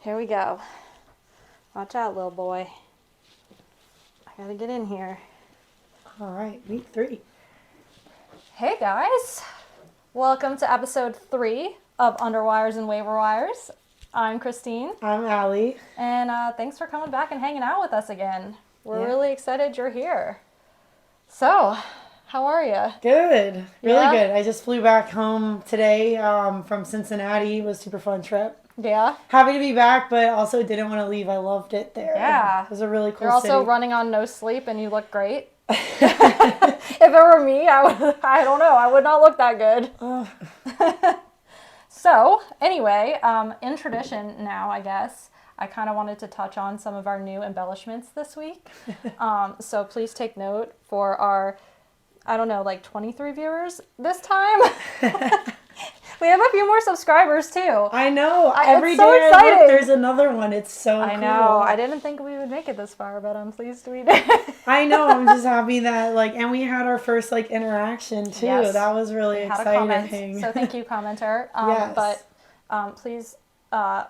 Here we go. Watch out, little boy. I gotta get in here. All right, week 3. Hey guys, welcome to episode 3 of Underwires&Waiverwires. I'm Christine. I'm Allie. And thanks for coming back and hanging out with us again. We're really excited you're here. So, how are you? Good, really Yeah? good. I just flew back home today from Cincinnati. It was a super fun trip. Yeah? Happy to be back, but also didn't want to leave. I loved it there. Yeah. It was a really cool You're also city. running on no sleep and you look great. If it were me, I don't know. I would not look that good. So, anyway, in tradition now, I guess, I kind of wanted to touch on some of our new embellishments this week. So please take note for our, 23 viewers this time. We have a few more subscribers, too. I know. It's Every so day I exciting. look, there's another one. It's so cool. I know. I didn't think we would make it this far, but I'm pleased we did. I know. I'm just happy that, and we had our first, interaction, too. Yes. That was really Had a comment, exciting. so thank you, commenter. Yes. But please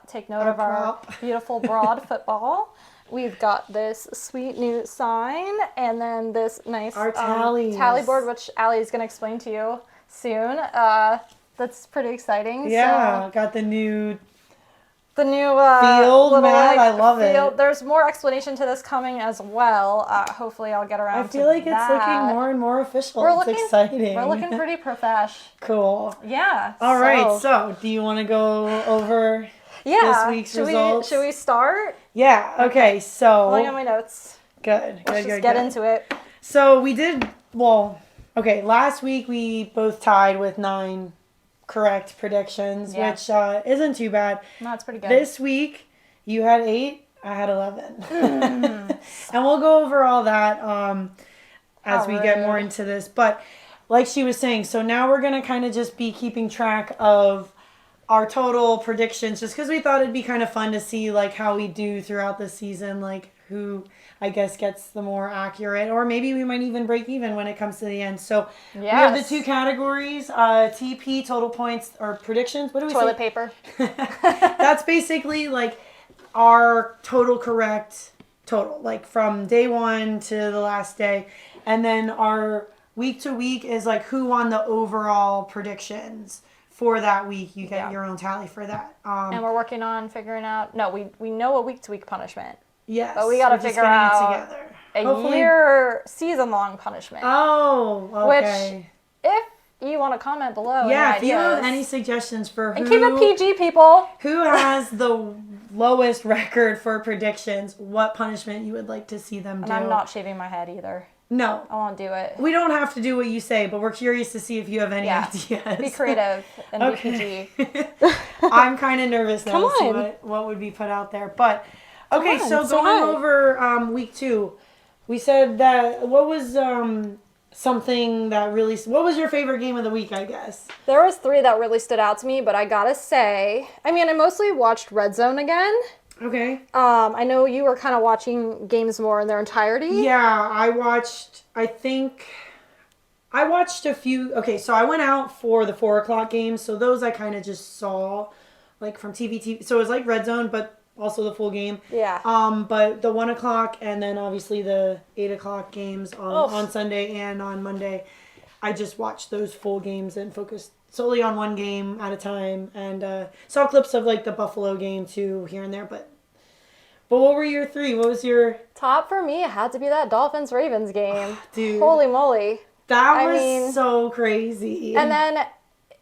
take note of our beautiful broad football. We've got this sweet new sign, and then this nice Our tallies. tally board, which Allie is going to explain to you soon. That's pretty exciting. Yeah, So, got the new the new field little, mat. I love field. it. There's more explanation to this coming as well. Hopefully, I'll get around. I feel like that. it's looking more and more official. It's exciting. We're looking pretty profesh. Cool. Yeah. All right. So, do you want to go over this week's results? Should we start? Yeah. Okay. So. Pulling on my notes. Good. Let's just get into it. So we did okay. Last week we both tied with 9 correct predictions, which isn't too bad. No, it's pretty good. This week you had 8, I had 11. And we'll go over all that as we get more into this. But like she was saying, so now we're going to kind of just be keeping track of our total predictions, just because we thought it'd be kind of fun to see how we do throughout the season, who I guess gets the more accurate, or maybe we might even break even when it comes to the end. So we have the 2 categories, TP, total points, or predictions. What do we Toilet say? paper. That's basically our total correct total, from day 1 to the last day. And then our week to week is who won the overall predictions for that week. You get your own tally for that. And we're working on figuring out, we know a week to week punishment. Yes. But we got to figure out Hopefully. year, season-long punishment. Oh, okay. Which, if you want to comment below, if you have any suggestions for and keep it PG, people. Who has the lowest record for predictions, what punishment you would like to see them do. And I'm not shaving my head either. No. I won't do it. We don't have to do what you say, but we're curious to see if you have any ideas. Be creative and be PG. I'm kind of nervous now to see Come on. what would be put out there. But, okay, so say going hi. over week 2, we said that, what was something that really, what was your favorite game of the week, I guess? There was 3 that really stood out to me, but I gotta say, I mostly watched Red Zone again. Okay. I know you were kind of watching games more in their entirety. Yeah, I watched a few. Okay, so I went out for the 4 o'clock games, so those I kind of just saw, from TV. So it was Red Zone, but also the full game. Yeah. But the 1 o'clock and then obviously the 8 o'clock games on Sunday and on Monday, I just watched those full games and focused solely on one game at a time, and saw clips of the Buffalo game too here and there. But what were your 3? What was your top for me? It had to be that Dolphins-Ravens game. Dude, holy moly! That was so crazy. And then,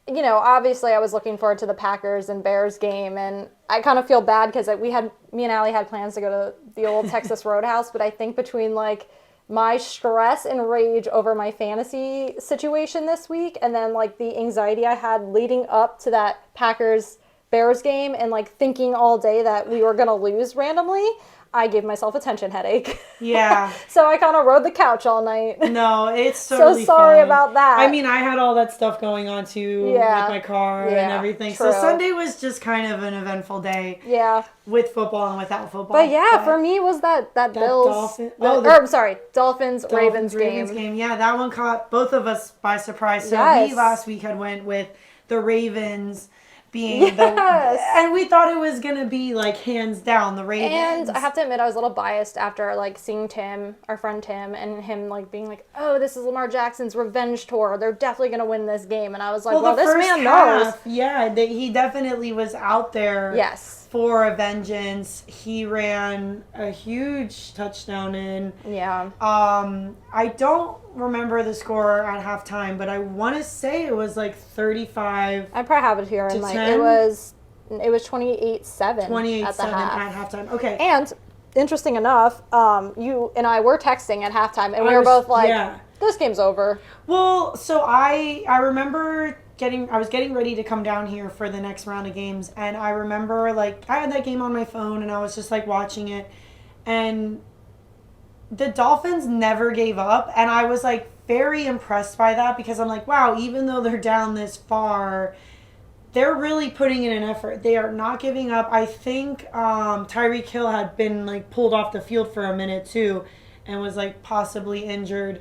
obviously I was looking forward to the Packers and Bears game, and I kind of feel bad because me and Allie had plans to go to the old Texas Roadhouse, but I think between my stress and rage over my fantasy situation this week, and then the anxiety I had leading up to that Packers-Bears game, and thinking all day that we were going to lose randomly, I gave myself a tension headache. Yeah. So I kind of rode the couch all night. No, it's totally so sorry fine. about that. I had all that stuff going on too with my car and everything. True. So Sunday was just kind of an eventful day. Yeah. With football and without football. But for me it was that Bills. Dolphins Ravens game. Yeah, that one caught both of us by surprise. So we last week had went with the Ravens. being and we thought it was gonna be like hands down the Ravens. And I have to admit, I was a little biased after like seeing Tim, our friend Tim, and him like being like, "Oh, this is Lamar Jackson's revenge tour. They're definitely gonna win this game." And I was like, "Well, this man knows." Yeah, he definitely was out there. Yes. For a vengeance. He ran a huge touchdown in. Yeah. I don't remember the score at halftime, but I want to say it was like 35. I probably have it here, and like 10? it was 28-7. 28-7 at at halftime. Okay. And interesting enough, you and I were texting at halftime, and we were both like, "This game's over." Well, so I remember I was getting ready to come down here for the next round of games, and I remember like I had that game on my phone, and I was just like watching it, and the Dolphins never gave up, and I was like very impressed by that because I'm like, wow, even though they're down this far, they're really putting in an effort. They are not giving up. I think Tyreek Hill had been like pulled off the field for a minute too, and was like possibly injured.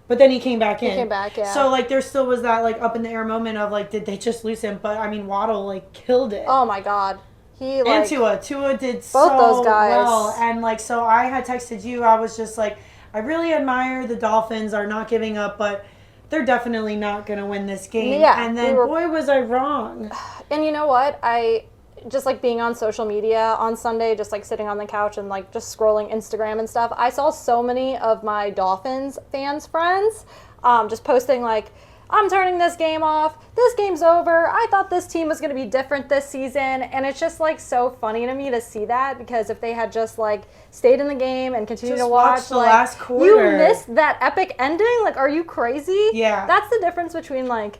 But then he came back in. He came back, yeah. So, like, there still was that, like, up in the air moment of, like, did they just lose him? But, I mean, Waddle, like, killed it. Oh, my God. He, like... And Tua. Tua did both those guys. well. And, like, so I had texted you. I was just like, I really admire the Dolphins are not giving up, but they're definitely not going to win this game. Yeah. And then, boy, was I wrong. And you know what? Just like being on social media on Sunday, just like sitting on the couch and like just scrolling Instagram and stuff, I saw so many of my Dolphins fans friends just posting like, "I'm turning this game off. This game's over. I thought this team was going to be different this season." And it's just like so funny to me to see that, because if they had just like stayed in the game and continued to watch the like, last quarter. You missed that epic ending. Like, are you crazy? Yeah. That's the difference between like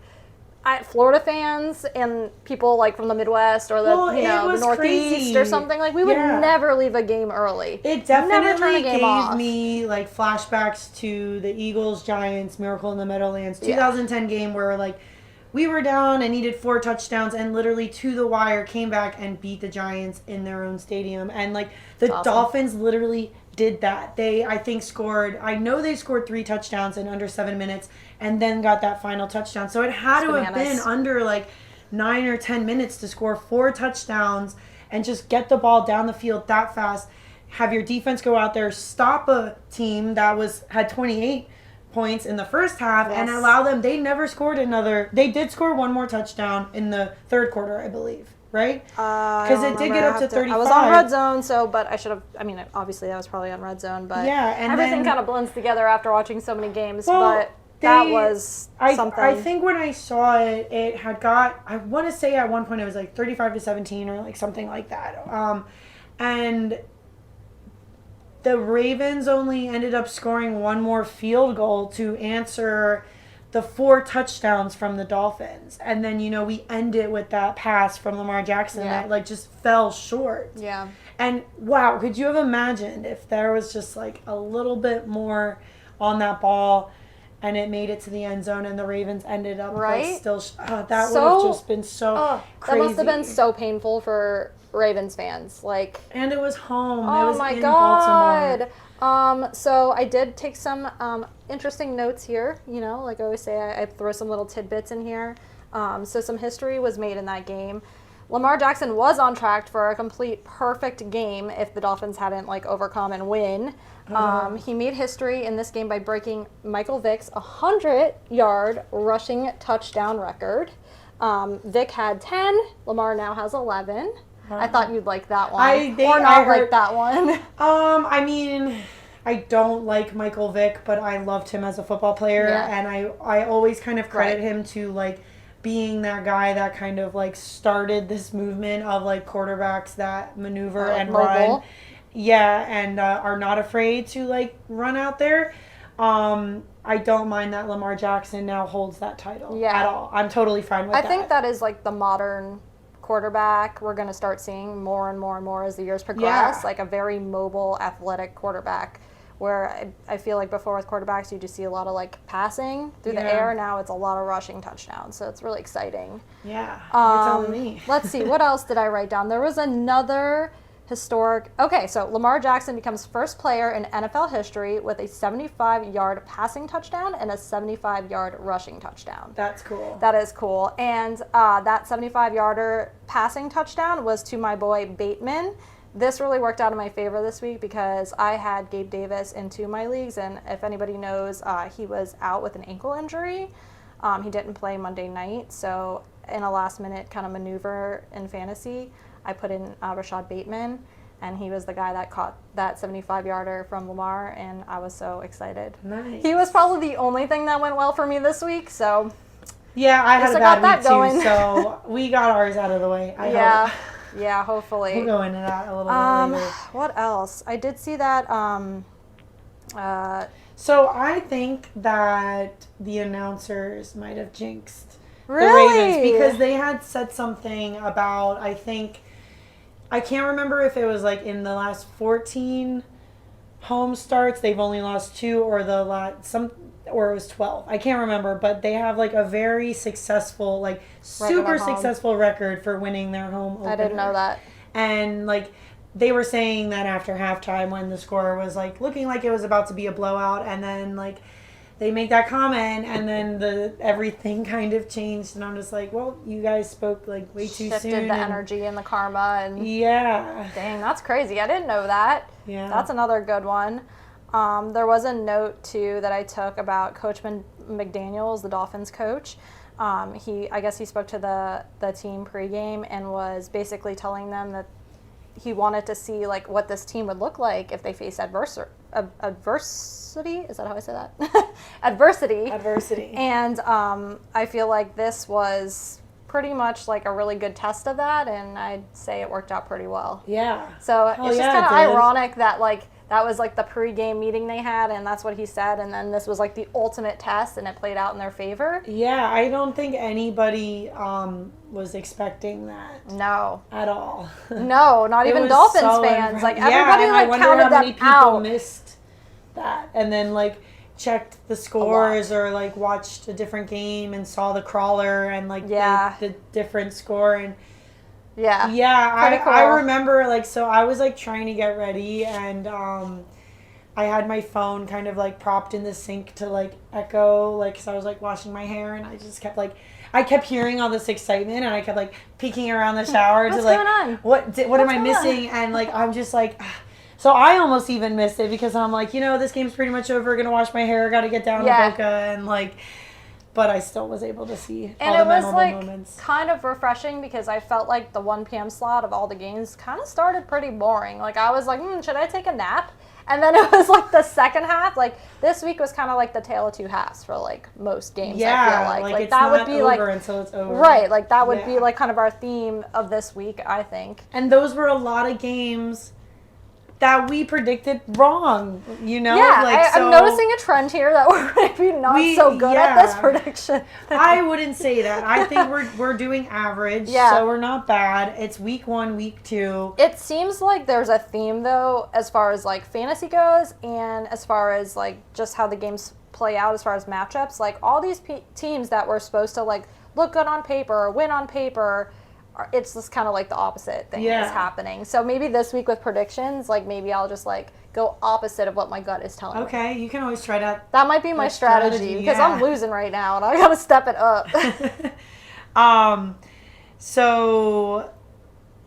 Florida fans and people like from the Midwest or the the Northeast crazy. Or something. Like, we would never leave a game early. It definitely gave me like flashbacks to the Eagles Giants Miracle in the Meadowlands 2010 game where like we were down and needed 4 touchdowns and literally to the wire came back and beat the Giants in their own stadium, and like the Dolphins literally did that. They I know they scored 3 touchdowns in under 7 minutes and then got that final touchdown. So it had to have been under like 9 or 10 minutes to score 4 touchdowns and just get the ball down the field that fast. Have your defense go out there, stop a team that had 28 points in the first half and allow them. They never scored another. They did score one more touchdown in the third quarter, I believe. Right? Because it did get up to 35. I was on Red Zone, but I should have. I mean, obviously, I was probably on Red Zone, but and everything kind of blends together after watching so many games. But that was something. I think when I saw it, it had got. I want to say at one point it was like 35-17 or like something like that. And the Ravens only ended up scoring one more field goal to answer the 4 touchdowns from the Dolphins. And then, we end it with that pass from Lamar Jackson that, like, just fell short. Yeah. And, wow, could you have imagined if there was just, like, a little bit more on that ball and it made it to the end zone and the Ravens ended up like, still... that would have just been so crazy. That must have been so painful for Ravens fans. Like... And it was home. Oh, it was my in God. Baltimore. So I did take some interesting notes here. Like I always say, I throw some little tidbits in here. So some history was made in that game. Lamar Jackson was on track for a complete perfect game if the Dolphins hadn't overcome and win. He made history in this game by breaking Michael Vick's 100-yard rushing touchdown record. Vick had 10. Lamar now has 11. I thought you'd like that one. Like that one. I mean, I don't like Michael Vick, but I loved him as a football player, and I always kind of credit him to being that guy that kind of started this movement of quarterbacks that maneuver and run. Yeah, and are not afraid to run out there. I don't mind that Lamar Jackson now holds that title at all. I'm totally fine with that. I think that is the modern quarterback we're going to start seeing more and more and more as the years progress, a very mobile, athletic quarterback, where I feel like before with quarterbacks you just see a lot of passing through the air. Now it's a lot of rushing touchdowns, so it's really exciting. Yeah, you're telling me. Let's see, what else did I write down? There was another Historic. Okay, so Lamar Jackson becomes first player in NFL history with a 75-yard passing touchdown and a 75-yard rushing touchdown. That's cool. That is cool. And that 75-yarder passing touchdown was to my boy Bateman. This really worked out in my favor this week because I had Gabe Davis in 2 of my leagues, and if anybody knows, he was out with an ankle injury. He didn't play Monday night, so in a last-minute kind of maneuver in fantasy, I put in Rashad Bateman, and he was the guy that caught that 75-yarder from Lamar, and I was so excited. Nice. He was probably the only thing that went well for me this week, so... Yeah, I had a got bad that week too, going. So we got ours out of the way. I hope. Yeah, hopefully. We'll go into that a little bit later. What else? I did see that... So I think that the announcers might have jinxed the Really? Ravens because they had said something about, I can't remember if it was like in the last 14 home starts they've only lost 2 or or it was 12. I can't remember, but they have like a very successful, like super successful record for winning their home opener. I didn't know that. And like they were saying that after halftime when the score was like looking like it was about to be a blowout, and then like they make that comment and then everything kind of changed, and I'm just like, well, you guys spoke like way too soon. Shifted the energy and the karma and yeah. Dang, that's crazy. I didn't know that. Yeah. That's another good one. There was a note too that I took about Coach McDaniels, the Dolphins coach. I guess he spoke to the team pregame and was basically telling them that he wanted to see like what this team would look like if they faced adversity. Is that how I say that? Adversity. And I feel like this was pretty much like a really good test of that, and I'd say it worked out pretty well. Yeah. So it's just kind of ironic that like that was like the pregame meeting they had, and that's what he said, and then this was like the ultimate test, and it played out in their favor. Yeah, I don't think anybody was expecting that. No. At all. No, not even Dolphins fans. Like everybody and like I wonder counted how many them people out. missed that and then like checked the scores or like watched a different game and saw the crawler and like the different score and Yeah. Yeah, cool. I remember, like, so I was, like, trying to get ready, and I had my phone kind of, like, propped in the sink to, like, echo, like, because I was, like, washing my hair, and I just kept, like, I kept hearing all this excitement, and I kept, like, peeking around the shower to, like, what am I missing? And, like, I'm just, like, so I almost even missed it, because I'm, like, this game's pretty much over, gonna wash my hair, gotta get down to Boca, and, like... But I still was able to see all the memorable moments. And it was, like, kind of refreshing because I felt like the 1 p.m. slot of all the games kind of started pretty boring. Like, I was like, should I take a nap? And then it was, like, the second half. Like, this week was kind of like the tale of 2 halves for, like, most games, I feel like. Like it's that not would be over until it's over. Right. Like, that would be, like, kind of our theme of this week, I think. And those were a lot of games that we predicted wrong, Yeah, like, I'm noticing a trend here that we're maybe not so good at this prediction. I wouldn't say that. I think we're doing average, so we're not bad. It's week 1, week 2. It seems like there's a theme, though, as far as, like, fantasy goes and as far as, like, just how the games play out as far as matchups. Like, all these teams that were supposed to, like, look good on paper or win on paper, it's just kind of like the opposite thing is happening. So maybe this week with predictions, like maybe I'll just like go opposite of what my gut is telling me. Okay, you can always try that. That might be my strategy because I'm losing right now and I gotta step it up. So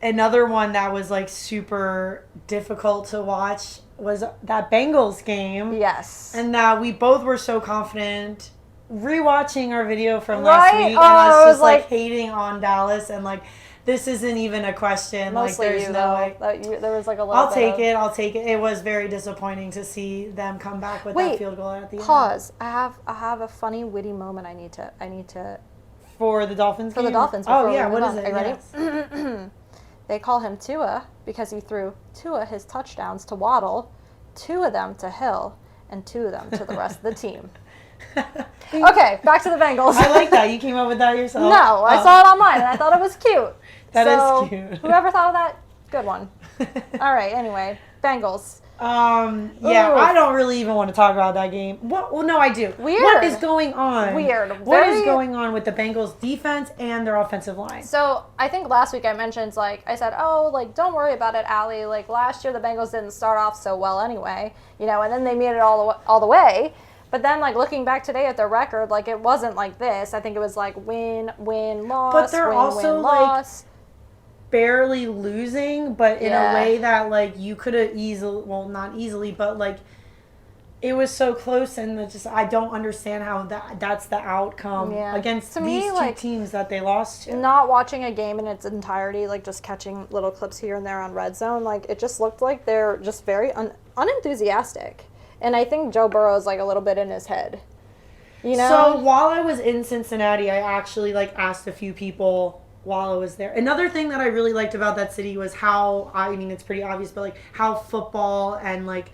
another one that was like super difficult to watch was that Bengals game. Yes. And that we both were so confident. Rewatching our video from last week and us just like hating on Dallas and like this isn't even a question. Mostly like there's you, no way. There was like a little I'll take it. It was very disappointing to see them come back with that field goal at the end. Pause. I have a funny witty moment I need to for the Dolphins game? For the Dolphins. Oh yeah, what is it? Are you ready? Yes. They call him Tua because he threw 2 of his touchdowns to Waddle, 2 of them to Hill, and 2 of them to the rest of the team. Okay, back to the Bengals. I like that. You came up with that yourself? No, I saw it online and I thought it was cute. That is cute. Whoever thought of that, good one. All right, anyway, Bengals. Yeah, Oof. I don't really even want to talk about that game. What? Well, no, I do. Weird. What is going on? Weird. What is Very- going on with the Bengals defense and their offensive line? So I think last week I mentioned, like, I said, oh, like, don't worry about it, Allie. Like, last year the Bengals didn't start off so well anyway, you know, and then they made it all the way. But then, like, looking back today at their record, like, it wasn't like this. I think it was like win, win, loss, But they're win, also, win, like, loss. Barely losing, but in Yeah. a way that, like, you could have easily, well, not easily, but, like, it was so close, and I don't understand how that's the outcome Yeah. against To me, these two like, teams that they lost to. Not watching a game in its entirety, like, just catching little clips here and there on Red Zone, like, it just looked like they're just very unenthusiastic. And I think Joe Burrow's, like, a little bit in his head. You know? So while I was in Cincinnati, I actually, like, asked a few people while I was there. Another thing that I really liked about that city was how, I mean, it's pretty obvious, but, like, how football and, like,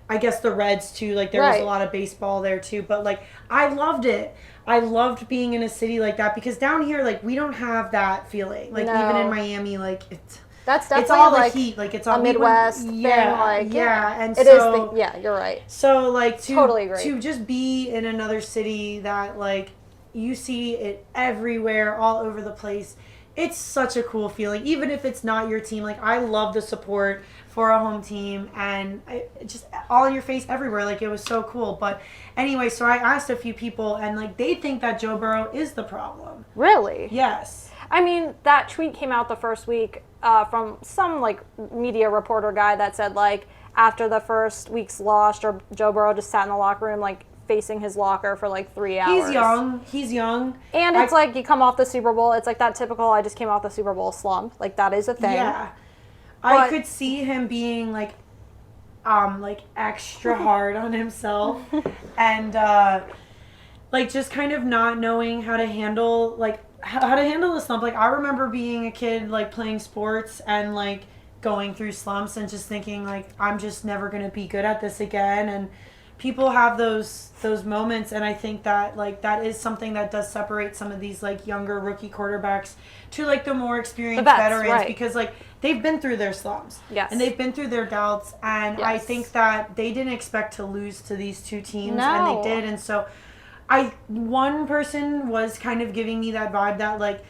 I guess the Reds, too, like, there was Right. a lot of baseball there, too. But, like, I loved it. I loved being in a city like that because down here, like, we don't have that feeling. Like, even in No. Miami, like, That's it's definitely, all the like, heat. Like, it's a all Midwest thing, like, and it so, is yeah, you're right. so, like, Totally agree. to just be in another city that, like, you see it everywhere, all over the place. It's such a cool feeling, even if it's not your team. Like, I love the support for a home team, and just all in your face everywhere. Like, it was so cool. But anyway, so I asked a few people, and, like, they think that Joe Burrow is the problem. Really? Yes. I mean, that tweet came out the first week from some, like, media reporter guy that said, like, after the first week's loss, Joe Burrow just sat in the locker room, like, facing his locker for, like, 3 hours. He's young. And it's like you come off the Super Bowl. It's like that typical, I just came off the Super Bowl slump. Like, that is a thing. Yeah. But- I could see him being, like extra hard on himself and, like, just kind of not knowing how to handle, like, how to handle the slump. Like, I remember being a kid, like, playing sports and, like, going through slumps and just thinking, like, I'm just never going to be good at this again. And people have those moments, and I think that, like, that is something that does separate some of these, like, younger rookie quarterbacks to, like, the more experienced vets, veterans, right. because, like, they've been through their slumps. Yes. And they've been through their doubts, and I Yes. think that they didn't expect to lose to these two teams, No. and they did. And so one person was kind of giving me that vibe that, like,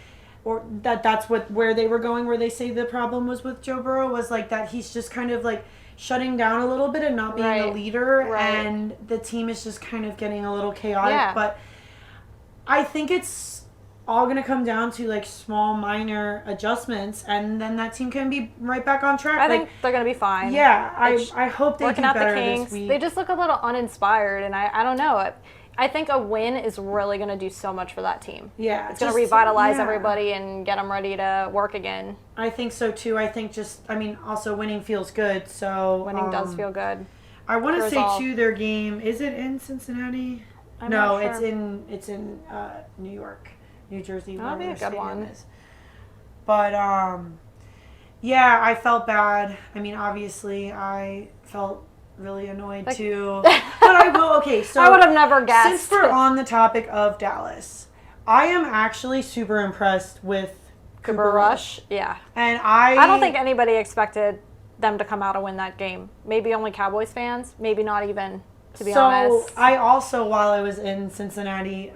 or that's where they were going, where they say the problem was with Joe Burrow, was, like, that he's just kind of, like, shutting down a little bit and not being a Right. leader, Right. and the team is just kind of getting a little chaotic. Yeah. But I think it's all going to come down to, like, small minor adjustments, and then that team can be right back on track. I Like, think they're going to be fine. yeah, I hope they do Working out the better kinks. this week. They just look a little uninspired, and I don't know. I think a win is really going to do so much for that team. Yeah, It's going to just- revitalize yeah. everybody and get them ready to work again. I think so too. I think also winning feels good. So Winning does feel good. I want to for say us all. too, their game, is it in Cincinnati? I'm No, not sure. it's in New York, New Jersey. That'll be a wherever good their stadium one. is. But yeah, I felt bad. I mean, obviously, I felt really annoyed too. But I will. Okay, so I would have never guessed. since we're on the topic of Dallas, I am actually super impressed with Cooper Rush, yeah. and I don't think anybody expected them to come out and win that game. Maybe only Cowboys fans. Maybe not even, to be honest. I also, while I was in Cincinnati,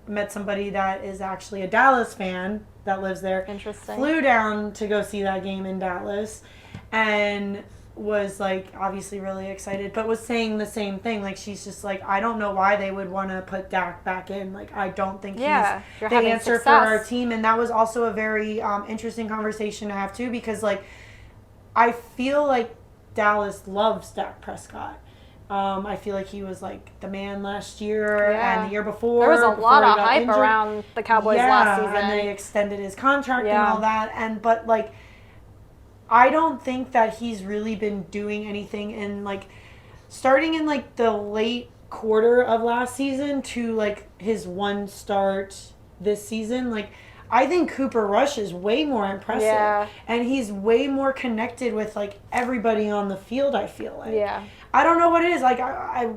met somebody that is actually a Dallas fan that lives there. Interesting. Flew down to go see that game in Dallas and was, like, obviously really excited, but was saying the same thing. Like, she's just like, I don't know why they would want to put Dak back in. Like, I don't think you're he's the having answer for success. our team. And that was also a very interesting conversation to have too, because, like, I feel like Dallas loves Dak Prescott. I feel like he was, like, the man last year and the year before. There was a lot before he of got hype injured. around the Cowboys last season. And they extended his contract Yeah. and all that. But, like, I don't think that he's really been doing anything in, like, starting in, like, the late quarter of last season to, like, his one start this season. Like, I think Cooper Rush is way more impressive. Yeah. And he's way more connected with, like, everybody on the field, I feel like. Yeah. I don't know what it is. Like,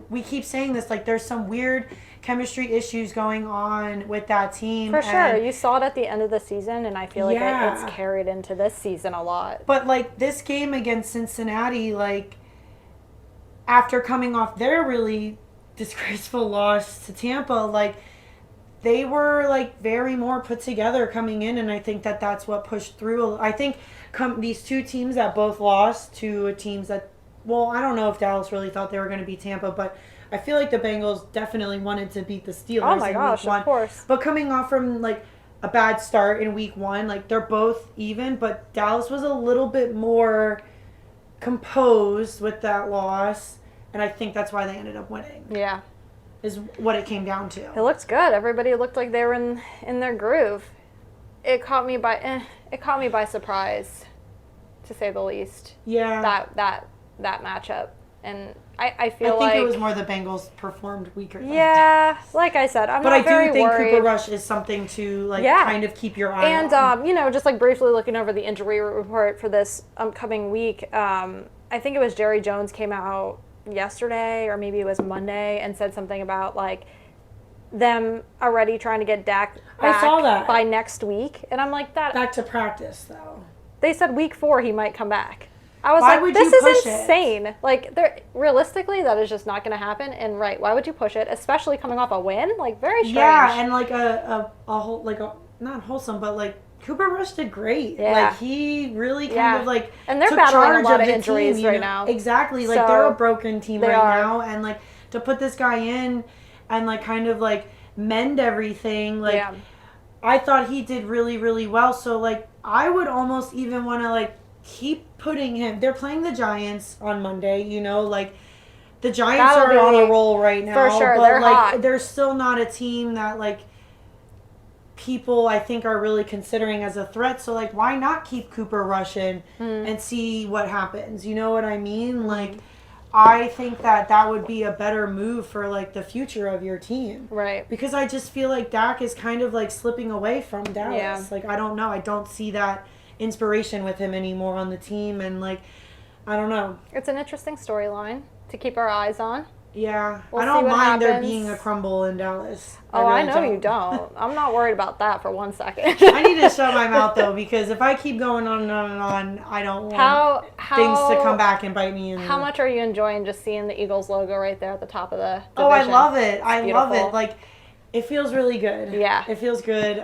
we keep saying this, like, there's some weird chemistry issues going on with that team. For sure. You saw it at the end of the season, and I feel like Yeah. it's carried into this season a lot. But, like, this game against Cincinnati, like, after coming off their really disgraceful loss to Tampa, like, they were, like, very more put together coming in, and I think that that's what pushed through. I think these two teams that both lost to teams that, well, I don't know if Dallas really thought they were going to beat Tampa, but I feel like the Bengals definitely wanted to beat the Steelers Oh my in gosh, week one. of course. But coming off from, like, a bad start in week one, like, they're both even, but Dallas was a little bit more composed with that loss, and I think that's why they ended up winning. Yeah. Is what it came down to. It looked good. Everybody looked like they were in their groove. It caught me by surprise, to say the least. Yeah. That matchup, and I feel I think like it was more the Bengals performed weaker. Yeah, like I said, I'm but not I very do think worried. Cooper Rush is something to kind of keep your eye on. And just like briefly looking over the injury report for this upcoming week, I think it was Jerry Jones came out yesterday or maybe it was Monday and said something about like them already trying to get Dak back I saw that. by next week, and I'm like that. Back to practice though. They said week 4 he might come back. I was Why like, would this you is push it? insane. Like, realistically, that is just not going to happen. And why would you push it, especially coming off a win? Like, very strange. Yeah, and like a whole, like a not wholesome, but like Cooper Rush did great. Yeah. Like he really kind of like and they're took battling charge a lot of the injuries team, right now. Exactly, like So, they're a broken team they right are. now, and like to put this guy in and like kind of like mend everything. Like I thought he did really really well. So like I would almost even want to like keep putting him. They're playing the Giants on Monday. You know, like the Giants That'll are on be- a roll right now. for sure, but they're like hot. they're still not a team that like people I think are really considering as a threat. So like why not keep Cooper Rush in and see what happens? You know what I mean? Like I think that would be a better move for like the future of your team. Right. Because I just feel like Dak is kind of like slipping away from Dallas. Yeah. Like I don't know. I don't see that inspiration with him anymore on the team, and like I don't know. It's an interesting storyline to keep our eyes on. Yeah. We'll I don't see what mind there happens. being a crumble in Dallas. Oh, I really know you don't. I'm not worried about that for 1 second. I need to shut my mouth though, because if I keep going on and on and on, I don't want things to come back and bite me in How the... much are you enjoying just seeing the Eagles logo right there at the top of the division? Oh, I love it. I love beautiful. it. Like, it feels really good. Yeah. It feels good.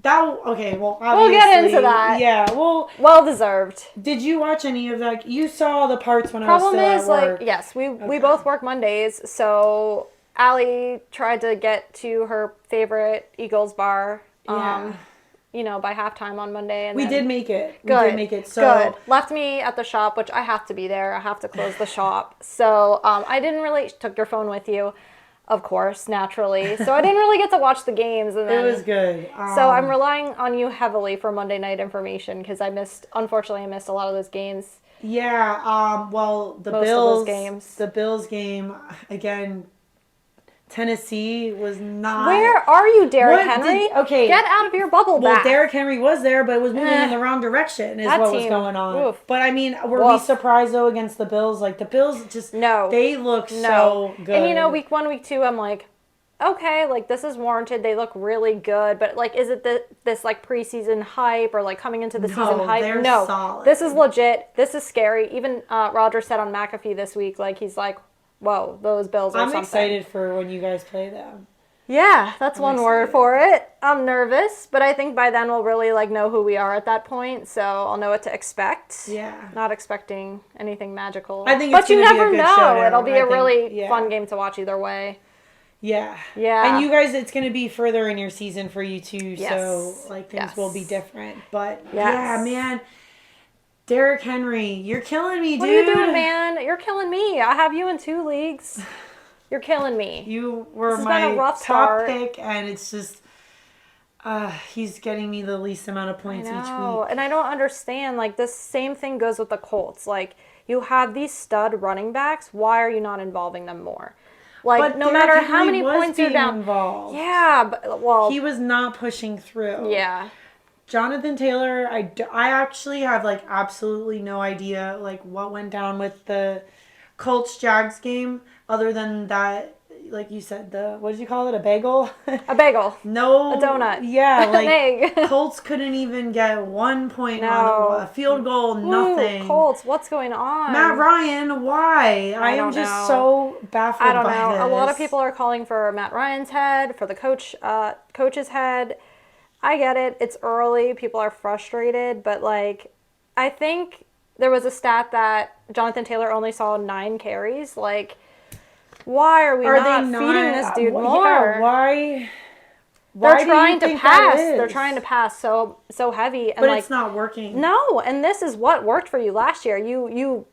Okay, well, obviously... We'll get into that. Yeah, well... Well deserved. Did you watch any of that? You saw the parts when Problem I was is, still at work. like, yes, we both work Mondays, so Allie tried to get to her favorite Eagles bar, Yeah. by halftime on Monday. And We then- did make it. We Good. did make it. So Good. Left me at the shop, which I have to be there. I have to close the shop. So I didn't really took your phone with you, of course, naturally. So I didn't really get to watch the games. And it then, was good. So I'm relying on you heavily for Monday night information because unfortunately, I missed a lot of those games. Yeah. Well, the Most of Bills those games. The Bills game again. Tennessee was not. Where are you, Derrick What Henry? did- okay. Get out of your bubble Well, back. Derrick Henry was there, but it was moving in the wrong direction. Is That what was team, going on. oof. But I mean, were we Woof. surprised though against the Bills? Like the Bills, just No. They look so good. And week 1, week 2, I'm like, okay, like this is warranted. They look really good, but like, is it this like preseason hype or like coming into the season hype? they're No, solid. this is legit. This is scary. Even Roger said on McAfee this week, like he's like, whoa, those Bills are I'm something. excited for when you guys play them. Yeah, that's one word excited. for it. I'm nervous, but I think by then we'll really like know who we are at that point, so I'll know what to expect. Yeah. Not expecting anything magical. I think but it's you gonna be a never good know. showdown. It'll be I a think, really yeah. fun game to watch either way. Yeah. Yeah. And you guys, it's going to be further in your season for you too, Yes. so like things Yes. will be different. But Yes. yeah, man, Derrick Henry, you're killing me, dude. What are you doing, man? You're killing me. I have you in 2 leagues. You're killing me. You were This has been a my rough top start. pick, and it's just he's getting me the least amount of points each week. And I don't understand. Like, this same thing goes with the Colts. Like, you have these stud running backs. Why are you not involving them more? Like, But no Derrick matter how Henry many was points you're being down. involved. Yeah, but, well, He was not pushing through. yeah. Jonathan Taylor, I actually have like absolutely no idea like what went down with the Colts Jags game, other than that like you said, what did you call it? A bagel? A bagel. No. A donut. Yeah, like An egg. Colts couldn't even get 1 point No. on a field goal, nothing. Ooh, Colts, what's going on? Matt Ryan, why? I am just know. so baffled I don't by know. this. A lot of people are calling for Matt Ryan's head, for the coach's head. I get it. It's early. People are frustrated, but like, I think there was a stat that Jonathan Taylor only saw 9 carries. Like, why are we not feeding this dude more? Yeah, why? They're trying to pass. That is? They're trying to pass so heavy, and but like, it's not working. No, and this is what worked for you last year. You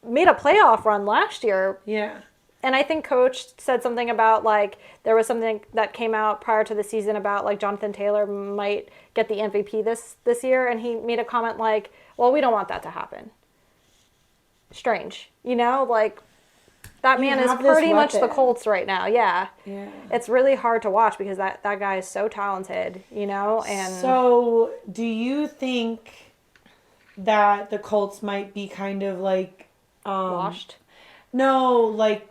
made a playoff run last year. Yeah. And I think Coach said something about, like, there was something that came out prior to the season about, like, Jonathan Taylor might get the MVP this year. And he made a comment like, well, we don't want that to happen. Strange. You know, like, that man is pretty much the Colts right now. Yeah. Yeah. It's really hard to watch because that guy is so talented, you know? And so do you think that the Colts might be kind of like... washed? No, like...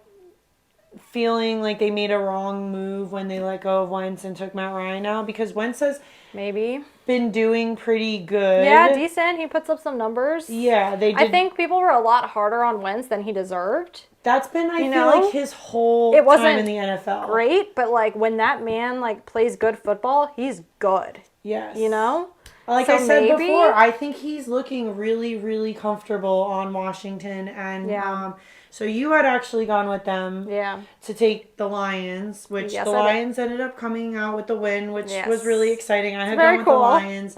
feeling like they made a wrong move when they let go of Wentz and took Matt Ryan out, because Wentz has been doing pretty good. Yeah, decent. He puts up some numbers. Yeah, they did. I think people were a lot harder on Wentz than he deserved. That's been, I feel like, his whole time in the NFL. Great, but like when that man like plays good football, he's good. Yes. You know? Like I said before, I think he's looking really, really comfortable on Washington. And so you had actually gone with them to take the Lions, which the Lions ended up coming out with the win, which was really exciting. I had gone with the Lions.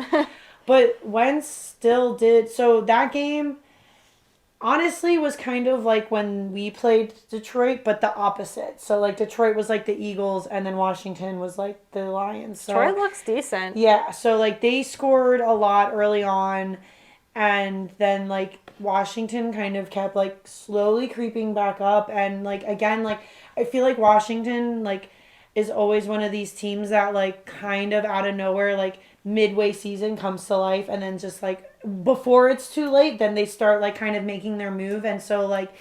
But Wentz still did. So that game, honestly, was kind of like when we played Detroit, but the opposite. So, like, Detroit was like the Eagles, and then Washington was like the Lions. So, Detroit looks decent. Yeah, so, like, they scored a lot early on, and then, like, Washington kind of kept, like, slowly creeping back up. And, like, again, like, I feel like Washington, like, is always one of these teams that, like, kind of out of nowhere, like, midway season comes to life, and then just, like, before it's too late, then they start, like, kind of making their move. And so, like,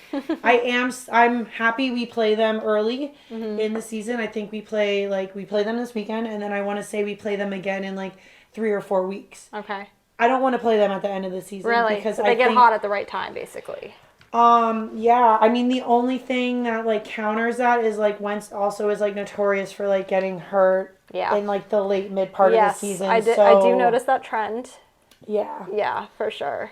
I'm happy we play them early in the season. I think we play them this weekend, and then I want to say we play them again in, like, 3 or 4 weeks. Okay. I don't want to play them at the end of the season. Really? Because so they get hot at the right time, basically. Yeah. I mean, the only thing that, like, counters that is, like, Wentz also is, like, notorious for, like, getting hurt in, like, the late mid part of the season. I do notice that trend. Yeah. Yeah, for sure.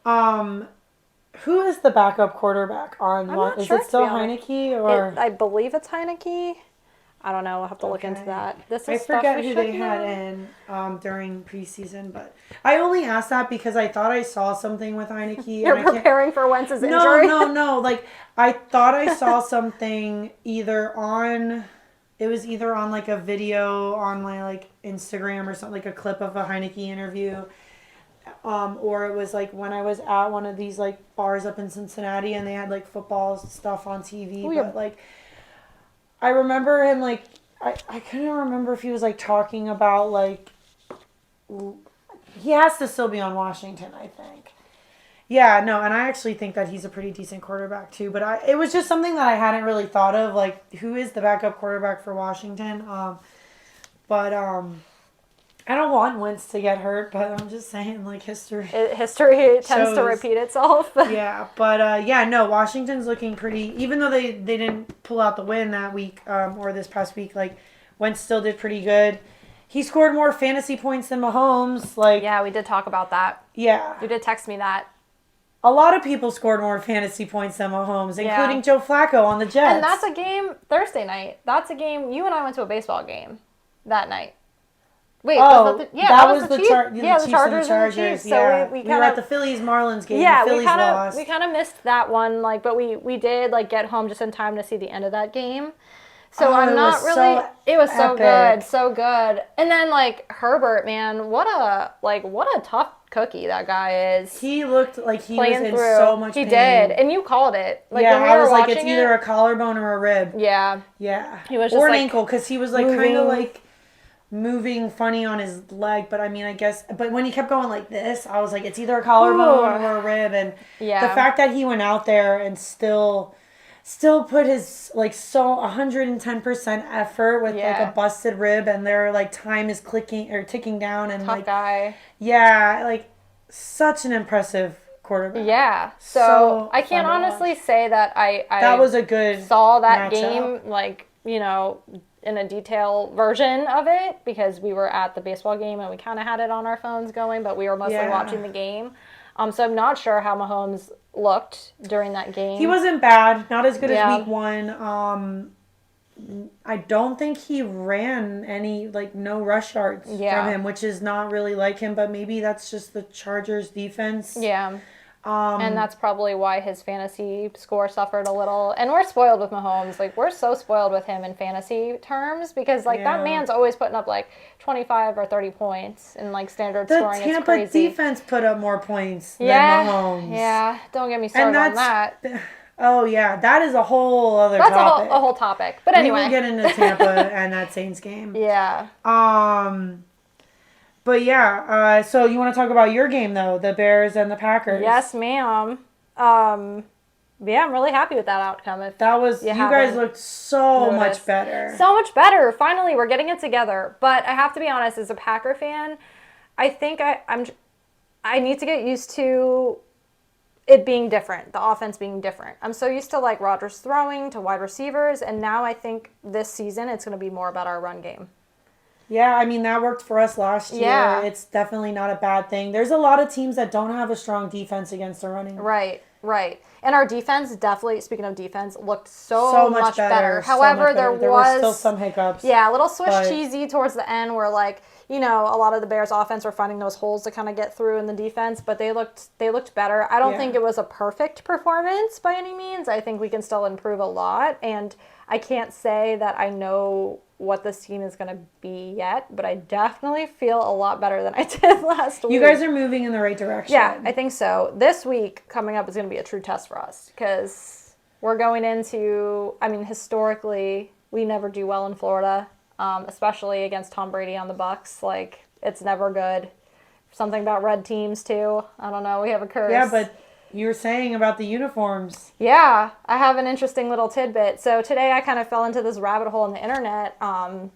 Who is the backup quarterback on? I'm not is sure, it still Heineke or? I believe it's Heineke. I don't know. I'll have to look into that. I forget who they had in during preseason, but I only asked that because I thought I saw something with Heineke. You're preparing for Wentz's injury? No. Like, I thought I saw something either on like a video on my, like, Instagram or something, like a clip of a Heineke interview. Or it was, like, when I was at one of these, like, bars up in Cincinnati and they had, like, football stuff on TV. But, like, I remember him, like, I couldn't remember if he was, like, talking about, like, he has to still be on Washington, I think. Yeah, no, and I actually think that he's a pretty decent quarterback, too. But it was just something that I hadn't really thought of, like, who is the backup quarterback for Washington? I don't want Wentz to get hurt, but I'm just saying, like, history tends to repeat itself. Yeah, but no, Washington's looking pretty. Even though they didn't pull out the win that week or this past week, like, Wentz still did pretty good. He scored more fantasy points than Mahomes. Like, yeah, we did talk about that. Yeah, you did text me that. A lot of people scored more fantasy points than Mahomes, including Joe Flacco on the Jets. And that's a game Thursday night. That's a game. You and I went to a baseball game that night. Wait, that was the Chiefs. The Chargers and the Chiefs. So we were at the Phillies-Marlins game. Yeah, the Phillies lost. We kind of missed that one, like, but we did, like, get home just in time to see the end of that game. So I'm not really. It was so good. And then, like, Herbert, man, what a tough cookie that guy is. He looked like he was in so much pain. He did, and you called it. Like, yeah, when I was like, it's either a collarbone or a rib. Yeah. He was just or an ankle, because he was, like, kind of like moving funny on his leg, but I mean, I guess, but when he kept going like this, I was like, it's either a collarbone or a rib. And the fact that he went out there and still still put his, like, so 110% effort with, like, Yeah. a busted rib, and their, like, time is ticking down, and, Tough like, guy. yeah, like, such an impressive quarterback. Yeah. So So I fun can't to honestly watch. say that I That was a good saw that matchup. game, like, in a detail version of it, because we were at the baseball game and we kind of had it on our phones going, but we were mostly Yeah. watching the game. So I'm not sure how Mahomes looked during that game. He wasn't bad. Not as good Yeah. as week 1. I don't think he ran any, like, no rush yards Yeah. from him, which is not really like him, but maybe that's just the Chargers defense. Yeah. And that's probably why his fantasy score suffered a little. And we're spoiled with Mahomes. Like, we're so spoiled with him in fantasy terms, because, like, that Yeah. man's always putting up, like, 25 or 30 points in, like, standard The scoring. It's Tampa crazy. defense put up more points Yeah. than Mahomes. Yeah. Don't get me started on that. Oh, yeah. That is a whole other That's topic. a whole topic. But We anyway. will get into Tampa and that Saints game. Yeah. But yeah, so you want to talk about your game, though, the Bears and the Packers? Yes, ma'am. Yeah, I'm really happy with that outcome. If That was, you guys looked so much better. So much better. Finally, we're getting it together. But I have to be honest, as a Packer fan, I think I need to get used to it being different, the offense being different. I'm so used to, like, Rodgers throwing to wide receivers, and now I think this season it's going to be more about our run game. Yeah, I mean, that worked for us last year. Yeah. It's definitely not a bad thing. There's a lot of teams that don't have a strong defense against the running. Right. And our defense definitely, speaking of defense, looked so much better. However, there were still some hiccups. Yeah, a little Swiss cheesy towards the end where, like, a lot of the Bears offense were finding those holes to kind of get through in the defense, but they looked better. I don't think it was a perfect performance by any means. I think we can still improve a lot, and I can't say that I know what this team is going to be yet, but I definitely feel a lot better than I did last week. You guys are moving in the right direction. Yeah, I think so. This week coming up is going to be a true test for us, because we're going into, historically, we never do well in Florida, especially against Tom Brady on the Bucs. Like, it's never good. Something about red teams, too. I don't know. We have a curse. Yeah, but you were saying about the uniforms. Yeah, I have an interesting little tidbit. So today I kind of fell into this rabbit hole on the internet on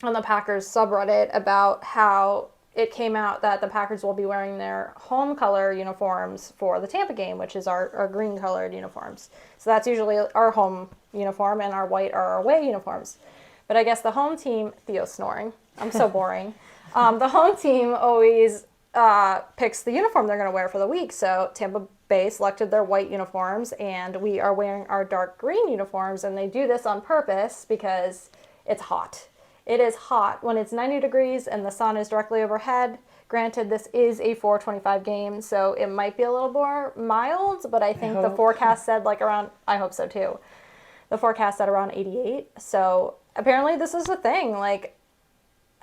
the Packers subreddit about how it came out that the Packers will be wearing their home color uniforms for the Tampa game, which is our green colored uniforms. So that's usually our home uniform, and our white are our away uniforms. But I guess the home team, Theo's snoring. I'm so boring. The home team always picks the uniform they're going to wear for the week. So Tampa Bay selected their white uniforms, and we are wearing our dark green uniforms, and they do this on purpose because it's hot. It is hot when it's 90 degrees and the sun is directly overhead. Granted, this is a 4:25 game, so it might be a little more mild, but I think the forecast said I hope so too. The forecast said around 88. So apparently this is a thing. Like,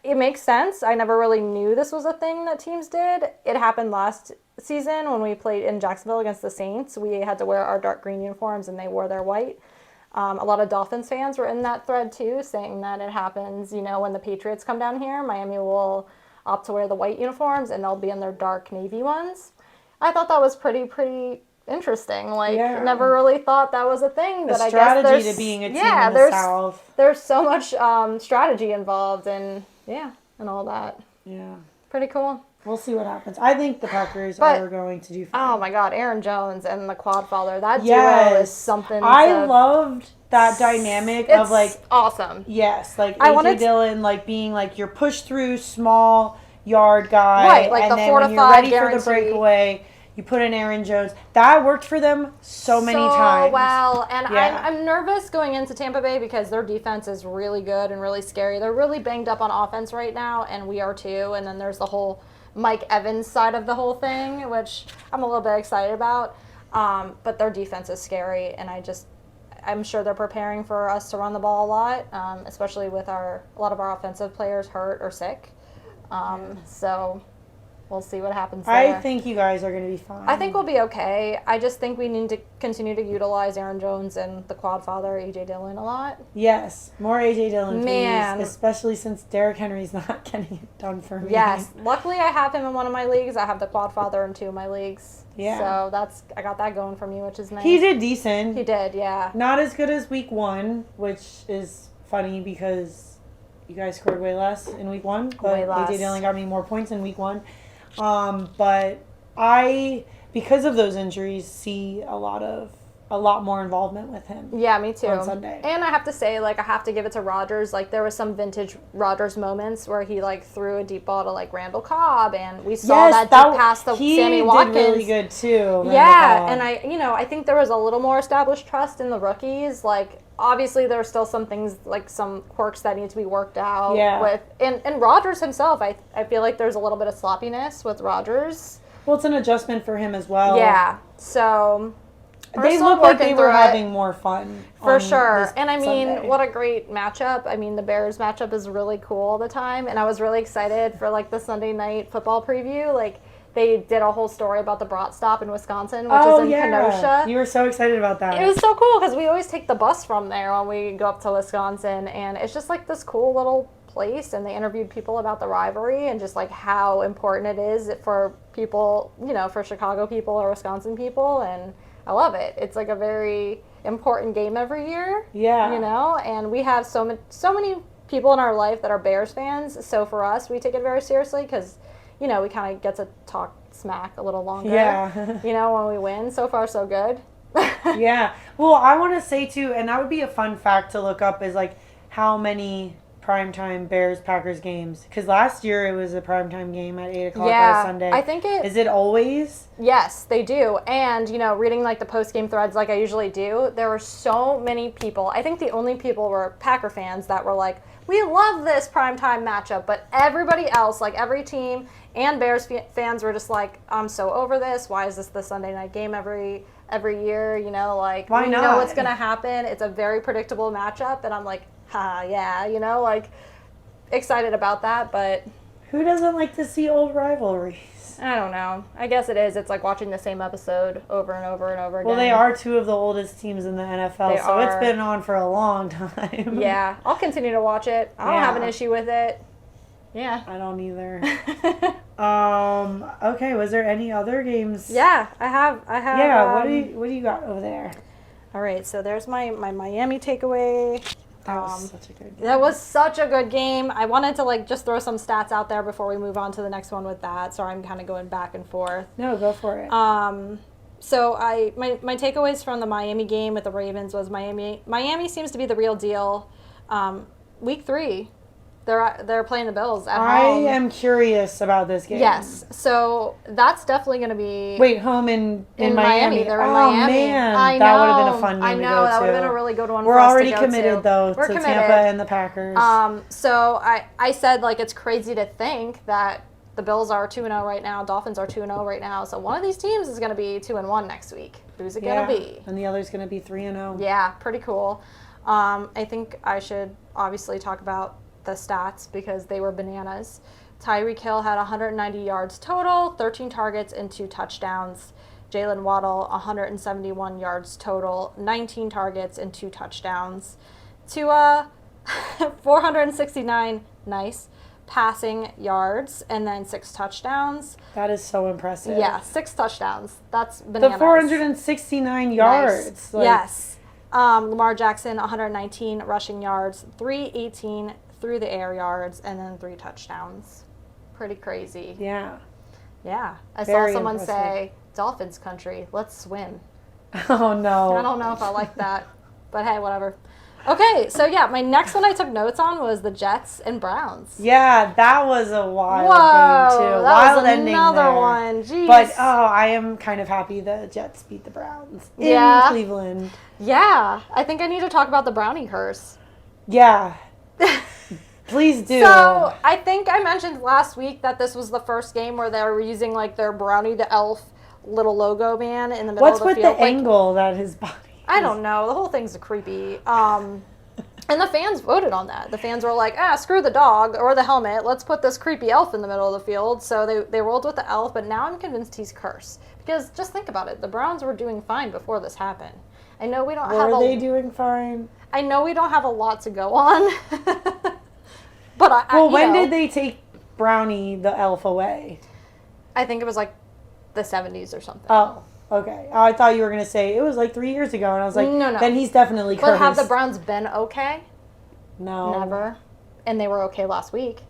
it makes sense. I never really knew this was a thing that teams did. It happened last season when we played in Jacksonville against the Saints. We had to wear our dark green uniforms and they wore their white. A lot of Dolphins fans were in that thread too, saying that it happens, when the Patriots come down here, Miami will opt to wear the white uniforms and they'll be in their dark navy ones. I thought that was pretty interesting. Never really thought that was a thing. But I guess there's strategy to being a team in the South. There's so much strategy involved, and all that. Yeah. Pretty cool. We'll see what happens. I think the Packers are going to do fine. Oh my God, Aaron Jones and the quad father. That duo is something. I loved that dynamic of, like, awesome. Yes, like AJ Dillon, like, being like your push through small yard guy, right? Like, and the then 4 when to you're 5 ready guarantee. for the breakaway, you put in Aaron Jones. That worked for them so many times. Well, and I'm nervous going into Tampa Bay because their defense is really good and really scary. They're really banged up on offense right now, and we are too. And then there's the whole Mike Evans side of the whole thing, which I'm a little bit excited about. But their defense is scary, and I'm sure they're preparing for us to run the ball a lot, especially with a lot of our offensive players hurt or sick. So we'll see what happens there. I think you guys are going to be fine. I think we'll be okay. I just think we need to continue to utilize Aaron Jones and the quad father, A.J. Dillon, a lot. Yes, more A.J. Dillon, Man. please. Especially since Derrick Henry's not getting it done for me. Yes. Luckily, I have him in one of my leagues. I have the quad father in 2 of my leagues. Yeah. So I got that going for me, which is nice. He did decent. He did, yeah. Not as good as week 1, which is funny because you guys scored way less in week 1. But Way less. A.J. Dillon got me more points in week 1. But I, because of those injuries, see a lot more involvement with him. Yeah, me too. On Sunday. And I have to say, I have to give it to Rodgers. There was some vintage Rodgers moments where he, threw a deep ball to, Randall Cobb, and we saw that deep pass to Sammy Watkins. He did really good, too. Yeah, and I think there was a little more established trust in the rookies. Obviously, there are still some things, some quirks that need to be worked out. Yeah. With and Rodgers himself, I feel like there's a little bit of sloppiness with Rodgers. Well, it's an adjustment for him as well. Yeah, so they look like they were having more fun. For sure. And Sunday. what a great matchup. The Bears matchup is really cool all the time. And I was really excited for the Sunday night football preview. They did a whole story about the Brat Stop in Wisconsin, which is in Kenosha. You were so excited about that. It was so cool because we always take the bus from there when we go up to Wisconsin. And it's just this cool little place. And they interviewed people about the rivalry and just how important it is for people, for Chicago people or Wisconsin people. And I love it. It's a very important game every year. Yeah. And we have so many people in our life that are Bears fans. So for us, we take it very seriously because, we kind of get to talk smack a little longer. Yeah. When we win. So far, so good. Yeah. Well, I want to say too, and that would be a fun fact to look up, is how many primetime Bears-Packers games. Because last year it was a primetime game at 8 o'clock on Sunday. I think Is it always? Yes, they do. And, reading the post-game threads I usually do, there were so many people. I think the only people were Packer fans that were we love this primetime matchup. But everybody else, every team and Bears fans were just I'm so over this. Why is this the Sunday night game every year? Why we not? know what's going to happen. It's a very predictable matchup. And I'm yeah, excited about that. But who doesn't like to see old rivalries? I don't know. I guess it is. It's watching the same episode over and over and over again. Well, they are 2 of the oldest teams in the NFL, They so are. it's been on for a long time. Yeah, I'll continue to watch it. I don't have an issue with it. Yeah. I don't either. Okay, was there any other games? Yeah, I have. Yeah, what do you got over there? All right, so there's my Miami takeaway. That was such a good game. That was such a good game. I wanted to just throw some stats out there before we move on to the next one with that. So I'm kind of going back and forth. No, go for it. So my takeaways from the Miami game with the Ravens was Miami seems to be the real deal. Week 3, they're playing the Bills at home. I am curious about this game. Yes, so that's definitely going to be. Wait, home in Miami. They're in Miami. Man, I know. That would have been a fun game to go to. I know, that would have been a really good one We're for us already to go committed, though, We're to committed. Tampa and the Packers. So I said, it's crazy to think that the Bills are 2-0 right now, Dolphins are 2-0 right now, so one of these teams is going to be 2-1 next week. Who's it going to be? And the other's going to be 3-0. Yeah, pretty cool. I think I should obviously talk about the stats because they were bananas. Tyreek Hill had 190 yards total, 13 targets and 2 touchdowns. Jalen Waddle, 171 yards total, 19 targets and 2 touchdowns. Tua, 469 passing yards and then 6 touchdowns. That is so impressive. Yeah, 6 touchdowns. That's bananas. The 469 yards. Nice. Yes. Lamar Jackson, 119 rushing yards, 318 through the air yards, and then 3 touchdowns. Pretty crazy. Yeah. Yeah. I Very saw someone impressive. say, Dolphins country, let's swim. Oh, no. I don't know if I like that, but hey, whatever. Okay, so yeah, my next one I took notes on was the Jets and Browns. Yeah, that was a wild game, too. That Wild was ending another there. one. Jeez. But, I am kind of happy the Jets beat the Browns in Cleveland. Yeah, I think I need to talk about the Brownie curse. Yeah. Please do. So, I think I mentioned last week that this was the first game where they were using, their Brownie the Elf little logo man in the middle What's of the with field. the angle that his body I don't know. The whole thing's creepy. And the fans voted on that. The fans were like, screw the dog or the helmet. Let's put this creepy elf in the middle of the field. So they rolled with the elf, but now I'm convinced he's cursed. Because just think about it. The Browns were doing fine before this happened. I know we don't have Were they doing fine? I know we don't have a lot to go on. But when did they take Brownie the Elf away? I think it was like the 70s or something. Oh, okay. I thought you were going to say it was like 3 years ago, and I was like, no. Then he's definitely cursed. But have the Browns been okay? No. Never. And they were okay last week.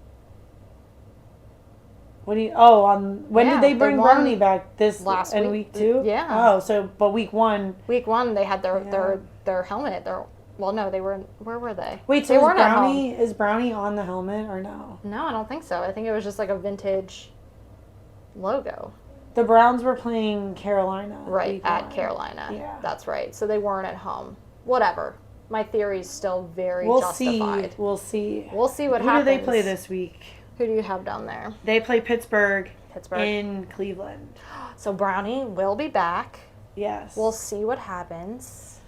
When did they bring Brownie back? This last week 2? Yeah. Oh, but week 1. Week 1 they had their helmet. They were where were they? Wait, so is Brownie on the helmet or no? No, I don't think so. I think it was just like a vintage logo. The Browns were playing Carolina. Right, at Carolina. Yeah. That's right. So they weren't at home. Whatever. My theory is still very justified. We'll see. We'll see what happens. Who do they play this week? Who do you have down there? They play Pittsburgh in Cleveland. So Brownie will be back. Yes. We'll see what happens.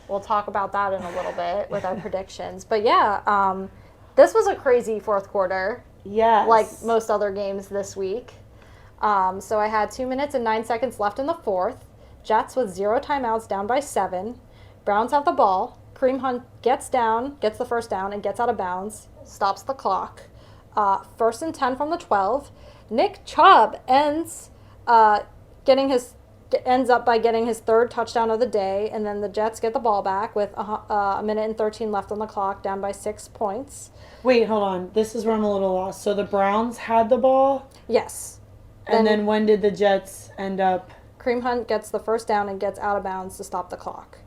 We'll talk about that in a little bit with our predictions. But yeah, this was a crazy fourth quarter. Yes. Like most other games this week. So I had 2 minutes and 9 seconds left in the fourth. Jets with 0 timeouts, down by 7. Browns have the ball. Kareem Hunt gets the first down, and gets out of bounds. Stops the clock. 1st and 10 from the 12. Nick Chubb ends up by getting his 3rd touchdown of the day, and then the Jets get the ball back with a minute and 13 left on the clock, down by 6 points. Wait, hold on. This is where I'm a little lost. So the Browns had the ball? Yes. And then when did the Jets end up? Kareem Hunt gets the first down and gets out of bounds to stop the clock.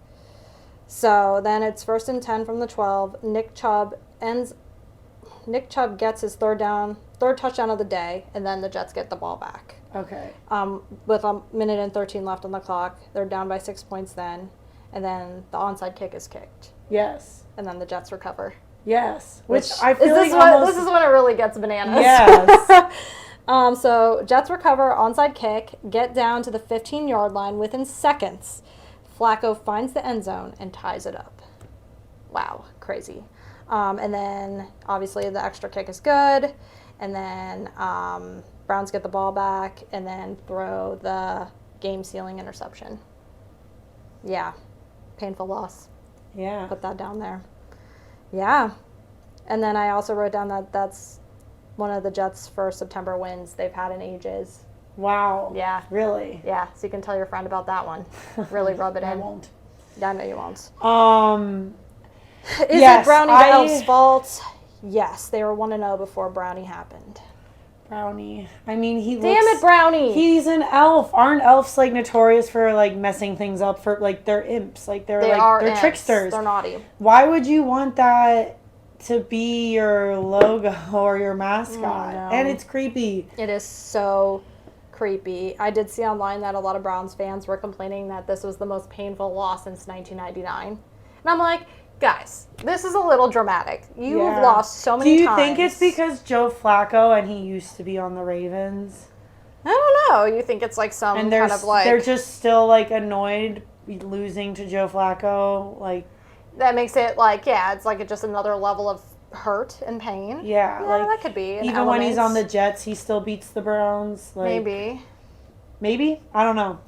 So then it's 1st and 10 from the 12. Nick Chubb gets his 3rd touchdown of the day, and then the Jets get the ball back. Okay. With a minute and 13 left on the clock. They're down by 6 points then, and then the onside kick is kicked. Yes. And then the Jets recover. Yes. Which I feel this is when it really gets bananas. Yes. So Jets recover, onside kick, get down to the 15-yard line within seconds. Flacco finds the end zone and ties it up. Wow, crazy. And then obviously the extra kick is good, and then Browns get the ball back and then throw the game-sealing interception. Yeah, painful loss. Yeah. Put that down there. Yeah. And then I also wrote down that that's one of the Jets' first September wins they've had in ages. Wow. Yeah. Really? Yeah, so you can tell your friend about that one. Really rub it in. I won't. Yeah, I know you won't. Is it Brownie the Elf's fault? Yes, they were 1-0 before Brownie happened. Brownie. I mean, Damn it, Brownie! He's an elf. Aren't elves like notorious for like messing things up? For like they're imps. Like they're imps. tricksters. They're naughty. Why would you want that to be your logo or your mascot? No. And it's creepy. It is so creepy. I did see online that a lot of Browns fans were complaining that this was the most painful loss since 1999. And I'm like, guys, this is a little dramatic. You have lost so many times. Do you think it's because Joe Flacco and he used to be on the Ravens? I don't know. You think it's like some kind of like... they're just still like annoyed losing to Joe Flacco? Like... That makes it like, it's like just another level of hurt and pain. Yeah, like that could be. Even when he's on the Jets, he still beats the Browns. Like, maybe? I don't know.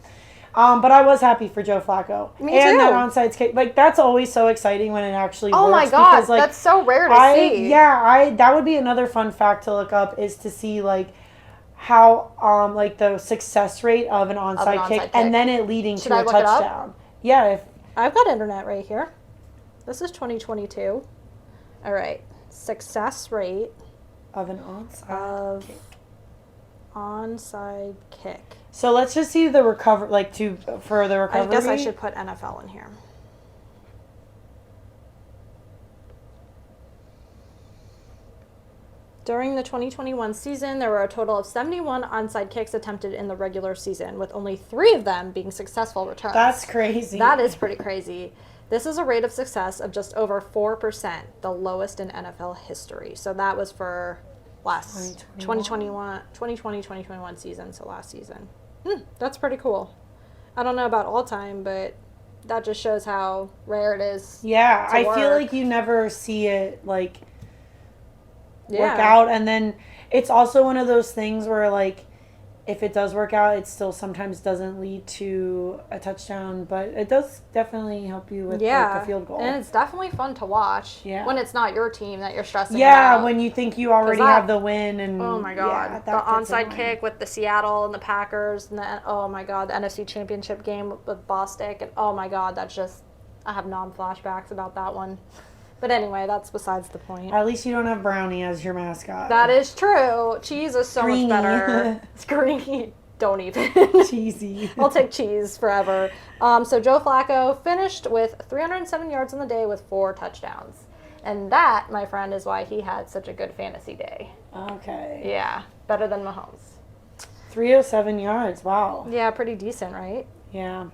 But I was happy for Joe Flacco. Me too. And that onside kick. Like, that's always so exciting when it actually works. Oh my God, because, like, that's so rare to see. Yeah, that would be another fun fact to look up, is to see, like, how, like, the success rate of an onside kick, and then it leading to a touchdown. Yeah. I've got internet right here. This is 2022. All right. Success rate of an onside kick. So let's just see the for the recovery. I guess I should put NFL in here. During the 2021 season, there were a total of 71 onside kicks attempted in the regular season, with only 3 of them being successful returns. That's crazy. That is pretty crazy. This is a rate of success of just over 4%, the lowest in NFL history. So that was for last 2020-2021 season, so last season. That's pretty cool. I don't know about all time, but that just shows how rare it is. Yeah, I feel work. like you never see it like Yeah. work out, and then it's also one of those things where like if it does work out, it still sometimes doesn't lead to a touchdown, but it does definitely help you with like, the field goal. And it's definitely fun to watch. Yeah. When it's not your team that you're stressing Yeah, about. when you think you already have the win, and oh my god, yeah, the that gets onside annoying. kick with the Seattle and the Packers, and oh my god, the NFC Championship game with Bostic, and oh my god, that's just, I have non-flashbacks about that one. But anyway, that's besides the point. At least you don't have Brownie as your mascot. That is true. Cheese is so Greeny. much better. It's greeny. Don't even. Cheesy. I'll take cheese forever. So Joe Flacco finished with 307 yards on the day with 4 touchdowns. And that, my friend, is why he had such a good fantasy day. Okay. Yeah, better than Mahomes. 307 yards. Wow. Yeah, pretty decent, right? Yeah.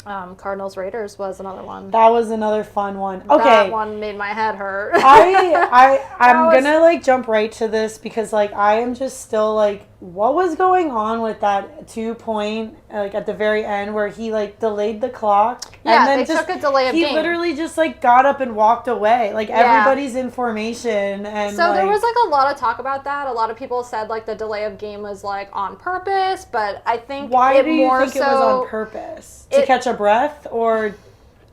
Cardinals Raiders was another one. That was another fun one. Okay. That one made my head hurt. I'm gonna like jump right to this because like I am just still like, what was going on with that 2-point like at the very end where he like delayed the clock? Yeah, and then they just, took a delay of he game. Literally just like got up and walked away. Like everybody's in formation, and so like, there was like a lot of talk about that. A lot of people said like the delay of game was like on purpose, but I think why it do you more think it was so on purpose? To catch a breath or to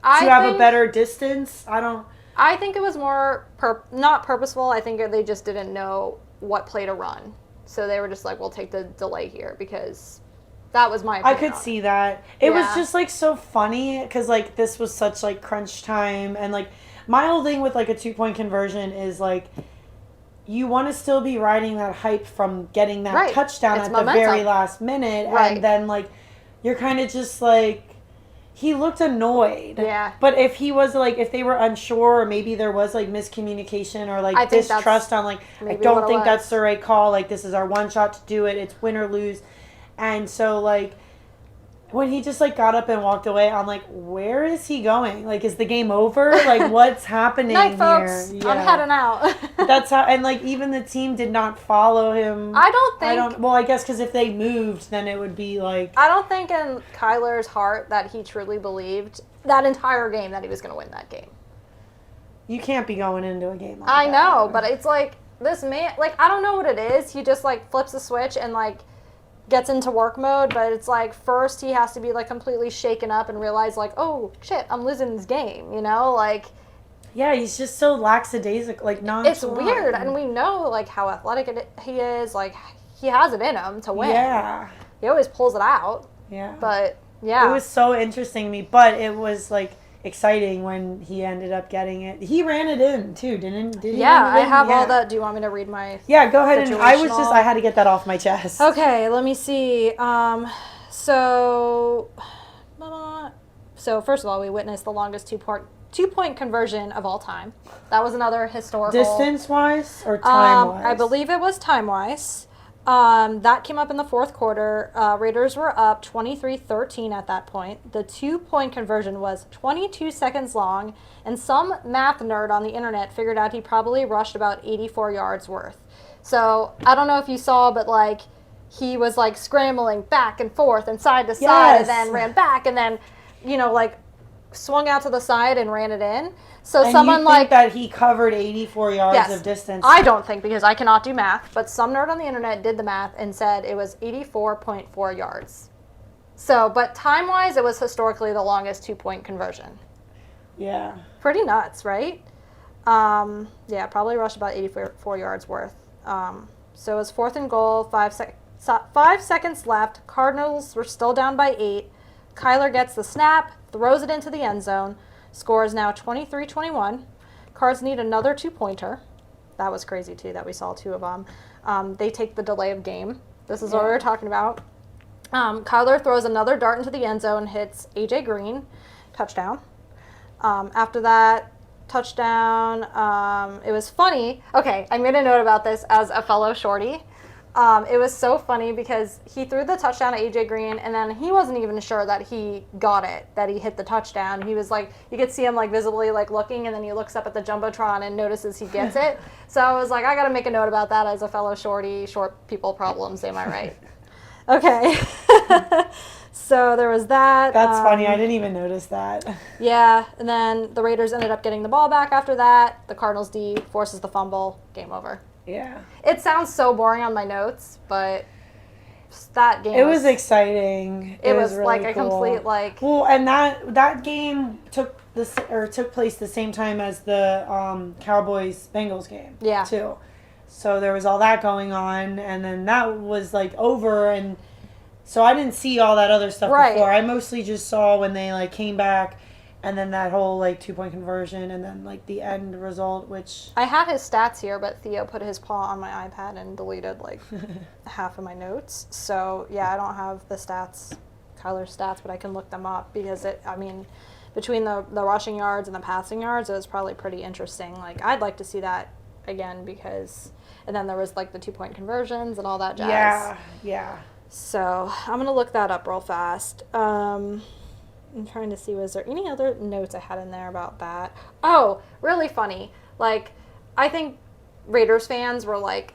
I have think, a better distance? I think it was more not purposeful. I think they just didn't know what play to run. So they were just like, we'll take the delay here because that was my opinion. I could see that. It was just like so funny because like this was such like crunch time, and like my whole thing with like a 2-point conversion is like you want to still be riding that hype from getting that touchdown It's at momentum. the very last minute, and then like you're kind of just like, he looked annoyed. Yeah. But if he was like, if they were unsure, or maybe there was like miscommunication or like distrust on like, I don't think that's the right call. Like, this is our one shot to do it. It's win or lose. And so like, when he just like got up and walked away, I'm like, where is he going? Like, is the game over? Like, what's happening Night, folks. here? Yeah. I'm heading out. That's how, and like even the team did not follow him. Well, I guess because if they moved, then it would be like. I don't think in Kyler's heart that he truly believed that entire game that he was going to win that game. You can't be going into a game like that. I know, but it's like this man, like I don't know what it is. He just like flips a switch and like gets into work mode, but it's like first he has to be like completely shaken up and realize like, oh shit, I'm losing this game, you know, like. Yeah, he's just so lackadaisical, like nonchalant. It's weird, and we know like how athletic he is. Like he has it in him to win. Yeah, he always pulls it out. Yeah, but yeah, it was so interesting to me. But it was like exciting when he ended up getting it. He ran it in too, didn't he? Yeah, I have all that. Do you want me to read my? Yeah, go ahead. And I had to get that off my chest. Okay, let me see. So first of all, we witnessed the longest two-point conversion of all time. That was another historical. Distance-wise or time-wise? I believe it was time-wise. That came up in the fourth quarter. Raiders were up 23-13 at that point. The 2-point conversion was 22 seconds long, and some math nerd on the internet figured out he probably rushed about 84 yards worth. So I don't know if you saw, but like he was like scrambling back and forth and side to side, and then ran back, and then like swung out to the side and ran it in. So and someone you think that he covered 84 yards of distance. I don't think, because I cannot do math, but some nerd on the internet did the math and said it was 84.4 yards. So, but time-wise, it was historically the longest 2-point conversion. Yeah. Pretty nuts, right? Yeah, probably rushed about 84 yards worth. So it was 4th and goal, 5 seconds left. Cardinals were still down by 8. Kyler gets the snap, throws it into the end zone. Score is now 23-21. Cards need another 2-pointer. That was crazy, too, that we saw 2 of them. They take the delay of game. This is what we were talking about. Kyler throws another dart into the end zone, hits A.J. Green. Touchdown. After that touchdown, it was funny. Okay, I made a note about this as a fellow shorty. It was so funny because he threw the touchdown at AJ Green, and then he wasn't even sure that he got it, that he hit the touchdown. He was like, you could see him like visibly like looking, and then he looks up at the Jumbotron and notices he gets it. So I was like, I got to make a note about that as a fellow shorty. Short people problems, am I right? Okay. So there was that. That's funny. I didn't even notice that. Yeah, and then the Raiders ended up getting the ball back after that. The Cardinals D forces the fumble. Game over. Yeah. It sounds so boring on my notes, but that game was exciting. It was really like a cool. complete like. Well, and that game took place the same time as the Cowboys Bengals game. Yeah. Too. So there was all that going on, and then that was like over, and so I didn't see all that other stuff before. I mostly just saw when they like came back, and then that whole like 2-point conversion, and then like the end result, which I had his stats here, but Theo put his paw on my iPad and deleted like half of my notes. So yeah, I don't have the stats, Kyler's stats, but I can look them up because between the rushing yards and the passing yards, it was probably pretty interesting. Like I'd like to see that again because, and then there was like the 2-point conversions and all that jazz. Yeah. So I'm gonna look that up real fast. I'm trying to see, was there any other notes I had in there about that? Oh, really funny. Like, I think Raiders fans were like,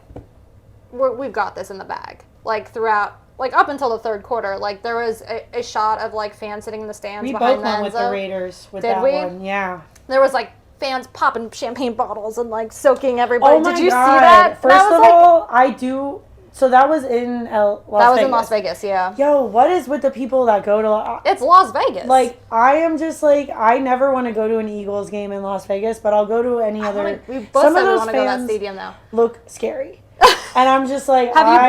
we've got this in the bag. Like, throughout, like, up until the third quarter, like, there was a shot of, like, fans sitting in the stands behind the end zone. We both went with the Raiders with that one. Yeah. There was, like, fans popping champagne bottles and, like, soaking everybody. Oh my Did you God. see that? First of all, I do... So that was in Las Vegas. That was in Las Vegas, yeah. Yo, what is with the people that go to... It's Las Vegas. Like, I am just like, I never want to go to an Eagles game in Las Vegas, but I'll go to any other... We both said we want to go to that stadium, though. Look scary. And I'm just like,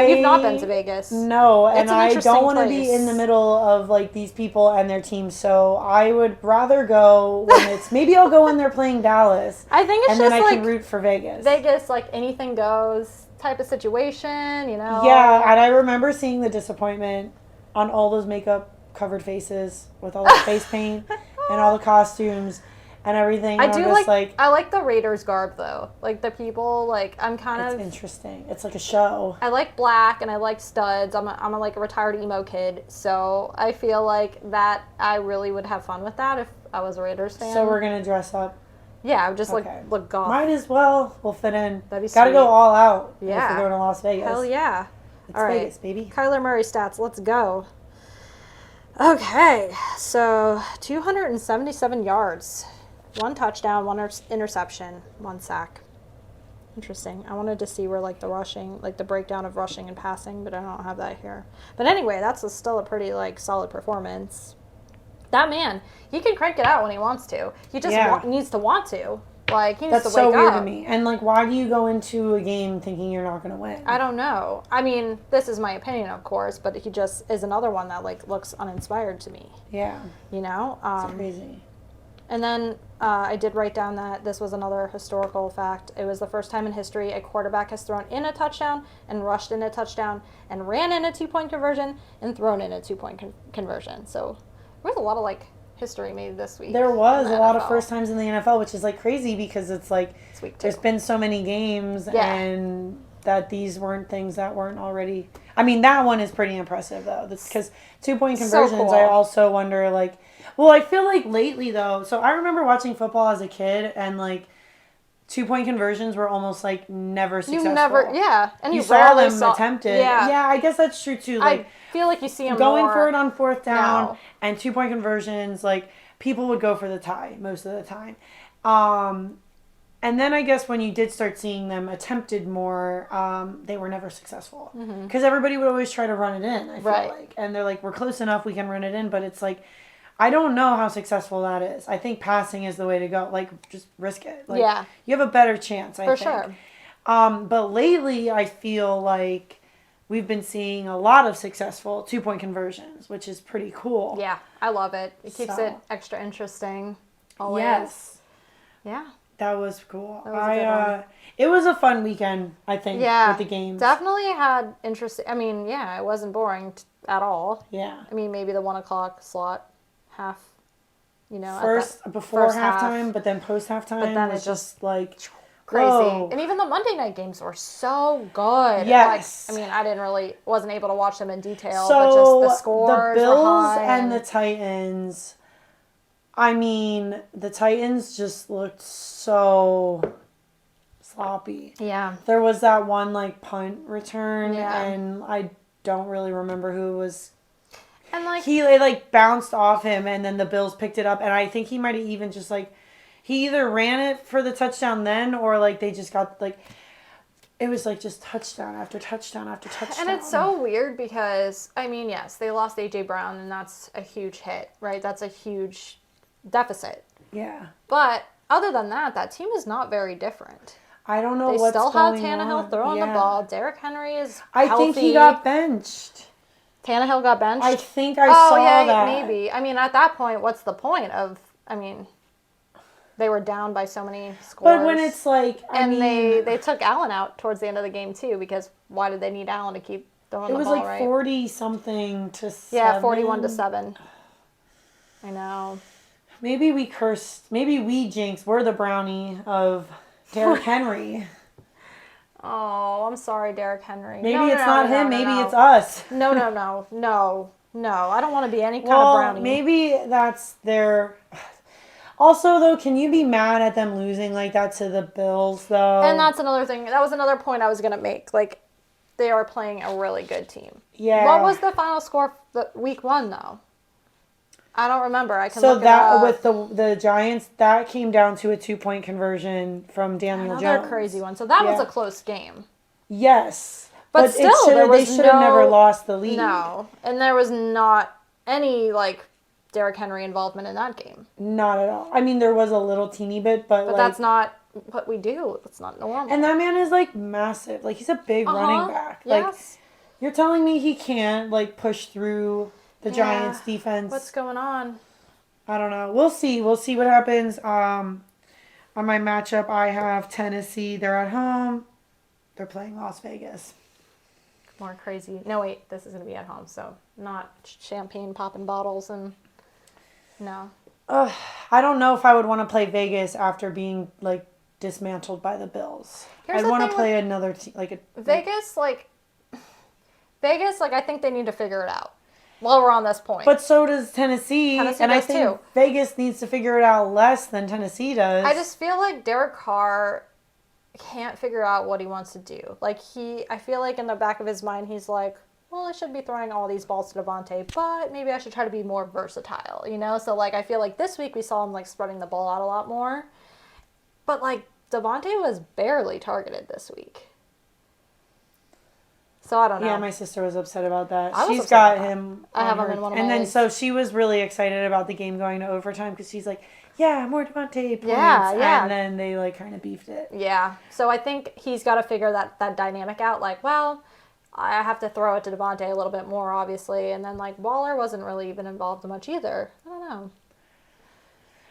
You've not been to Vegas? No, and I don't want to be in the middle of, like, these people and their teams, so I would rather go when it's... Maybe I'll go when they're playing Dallas. I think it's and just, then I like... can root for Vegas. Vegas, like, anything goes type of situation, you know? Yeah, and I remember seeing the disappointment on all those makeup-covered faces with all the face paint and all the costumes and everything. I do like I like the Raiders garb, though. Like, the people, like, I'm kind of... It's interesting. It's like a show. I like black, and I like studs. I'm a retired emo kid, so I feel like that I really would have fun with that if I was a Raiders fan. So we're going to dress up. Yeah, I would just look golf. Might as well. We'll fit in. That'd be sweet. Gotta go all out. Yeah. If we're going to Las Vegas. Hell yeah. It's all Vegas, baby. Kyler Murray stats. Let's go. Okay, so 277 yards. 1 touchdown, 1 interception, 1 sack. Interesting. I wanted to see where, like, the rushing, like, the breakdown of rushing and passing, but I don't have that here. But anyway, that's still a pretty, like, solid performance. That man, he can crank it out when he wants to. He just needs to want to. Like, he needs to wake up. That's so weird to me. And, like, why do you go into a game thinking you're not going to win? I don't know. I mean, this is my opinion, of course, but he just is another one that, like, looks uninspired to me. Yeah. You know? It's crazy. And then I did write down that this was another historical fact. It was the first time in history a quarterback has thrown in a touchdown and rushed in a touchdown and ran in a 2-point conversion and thrown in a 2-point conversion. So there was a lot of, like, history made this week. There was a lot of first times in the NFL, which is, like, crazy because it's, like, there's been so many games and that these weren't things that weren't already... I mean, that one is pretty impressive, though. Because 2-point conversions, so cool. I also wonder, like... Well, I feel like lately, though... So I remember watching football as a kid, and, like, 2-point conversions were almost, like, never successful. And you saw them attempted. Yeah, I guess that's true, too. Like, I feel like you see them going more for it on 4th down and 2-point conversions, like, people would go for the tie most of the time. And then I guess when you did start seeing them attempted more, they were never successful. Because everybody would always try to run it in, I feel like. And they're like, we're close enough, we can run it in. But it's like, I don't know how successful that is. I think passing is the way to go. Like, just risk it. Like, you have a better chance, I think. For sure. But lately, I feel like we've been seeing a lot of successful 2-point conversions, which is pretty cool. Yeah, I love it. It keeps it extra interesting. Always. Yes. Yeah. That was cool. That was a good one. It was a fun weekend, I think, with the games. Definitely had interesting. I mean, it wasn't boring at all. Yeah. I mean, maybe the 1 o'clock slot, half, before halftime, but then post halftime. But then it's just like crazy. Whoa. And even the Monday night games were so good. Yes. Like, I mean, wasn't able to watch them in detail, but just the scores the Bills were high and the Titans. I mean, the Titans just looked so sloppy. Yeah. There was that one, like, punt return, and I don't really remember who it was. And, like... He, like, bounced off him, and then the Bills picked it up. And I think he might have even just, like... He either ran it for the touchdown then, or, like, they just got, like... It was, like, just touchdown after touchdown after touchdown. And it's so weird because, I mean, yes, they lost A.J. Brown, and that's a huge hit, right? That's a huge deficit. Yeah. But other than that, that team is not very different. I don't know they what's going on. They still have Tannehill throwing the ball. Derrick Henry is I healthy. think he got benched. Tannehill got benched? I think I saw that. Maybe. I mean, at that point, what's the point of, I mean, they were down by so many scores. But when it's like, they took Allen out towards the end of the game, too, because why did they need Allen to keep throwing the ball, right? It was like 40-something to 7. Yeah, 41-7. I know. Maybe we cursed. Maybe we jinxed. We're the brownie of Derrick Henry. Oh, I'm sorry, Derrick Henry. Maybe it's not him. Maybe it's us. No. I don't want to be any kind of brownie. Maybe that's their... Also, though, can you be mad at them losing like that to the Bills, though? And that's another thing. That was another point I was going to make. Like, they are playing a really good team. Yeah. What was the final score for week 1, though? I don't remember. I can look it up. With the Giants, that came down to a 2-point conversion from Daniel Jones. Another crazy one. So that was a close game. Yes. But still, they should have never lost the lead. No. And there was not any, like, Derrick Henry involvement in that game. Not at all. I mean, there was a little teeny bit, but like, that's not what we do. It's not normal. And that man is, like, massive. Like, he's a big running back. Yes. Like, you're telling me he can't, like, push through the Giants defense? What's going on? I don't know. We'll see. We'll see what happens. On my matchup, I have Tennessee. They're at home. They're playing Las Vegas. More crazy. No, wait. This is going to be at home, so not champagne popping bottles and... No. I don't know if I would want to play Vegas after being, like, dismantled by the Bills. I'd want to play another team, like Vegas, I think they need to figure it out. While we're on this point. But so does Tennessee. And I think too. Vegas needs to figure it out less than Tennessee does. I just feel like Derek Carr can't figure out what he wants to do. Like, I feel like in the back of his mind, he's like, well, I should be throwing all these balls to Devontae, but maybe I should try to be more versatile, you know? So, like, I feel like this week we saw him, like, spreading the ball out a lot more. But, like, Devontae was barely targeted this week. So, I don't know. Yeah, my sister was upset about that. She's got him. I have him in one of my then, leagues. so she was really excited about the game going to overtime because she's like, yeah, more Devontae points. Yeah. And then they, like, kind of beefed it. Yeah. So, I think he's got to figure that dynamic out. Like, well... I have to throw it to Devontae a little bit more, obviously. And then, like, Waller wasn't really even involved much either. I don't know.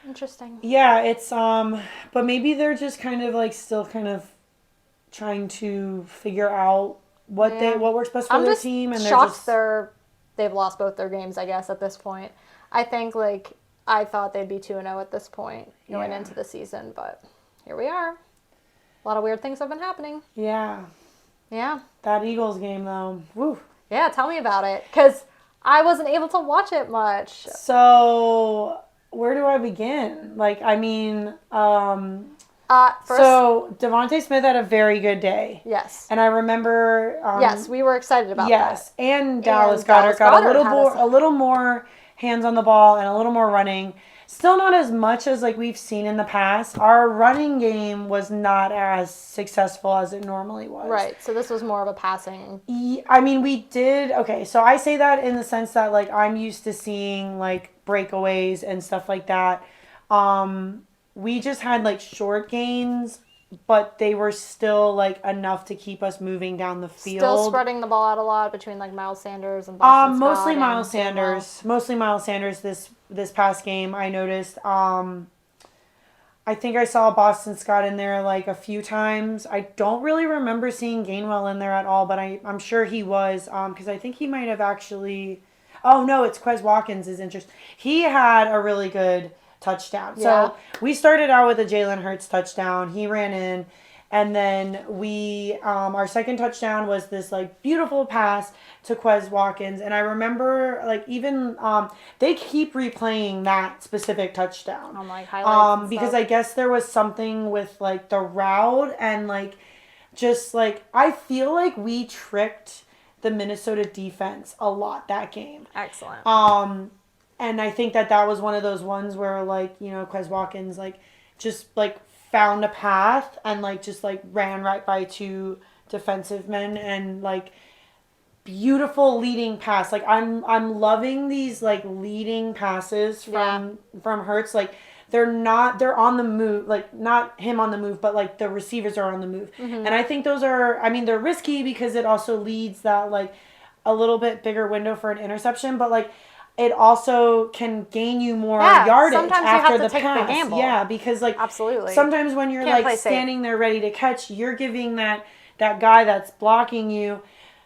Interesting. Yeah, it's, but maybe they're just kind of, like, still kind of trying to figure out what works best for their team. And they've lost both their games, I guess, at this point. I think, like, I thought they'd be 2-0 at this point going into the season, but here we are. A lot of weird things have been happening. Yeah. Yeah. That Eagles game, though. Woo. Yeah, tell me about it. Because I wasn't able to watch it much. So, where do I begin? Like, I mean, first, so Devontae Smith had a very good day. Yes. And I remember... yes, we were excited about that. Yes, and Dallas Goedert got a little more hands on the ball and a little more running. Still not as much as, like, we've seen in the past. Our running game was not as successful as it normally was. Right. So this was more of a passing. I mean, we did... Okay, so I say that in the sense that, like, I'm used to seeing, like, breakaways and stuff like that. We just had, like, short gains, but they were still, like, enough to keep us moving down the field. Still spreading the ball out a lot between, like, Miles Sanders and Boston Scott. Mostly Miles Sanders. Mostly Miles Sanders this past game, I noticed. I think I saw Boston Scott in there, like, a few times. I don't really remember seeing Gainwell in there at all, but I'm sure he was, because I think he might have actually... Oh, no, it's Quez Watkins is interesting. He had a really good touchdown. Yeah. So we started out with a Jalen Hurts touchdown. He ran in. And then we, our second touchdown was this, like, beautiful pass to Quez Watkins. And I remember, like, even, they keep replaying that specific touchdown. On, like, highlights and because stuff. I guess there was something with, like, the route and, like, just, like, I feel like we tricked the Minnesota defense a lot that game. Excellent. And I think that was one of those ones where, like, you know, Quez Watkins, like, just, like, found a path and, like, just, like, ran right by 2 defensive men and, like, beautiful leading pass. Like, I'm loving these, like, leading passes from Hurts. Like, they're on the move, like, not him on the move, but, like, the receivers are on the move. And I think those are, I mean, they're risky because it also leads that, like, a little bit bigger window for an interception, but, like, it also can gain you more yardage sometimes after you have to take pass. the gamble. Yeah, because, like, absolutely. sometimes when you're like standing there ready to catch, you're giving that guy that's blocking you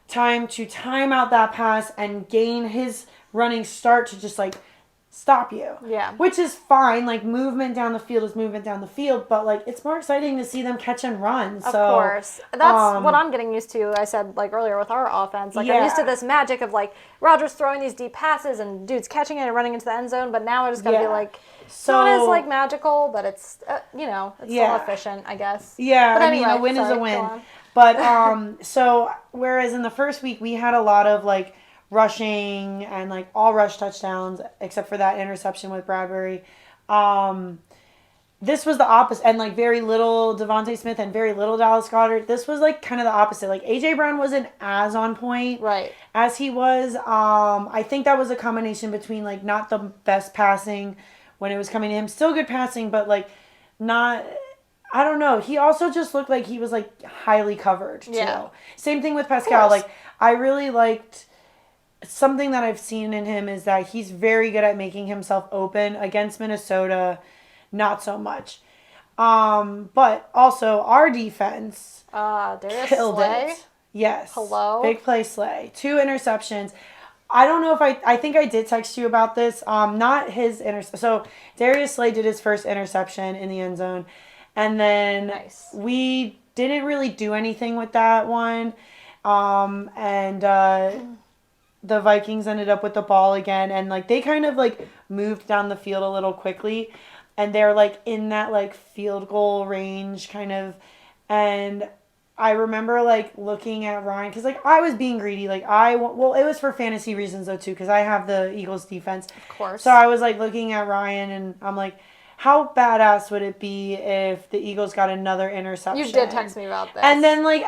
time to time out that pass and gain his running start to just, like, stop you. Yeah. Which is fine. Like, movement down the field is movement down the field, but, like, it's more exciting to see them catch and run. Of course. That's what I'm getting used to. I said, like, earlier with our offense. Like, I'm used to this magic of, like, Rodgers throwing these deep passes and dudes catching it and running into the end zone, but now I just got to be, like, not as, like, magical, but it's, you know, it's still efficient, I guess. Yeah, but anyway, I mean, a win is a win. But, so, whereas in the first week we had a lot of, like, rushing and, like, all rush touchdowns except for that interception with Bradbury. This was the opposite, and, like, very little Devontae Smith and very little Dallas Goedert. This was, like, kind of the opposite. Like, A.J. Brown wasn't as on point as he was. I think that was a combination between, like, not the best passing when it was coming to him. Still good passing, but, like, not... I don't know. He also just looked like he was, like, highly covered, too. Yeah. Same thing with Pascal. Like, I really liked... Something that I've seen in him is that he's very good at making himself open. Against Minnesota, not so much. But also, our defense killed it. Yes. Hello? Big play Slay. 2 interceptions. I don't know if I think I did text you about this. Not his interception. So, Darius Slay did his first interception in the end zone. And then we didn't really do anything with that one. The Vikings ended up with the ball again, and, like, they kind of, like, moved down the field a little quickly, and they're, like, in that, like, field goal range kind of, and I remember, like, looking at Ryan, because, like, I was being greedy, like, well, it was for fantasy reasons, though, too, because I have the Eagles defense. Of course. So I was, like, looking at Ryan, and I'm like, how badass would it be if the Eagles got another interception? You did text me about this. And then, like,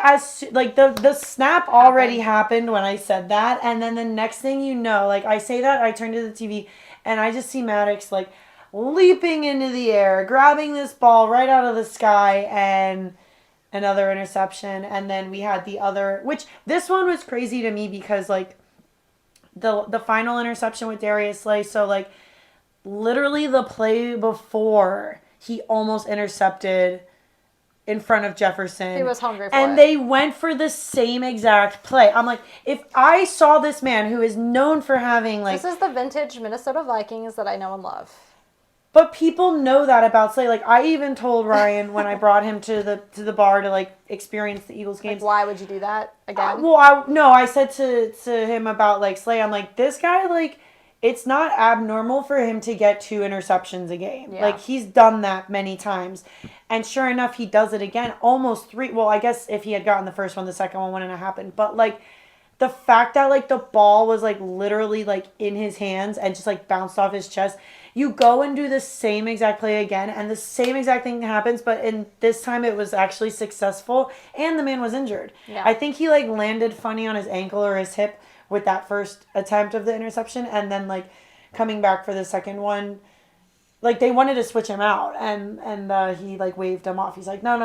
the snap already happened when I said that, and then the next thing you know, like, I say that, I turn to the TV, and I just see Maddox, like, leaping into the air, grabbing this ball right out of the sky, and another interception. And then we had the other, which this one was crazy to me because, like, the final interception with Darius Slay, so, like, literally the play before he almost intercepted in front of Jefferson. He was hungry for and they went for the same exact play. I'm like, if I saw this man who is known for having, like... This is the vintage Minnesota Vikings that I know and love. But people know that about Slay. Like, I even told Ryan when I brought him to the bar to, like, experience the Eagles games. Like, why would you do that again? I said to him about, like, Slay, I'm like, this guy, like... It's not abnormal for him to get 2 interceptions a game. Yeah. Like, he's done that many times. And sure enough, he does it again. Almost 3. Well, I guess if he had gotten the first one, the second one wouldn't have happened. But, like, the fact that, like, the ball was, like, literally, like, in his hands and just, like, bounced off his chest. You go and do the same exact play again, and the same exact thing happens, but in this time it was actually successful, and the man was injured. Yeah. I think he, like, landed funny on his ankle or his hip with that first attempt of the interception, and then, like, coming back for the second one, like, they wanted to switch him out, and he, like, waved him off. He's like, no,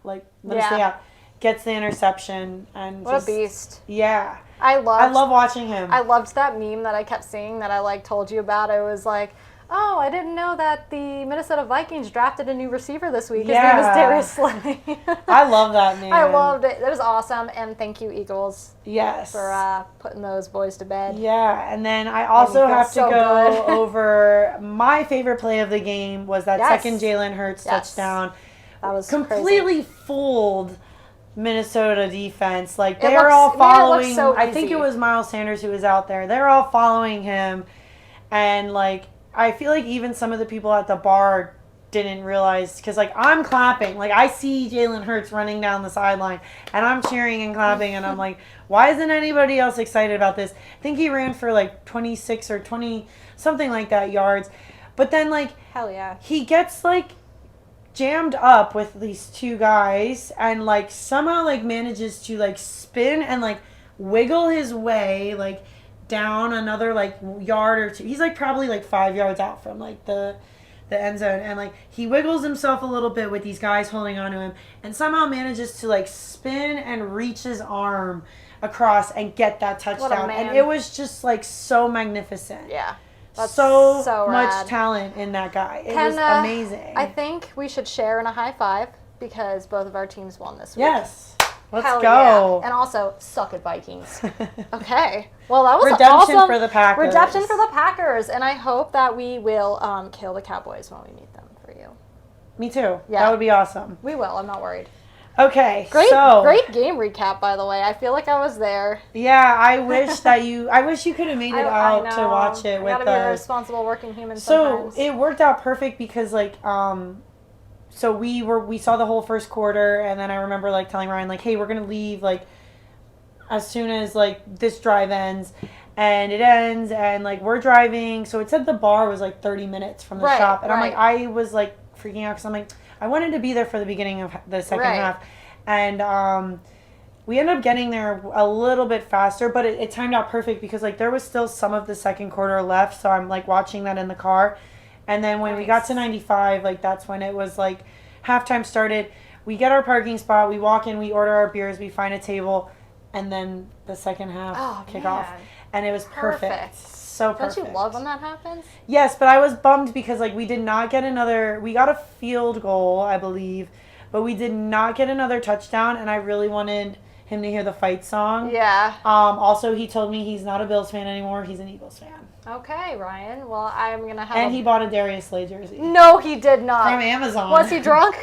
like, let me stay out. Gets the interception, and what a beast. Yeah. I love watching him. I loved that meme that I kept seeing that I, like, told you about. It was like, oh, I didn't know that the Minnesota Vikings drafted a new receiver this week. His name is Darius Slay. I love that name. I loved it. It was awesome. And thank you, Eagles. Yes. For putting those boys to bed. Yeah. And then I also have to go over my favorite play of the game was that second Jalen Hurts touchdown. That was completely fooled Minnesota defense. Like, they're all following. So I think it was Miles Sanders who was out there. They're all following him. And, like, I feel like even some of the people at the bar didn't realize, because like I'm clapping, like I see Jalen Hurts running down the sideline and I'm cheering and clapping and I'm like, why isn't anybody else excited about this? I think he ran for like 26 or 20 something like that yards, but then like Hell yeah. he gets like jammed up with these two guys and like somehow like manages to like spin and like wiggle his way like down another like yard or two. He's like probably like 5 yards out from like the end zone, and like he wiggles himself a little bit with these guys holding on to him and somehow manages to like spin and reach his arm across and get that touchdown. And it was just like so magnificent. Yeah. That's so rad. much talent in that guy. It was amazing. I think we should share in a high five because both of our teams won this week. Yes. Let's Hell go. Yeah. And also, suck it, Vikings. Okay. Well, that was redemption awesome. for the Packers. Redemption for the Packers. And I hope that we will kill the Cowboys when we meet them for you. Me too. Yeah. That would be awesome. We will. I'm not worried. Okay. Great game recap, by the way. I feel like I was there. Yeah, I wish you could have made it out to watch it with us. I gotta be a responsible working human sometimes. sometimes. So it worked out perfect because like so we saw the whole first quarter, and then I remember like telling Ryan like, hey, we're gonna leave like as soon as like this drive ends. And it ends, and like we're driving. So it said the bar was like 30 minutes from the shop, and I'm like, I was like freaking out because I'm like, I wanted to be there for the beginning of the second half, and we ended up getting there a little bit faster, but it timed out perfect because like there was still some of the second quarter left, so I'm like watching that in the car, and then when we got to 95, like that's when it was like halftime started. We get our parking spot, we walk in, we order our beers, we find a table, and then the second half kick off, and it was perfect. So perfect. Don't you love when that happens? Yes, but I was bummed because like we did not get we got a field goal, I believe, but we did not get another touchdown, and I really wanted him to hear the fight song. Yeah. Also, he told me he's not a Bills fan anymore, he's an Eagles fan. Okay, Ryan. Well, I'm going to have And he bought a Darius Slay jersey. No, he did not. From Amazon. Was he drunk?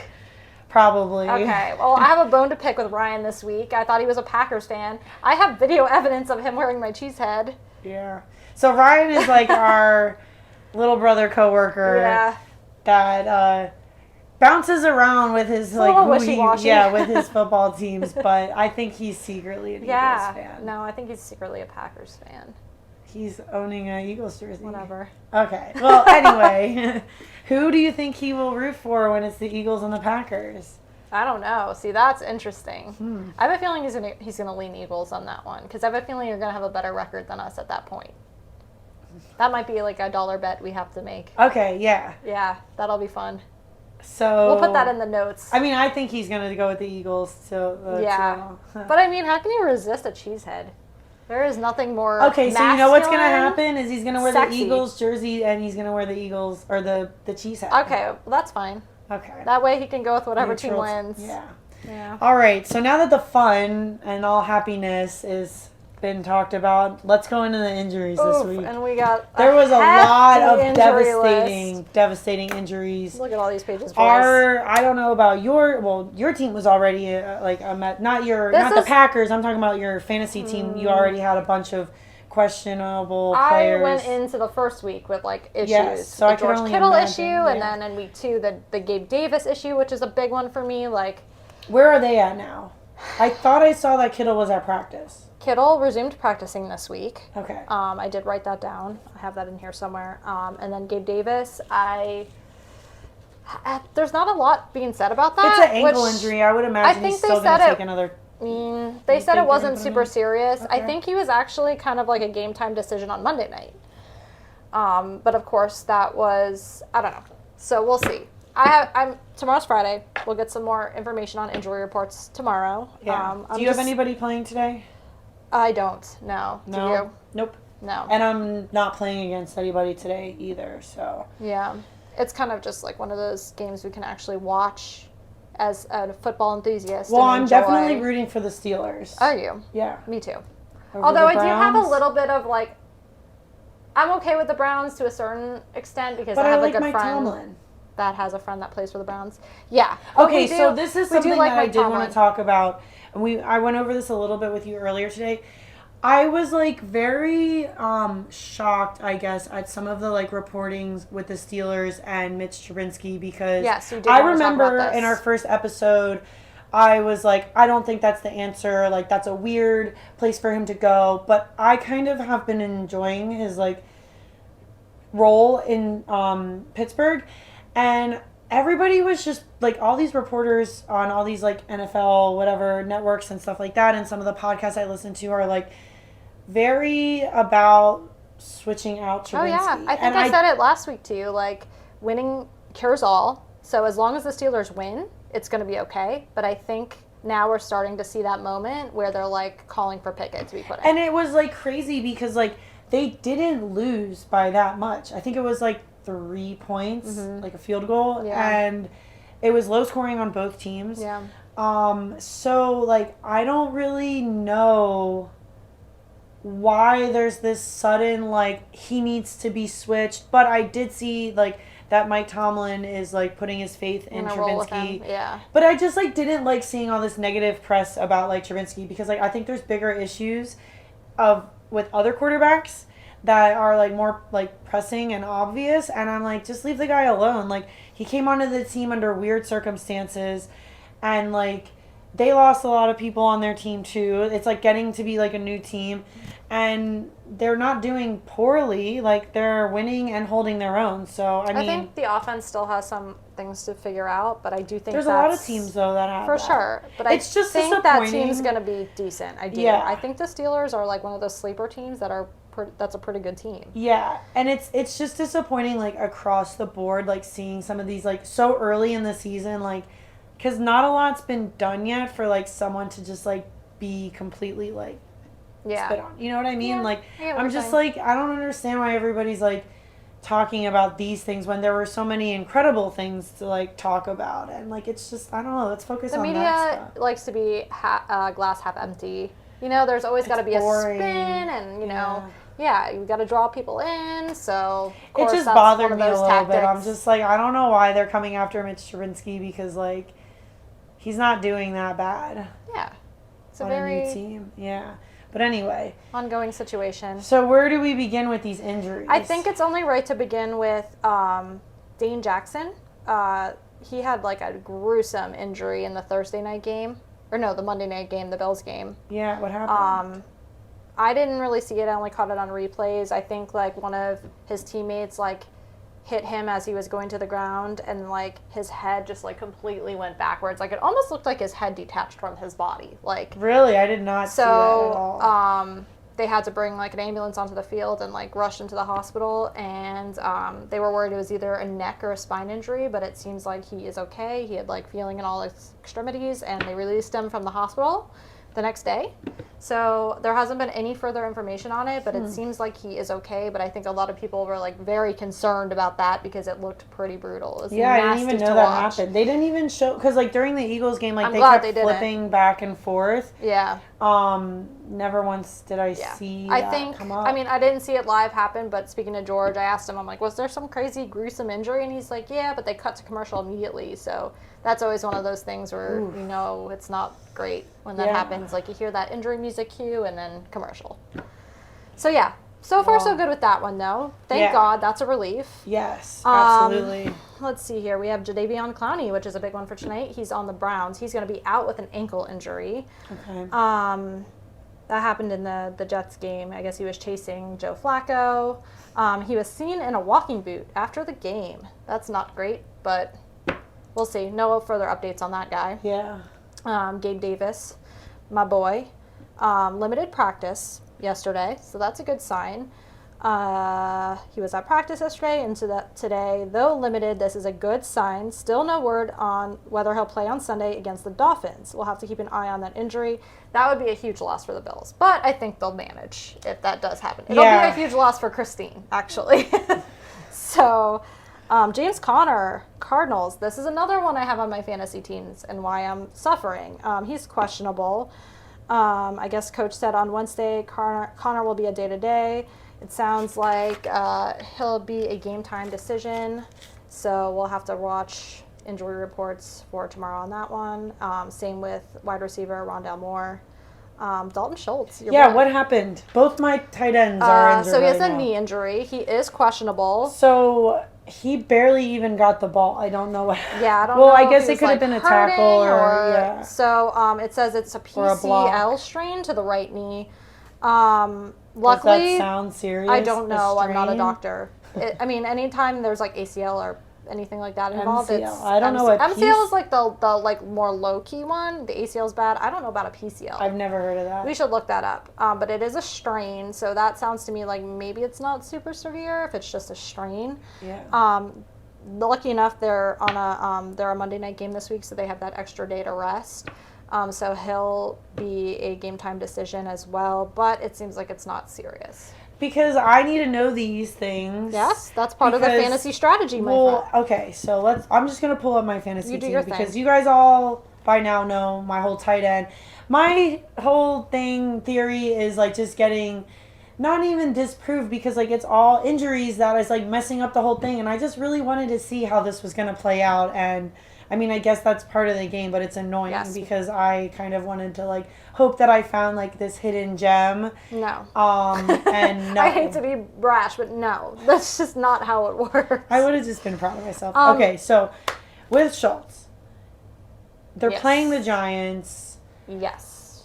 Probably. Okay. Well, I have a bone to pick with Ryan this week. I thought he was a Packers fan. I have video evidence of him wearing my cheese head. Yeah. So Ryan is like our little brother coworker that bounces around with his like wishy-washy. with his football teams, but I think he's secretly an Eagles fan. No, I think he's secretly a Packers fan. He's owning an Eagles jersey. Whatever. Okay. Well, anyway, who do you think he will root for when it's the Eagles and the Packers? I don't know. See, that's interesting. I have a feeling he's gonna lean Eagles on that one because I have a feeling you're gonna have a better record than us at that point. That might be like a $1 bet we have to make. Okay, yeah. Yeah, that'll be fun. So we'll put that in the notes. I mean, I think he's going to go with the Eagles. But I mean, how can you resist a cheesehead? There is nothing more Okay, so you know what's going to happen is he's going to wear sexy. the Eagles jersey and he's going to wear the Eagles or the cheesehead. Okay, well, that's fine. Okay. That way he can go with whatever team wins. Yeah. All right, so now that the fun and all happiness is been talked about, let's go into the injuries this week. And we got there was a lot of devastating injuries. Look at all these pages, boys. I don't know about your team was already not the Packers. I'm talking about your fantasy team. You already had a bunch of questionable players. I went into the first week with like issues. Yes, so the George Kittle issue, and then in week 2 the Gabe Davis issue, which is a big one for me. Like, where are they at now? I thought I saw that Kittle was at practice. Kittle resumed practicing this week. Okay. I did write that down. I have that in here somewhere. And then Gabe Davis, there's not a lot being said about that. It's an ankle injury. I would imagine he's still going to take another. They said it wasn't super serious. Okay. I think he was actually kind of like a game time decision on Monday night. But of course that was, I don't know. So we'll see. Tomorrow's Friday. We'll get some more information on injury reports tomorrow. Yeah. Do you have anybody playing today? I don't. No. Do you? Nope. No. And I'm not playing against anybody today either. So. Yeah, it's kind of just like one of those games we can actually watch as a football enthusiast. Well, I'm definitely rooting for the Steelers. Are you? Yeah. Me too. Although I do have a little bit of like, I'm okay with the Browns to a certain extent because I have a good friend. Tomlin. That has a friend that plays for the Browns. Yeah. Okay, so this is something that I did want to talk about. I went over this a little bit with you earlier today. I was like very shocked, I guess, at some of the like reportings with the Steelers and Mitch Trubisky because Yes, you did I want to talk about remember this. in our first episode I was like, I don't think that's the answer. Like that's a weird place for him to go. But I kind of have been enjoying his like role in Pittsburgh, and everybody was just like all these reporters on all these like NFL whatever networks and stuff like that, and some of the podcasts I listen to are like very about switching out Trubisky. Oh yeah, I think I said it last week to you. Like, winning cures all. So as long as the Steelers win, it's going to be okay. But I think now we're starting to see that moment where they're like calling for Pickett to be put in. And it was like crazy because like they didn't lose by that much. I think it was like 3 points, like a field goal, and it was low scoring on both teams. Yeah. So like I don't really know why there's this sudden like he needs to be switched, but I did see like that Mike Tomlin is like putting his faith in Trubisky. Yeah. But I just like didn't like seeing all this negative press about like Trubisky because like I think there's bigger issues of with other quarterbacks that are like more like pressing and obvious, and I'm like, just leave the guy alone. Like he came onto the team under weird circumstances, and like they lost a lot of people on their team too. It's like getting to be like a new team, and they're not doing poorly. Like they're winning and holding their own. So I mean, think the offense still has some things to figure out, but I do think there's a lot of teams though that have for that. sure. But It's just think that disappointing. team's going to be decent. I do. Yeah. I think the Steelers are like one of those sleeper teams that are that's a pretty good team. Yeah, and it's just disappointing like across the board, like seeing some of these like so early in the season, like because not a lot's been done yet for like someone to just like be completely like spit on. You know what I mean? Yeah, Like I get what I'm you're just saying. like I don't understand why everybody's like talking about these things when there were so many incredible things to like talk about, and like it's just I don't know. Let's focus The on that media stuff. likes to be glass half empty. You know, there's always got to be boring. a spin, and you know, you got to draw people in. So of It course, just that's bothered one of me a those little bit. I'm tactics. just like, I don't know why they're coming after Mitch Trubisky because, like, he's not doing that bad Yeah, it's a on a new very team. Yeah. But anyway, ongoing situation. so where do we begin with these injuries? I think it's only right to begin with Dane Jackson. He had like a gruesome injury in the Thursday night game. Or no, the Monday night game, the Bills game. Yeah, what happened? I didn't really see it. I only caught it on replays. I think like one of his teammates like hit him as he was going to the ground, and like his head just like completely went backwards. Like it almost looked like his head detached from his body. Like Really? I did not see that at all. they had to bring like an ambulance onto the field and like rush him to the hospital, and they were worried it was either a neck or a spine injury, but it seems like he is okay. He had like feeling in all his extremities, and they released him from the hospital the next day. So there hasn't been any further information on it, but it seems like he is okay. But I think a lot of people were like very concerned about that because it looked pretty brutal. It was Yeah, I didn't even nasty know to that watch. happened. They didn't even show, because like during the Eagles game, like I'm they glad kept they didn't. flipping back and forth. Yeah. Never once did I see I that think, come up. I mean, I didn't see it live happen, but speaking to George, I asked him, I'm like, was there some crazy gruesome injury? And he's like, yeah, but they cut to commercial immediately. So that's always one of those things where, you know, it's not great when that happens. Like you hear that injury music cue and then commercial. So yeah, so far so good with that one though. Thank God, that's a relief. Yes, absolutely. Let's see here. We have Jadeveon Clowney, which is a big one for tonight. He's on the Browns. He's going to be out with an ankle injury. Okay. That happened in the Jets game. I guess he was chasing Joe Flacco. He was seen in a walking boot after the game. That's not great, but we'll see. No further updates on that guy. Yeah. Gabe Davis, my boy, limited practice yesterday, so that's a good sign. He was at practice yesterday and today. Though limited, this is a good sign. Still no word on whether he'll play on Sunday against the Dolphins. We'll have to keep an eye on that injury. That would be a huge loss for the Bills, but I think they'll manage if that does happen. It'll be a huge loss for Christine, actually. So, James Conner, Cardinals. This is another one I have on my fantasy teams and why I'm suffering. He's questionable. I guess coach said on Wednesday Connor will be a day-to-day. It sounds like he'll be a game-time decision, so we'll have to watch injury reports for tomorrow on that one. Same with wide receiver Rondale Moore. Dalton Schultz. Yeah, what happened? Both my tight ends are injured So he has right a now. knee injury. He is questionable. So he barely even got the ball. I don't know what. Yeah, I don't well, know. I guess if he it could have was, been a hurting tackle or yeah. So it says it's a Or a block. PCL strain to the right knee. Does Luckily, that sound serious? I don't know. I'm not a strain? doctor. I mean, anytime there's like ACL or anything like that involved, MCL. it's I don't know what MCL is like the like more low key one. The ACL is bad. I don't know about a PCL. I've never heard of that. We should look that up. But it is a strain, so that sounds to me like maybe it's not super severe if it's just a strain. Yeah. Lucky enough, they're a Monday night game this week, so they have that extra day to rest. So he'll be a game time decision as well, but it seems like it's not serious. Because I need to know these things. Yes, that's part of the fantasy strategy, my friend. Okay, so I'm just gonna pull up my fantasy You do team your because thing. you guys all by now know my whole tight end. My whole theory is like just getting not even disproved because like it's all injuries that is like messing up the whole thing, and I just really wanted to see how this was gonna play out. And I mean, I guess that's part of the game, but it's annoying because I kind of wanted to like hope that I found like this hidden gem. No. And no. I hate to be brash, but no, that's just not how it works. I would have just been proud of myself. Okay, so with Schultz, they're playing the Giants. Yes.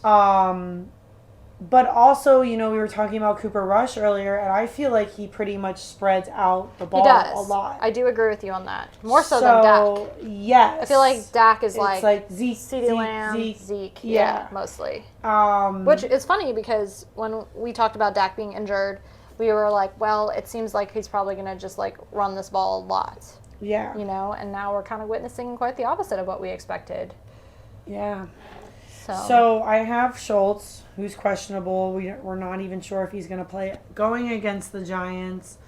But also, you know, we were talking about Cooper Rush earlier, and I feel like he pretty much spreads out the ball a lot. I do agree with you on that. More so than Dak. Yes. I feel like Dak is it's like Zeke, CeeDee Lamb, Zeke. Yeah, mostly. Which is funny because when we talked about Dak being injured, we were like, well, it seems like he's probably going to just like run this ball a lot. Yeah. You know, and now we're kind of witnessing quite the opposite of what we expected. Yeah. So I have Schultz, who's questionable. We're not even sure if he's going to play going against the Giants.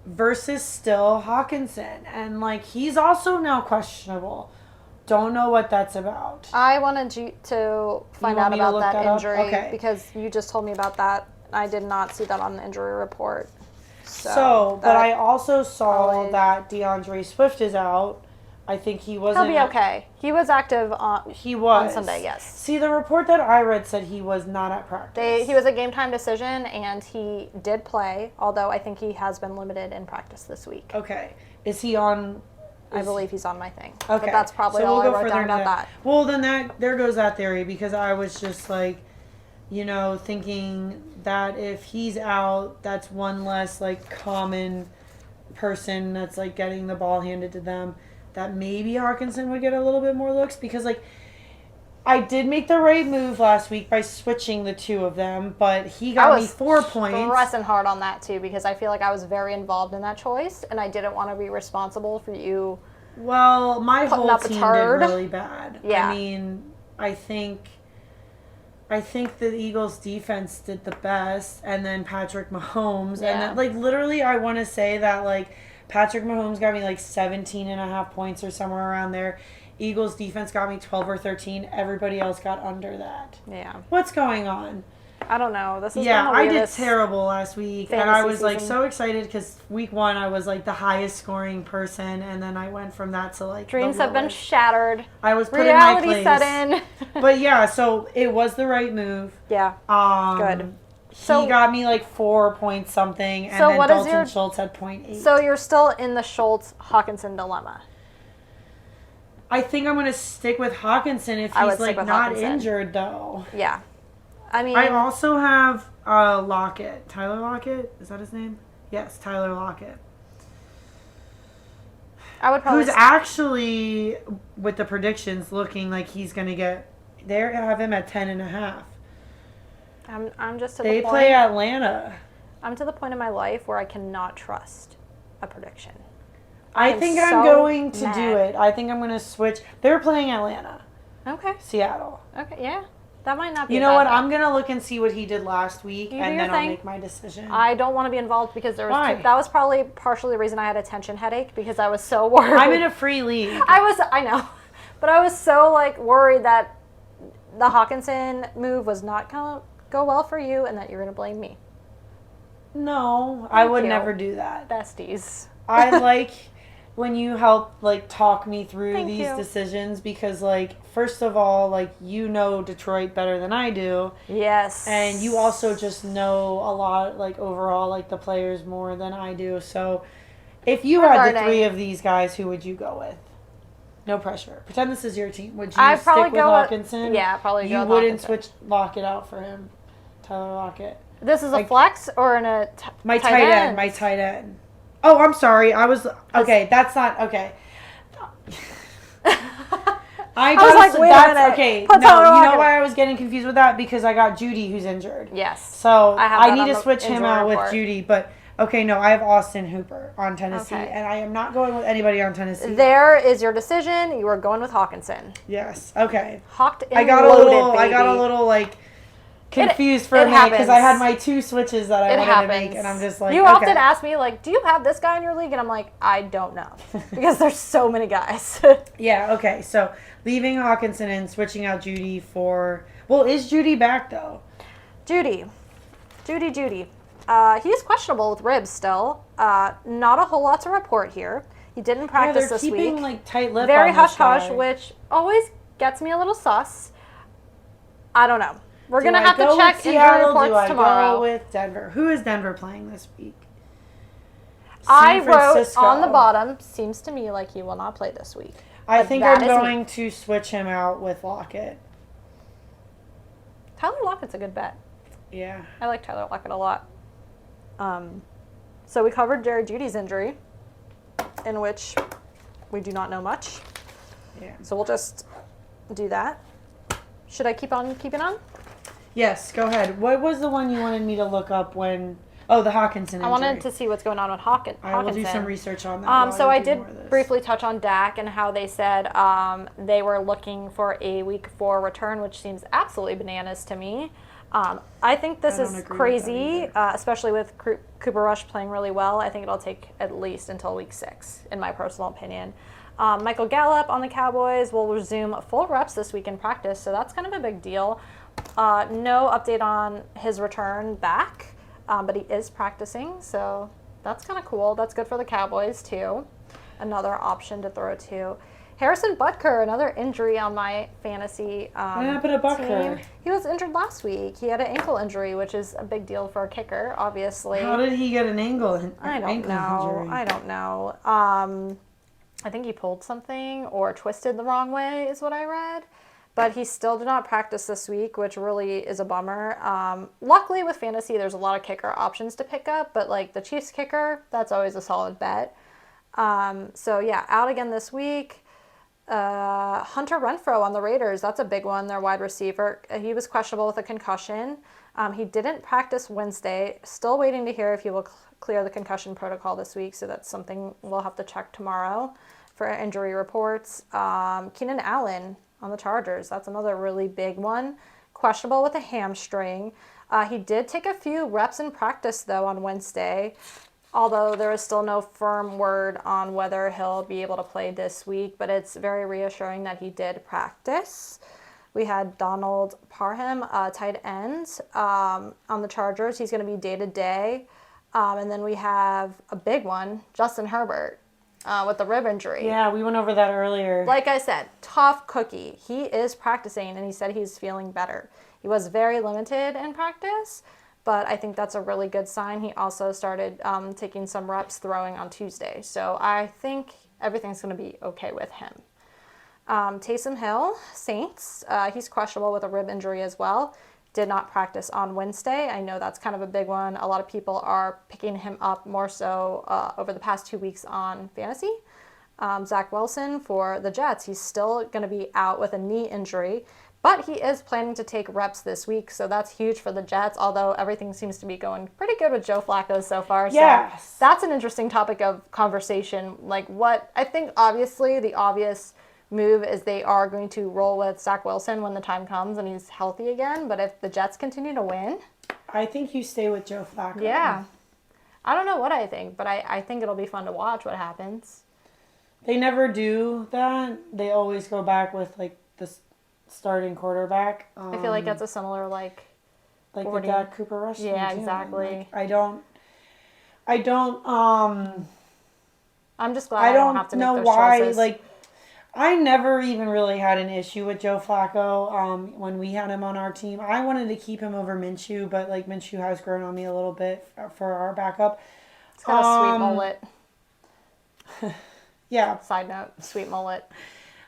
Versus still Hawkinson. And like he's also now questionable. Don't know what that's about. I wanted you to find out about that injury because you just told me about that. I did not see that on the injury report. But I also saw that DeAndre Swift is out. I think he wasn't. He'll be okay. He was active on Sunday, yes. See, the report that I read said he was not at practice. He was a game time decision, and he did play, although I think he has been limited in practice this week. Okay. Is he on? I believe he's on my thing. Okay. But that's probably all I wrote down about that. Well, then there goes that theory, because I was just like, you know, thinking that if he's out, that's one less like common person that's like getting the ball handed to them. That maybe Hawkinson would get a little bit more looks, because like I did make the right move last week by switching the two of them, but he got me 4 points. I was stressing hard on that too, because I feel like I was very involved in that choice, and I didn't want to be responsible for you. Well, my whole team did really bad. Yeah. I mean, I think the Eagles defense did the best, and then Patrick Mahomes, and then like literally I want to say that like Patrick Mahomes got me like 17.5 points or somewhere around there. Eagles defense got me 12 or 13. Everybody else got under that. Yeah. What's going on? I don't know. This is I did terrible last week, and I was like season. so excited because week 1 I was like the highest scoring person, and then I went from that to like dreams have been shattered. I was put in my place. Reality set in. But yeah, so it was the right move. Yeah. Good. He got me like 4 point something, and then Dalton Schultz had 0.8. So you're still in the Schultz-Hawkinson dilemma. I think I'm going to stick with Hawkinson if he's like not injured though. Yeah. I mean, I also have Lockett. Tyler Lockett? Is that his name? Yes, Tyler Lockett. I would probably who's actually, with the predictions, looking like he's going to get, they have him at 10.5. I'm just to the point. They play Atlanta. I'm to the point in my life where I cannot trust a prediction. I think I'm going to do it. I think I'm going to switch. They're playing Atlanta. Okay. Seattle. Okay, yeah. That might not be You know what? I'm going to look and see what he did last week, and then I'll make my decision. I don't want to be involved because there was that was probably partially the reason I had a tension headache, because I was so worried. I'm in a free league. I know. But I was so like worried that the Hawkinson move was not going to go well for you and that you're going to blame me. No, I would never do that. Besties. I like when you help like talk me through Thank these you. decisions because like first of all, like you know Detroit better than I do. Yes. And you also just know a lot like overall like the players more than I do. So if you We're had the learning. 3 of these guys, who would you go with? No pressure. Pretend this is your team. Would you I'd probably stick with go Hawkinson? yeah, probably You go with wouldn't Hawkinson. switch Lockett out for him. Tyler Lockett. This is a Like, flex or in a my tight tight end. end? My tight end. Oh, I'm sorry. I was okay. That's not okay. I was got like, wait a minute. okay. Put No, Tyler you know Lockett. why I was getting confused with that? Because I got Judy who's injured. Yes. So I have I that need on to the switch him injury out report. with Judy. But okay, no, I have Austin Hooper on Tennessee, Okay. and I am not going with anybody on Tennessee. There is your decision. You are going with Hawkinson. Yes. Okay. Hawked and I got a little like confused for a minute because I had happens. my 2 switches that I It wanted happens. to make, and I'm just like, you okay. often ask me like, do you have this guy in your league? And I'm like, I don't know because there's so many guys. Yeah. Okay. So leaving Hawkinson and switching out Judy for. Well, is Judy back though? Judy. He's questionable with ribs still. Not a whole lot to report here. He didn't practice this keeping, week. Like tight-lipped Very on this hush-hush, guy. which always gets me a little sus. I don't know. We're going to have to check injury reports tomorrow. Go with Denver? Who is Denver playing this week? I San wrote Francisco. on the bottom, seems to me like he will not play this week. I But think that I'm is going me. to switch him out with Lockett. Tyler Lockett's a good bet. Yeah. I like Tyler Lockett a lot. So we covered Jared Judy's injury, in which we do not know much. Yeah. So we'll just do that. Should I keep on keeping on? Yes, go ahead. What was the one you wanted me to look up when... Oh, the Hawkinson injury. I wanted to see what's going on with Hawkinson. I will do some research on that. So I did briefly touch on Dak and how they said they were looking for a week 4 return, which seems absolutely bananas to me. I think this is crazy, especially with Cooper Rush playing really well. I think it'll take at least until week 6, in my personal opinion. Michael Gallup on the Cowboys will resume full reps this week in practice, so that's kind of a big deal. No update on his return back, but he is practicing, so that's kind of cool. That's good for the Cowboys, too. Another option to throw to. Harrison Butker, another injury on my fantasy What happened to Butker? team. He was injured last week. He had an ankle injury, which is a big deal for a kicker, obviously. How did he get an ankle? I don't know. Injury? I don't know. I think he pulled something or twisted the wrong way is what I read. But he still did not practice this week, which really is a bummer. Luckily with fantasy, there's a lot of kicker options to pick up, but like the Chiefs kicker, that's always a solid bet. So yeah, out again this week. Hunter Renfrow on the Raiders, that's a big one, their wide receiver. He was questionable with a concussion. He didn't practice Wednesday. Still waiting to hear if he will clear the concussion protocol this week, so that's something we'll have to check tomorrow for injury reports. Keenan Allen on the Chargers, that's another really big one. Questionable with a hamstring. He did take a few reps in practice, though, on Wednesday, although there is still no firm word on whether he'll be able to play this week, but it's very reassuring that he did practice. We had Donald Parham, tight end, on the Chargers. He's going to be day-to-day. And then we have a big one, Justin Herbert, with the rib injury. Yeah, we went over that earlier. Like I said, tough cookie. He is practicing, and he said he's feeling better. He was very limited in practice, but I think that's a really good sign. He also started taking some reps throwing on Tuesday. So I think everything's going to be okay with him. Taysom Hill, Saints, he's questionable with a rib injury as well. Did not practice on Wednesday. I know that's kind of a big one. A lot of people are picking him up more so over the past 2 weeks on fantasy. Zach Wilson for the Jets, he's still going to be out with a knee injury, but he is planning to take reps this week, so that's huge for the Jets, although everything seems to be going pretty good with Joe Flacco so far. Yes. So that's an interesting topic of conversation. Like what, I think obviously the obvious move is they are going to roll with Zach Wilson when the time comes and he's healthy again, but if the Jets continue to win, I think you stay with Joe Flacco. Yeah. I don't know what I think, but I think it'll be fun to watch what happens. They never do that. They always go back with like the starting quarterback. I feel like that's a similar like 40. the Dak Cooper Rush. Yeah, thing, too. exactly. Like, I don't I'm just glad I don't have to make those choices. I don't know why, like, I never even really had an issue with Joe Flacco when we had him on our team. I wanted to keep him over Minshew, but, like, Minshew has grown on me a little bit for our backup. He's got a sweet mullet. Yeah. Side note, sweet mullet.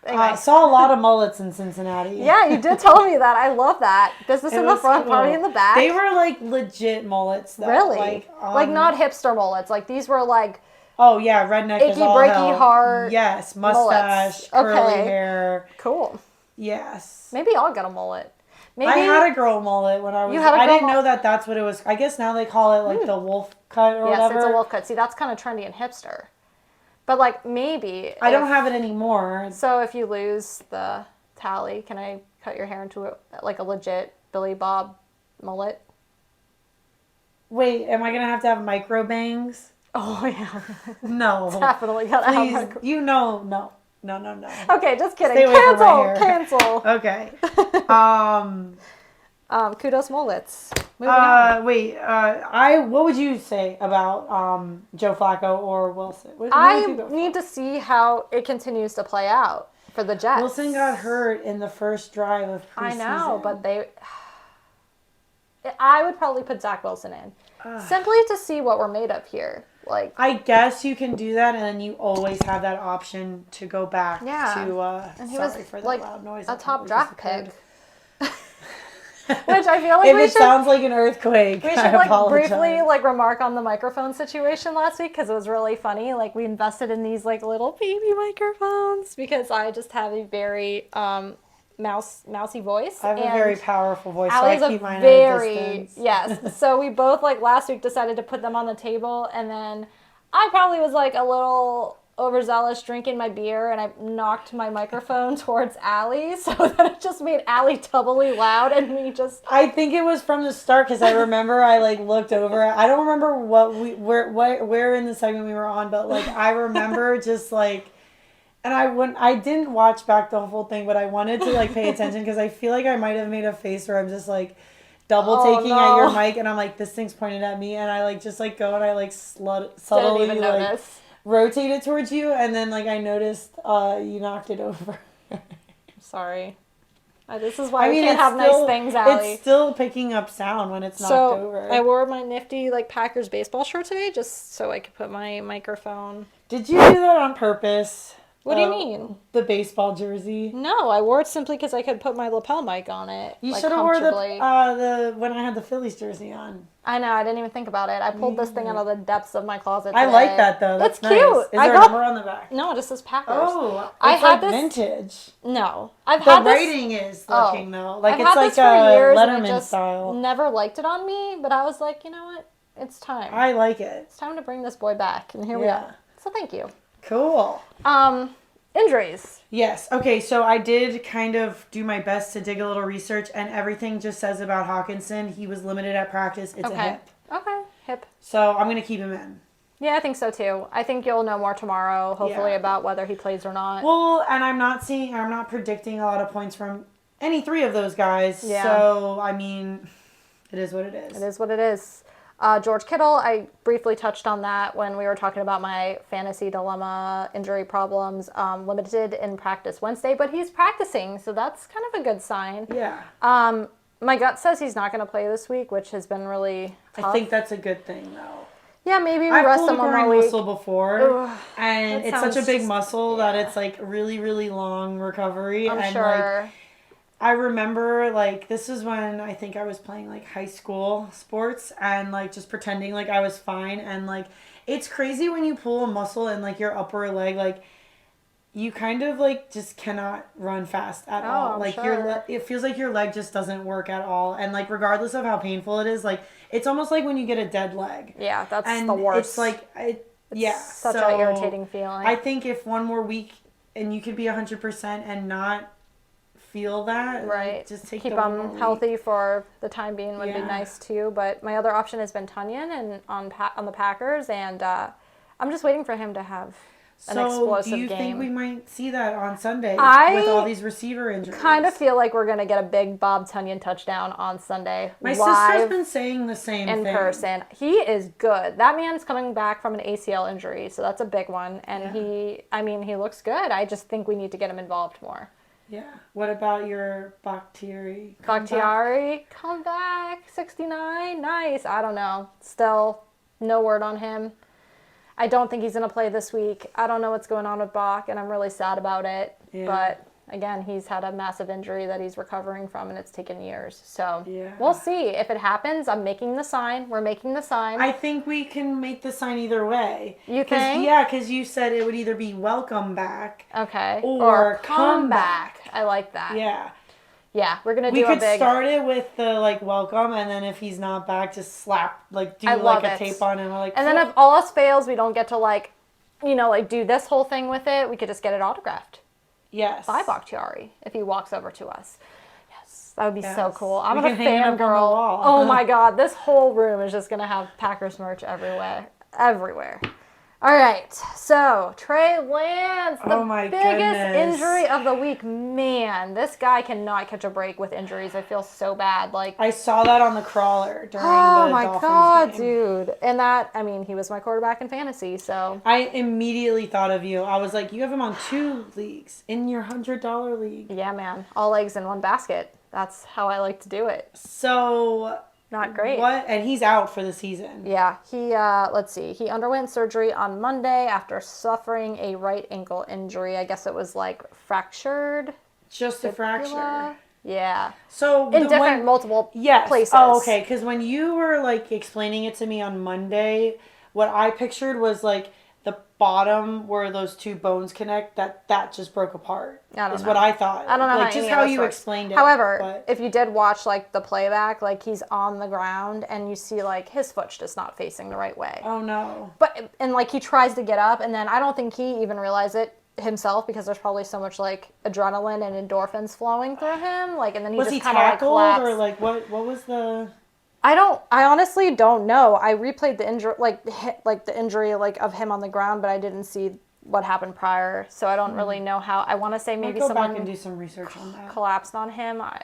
Anyway. Saw a lot of mullets in Cincinnati. Yeah, you did tell me that. I love that. Business in the front, cool. Party in the back. They were, like, legit mullets, though. Really? Like, not hipster mullets. Like, these were, like... Oh, yeah, redneck achy, breaky heart. Yes, mustache, curly hair. Cool. Yes. Maybe I'll get a mullet. Maybe... I had a girl mullet when I was... I didn't know that that's what it was. I guess now they call it, like, the wolf cut or whatever. Yes, it's a wolf cut. See, that's kind of trendy and hipster. But, like, maybe... I don't have it anymore. So if you lose the tally, can I cut your hair into, like, a legit Billy Bob mullet? Wait, am I going to have micro bangs? Oh, yeah. No. Definitely gotta have micro... You know, no. Okay, just kidding. Stay away from my hair. Cancel. Okay. Kudos mullets. What would you say about Joe Flacco or Wilson? I need to see how it continues to play out for the Jets. Wilson got hurt in the first drive of preseason. I know, but I would probably put Zach Wilson in. Simply to see what we're made of here. Like, I guess you can do that, and then you always have that option to go back to. And he sorry was for that like loud noise. a top draft pick. Which I feel like if it sounds like an earthquake, we should like briefly like remark on the microphone situation last week because it was really funny. Like we invested in these like little baby microphones because I just have a very mousy voice. I have a very powerful voice, Allie's so I keep mine at a distance. Yes. So we both like last week decided to put them on the table, and then I probably was like a little overzealous drinking my beer, and I knocked my microphone towards Allie, so that it just made Allie doubly loud, and we just... I think it was from the start, because I remember I, like, looked over. I don't remember where in the segment we were on, but, like, I remember just, like... And I didn't watch back the whole thing, but I wanted to, like, pay attention, because I feel like I might have made a face where I'm just, like... taking at your mic, and I'm like, this thing's pointed at me, and I, like, just, like, go and I, like, subtly, didn't even like... notice. Rotate it towards you, and then like I noticed you knocked it over. Sorry. This is why we can't have nice things, Allie. It's still picking up sound when it's knocked over. I wore my nifty like Packers baseball shirt today just so I could put my microphone. Did you do that on purpose? What do you mean? The baseball jersey? No, I wore it simply because I could put my lapel mic on it. You should have wore the when I had the Phillies jersey on. I know, I didn't even think about it. I pulled this thing out of the depths of my closet today. I like that though. That's nice. Cute. Is there a number on the back? No, it just says Packers. Oh, it's like vintage. No, the writing is looking though. Like it's like a Letterman style. Never liked it on me, but I was like, you know what? It's time. I like it. It's time to bring this boy back, and here we are. So thank you. Cool. Injuries. Yes. Okay, so I did kind of do my best to dig a little research, and everything just says about Hawkinson, he was limited at practice. It's a hip. Okay, hip. So I'm going to keep him in. Yeah, I think so too. I think you'll know more tomorrow, hopefully, about whether he plays or not. Well, and I'm not predicting a lot of points from any three of those guys. Yeah. So, I mean, it is what it is. It is what it is. George Kittle, I briefly touched on that when we were talking about my fantasy dilemma injury problems. Limited in practice Wednesday, but he's practicing, so that's kind of a good sign. Yeah. My gut says he's not going to play this week, which has been really tough. I think that's a good thing, though. Yeah, maybe we rest him one more week. I've pulled a groin muscle before, and it's such a big muscle that it's like really, really long recovery. I'm sure. Like, I remember, like, this is when I think I was playing, like, high school sports and, like, just pretending like I was fine. And, like, it's crazy when you pull a muscle in, like, your upper leg, like, you kind of, like, just cannot run fast at all. I'm like, sure. it feels like your leg just doesn't work at all. And, like, regardless of how painful it is, like, it's almost like when you get a dead leg. Yeah, that's the worst. It's, like, such an irritating feeling. I think if one more week and you could be 100% and not feel that, right? Like, just keep them healthy for the time being would be nice too. But my other option has been Tunyon and on the Packers, and I'm just waiting for him to have explosive do you game. think we might see that on Sunday I with all these receiver injuries? kind of feel like we're going to get a big Bob Tunyon touchdown on Sunday. My live sister's been saying the same thing. in person. He is good. That man's coming back from an ACL injury, so that's a big one. And he looks good. I just think we need to get him involved more. Yeah. What about your Bakhtiari? Bakhtiari, come back, 69, nice. I don't know. Still, no word on him. I don't think he's going to play this week. I don't know what's going on with Bach, and I'm really sad about it. Yeah. But, again, he's had a massive injury that he's recovering from, and it's taken years. So, we'll see. If it happens, I'm making the sign. We're making the sign. I think we can make the sign either way. You think? Yeah, because you said it would either be welcome back. Okay. Or come back. I like that. Yeah. Yeah, we're going to do a big... We could start it with the, welcome, and then if he's not back, just slap, do a tape on him. And then if all else fails, we don't get to, do this whole thing with it. We could just get it autographed. Yes. By Bakhtiari, if he walks over to us. Yes, that would be so cool. I'm a fangirl. Oh, my God. This whole room is just going to have Packers merch everywhere. Everywhere. All right, so Trey Lance, the biggest injury of the week. Man, this guy cannot catch a break with injuries. I feel so bad. I saw that on the crawler during the Dolphins game. Oh my God, dude. And he was my quarterback in fantasy, so. I immediately thought of you. I was like, you have him on 2 leagues in your $100 league. Yeah, man. All eggs in one basket. That's how I like to do it. So... Not great. What? And he's out for the season. Yeah. He underwent surgery on Monday after suffering a right ankle injury. I guess it was fractured. Just a fracture. Yeah. So in multiple places. Oh, okay. Because when you were explaining it to me on Monday, what I pictured was the bottom where those 2 bones connect, that just broke apart. Is what I thought. I don't know just how you explained it. However, if you did watch the playback, he's on the ground and you see his foot's just not facing the right way. Oh no. But he tries to get up, and then I don't think he even realized it himself because there's probably so much adrenaline and endorphins flowing through him. And then he just kind of collapsed. Or what was the... I honestly don't know. I replayed the injury, the injury, of him on the ground, but I didn't see what happened prior, so I don't really know how. I want to say maybe someone back and do some research on that. Collapsed on him. I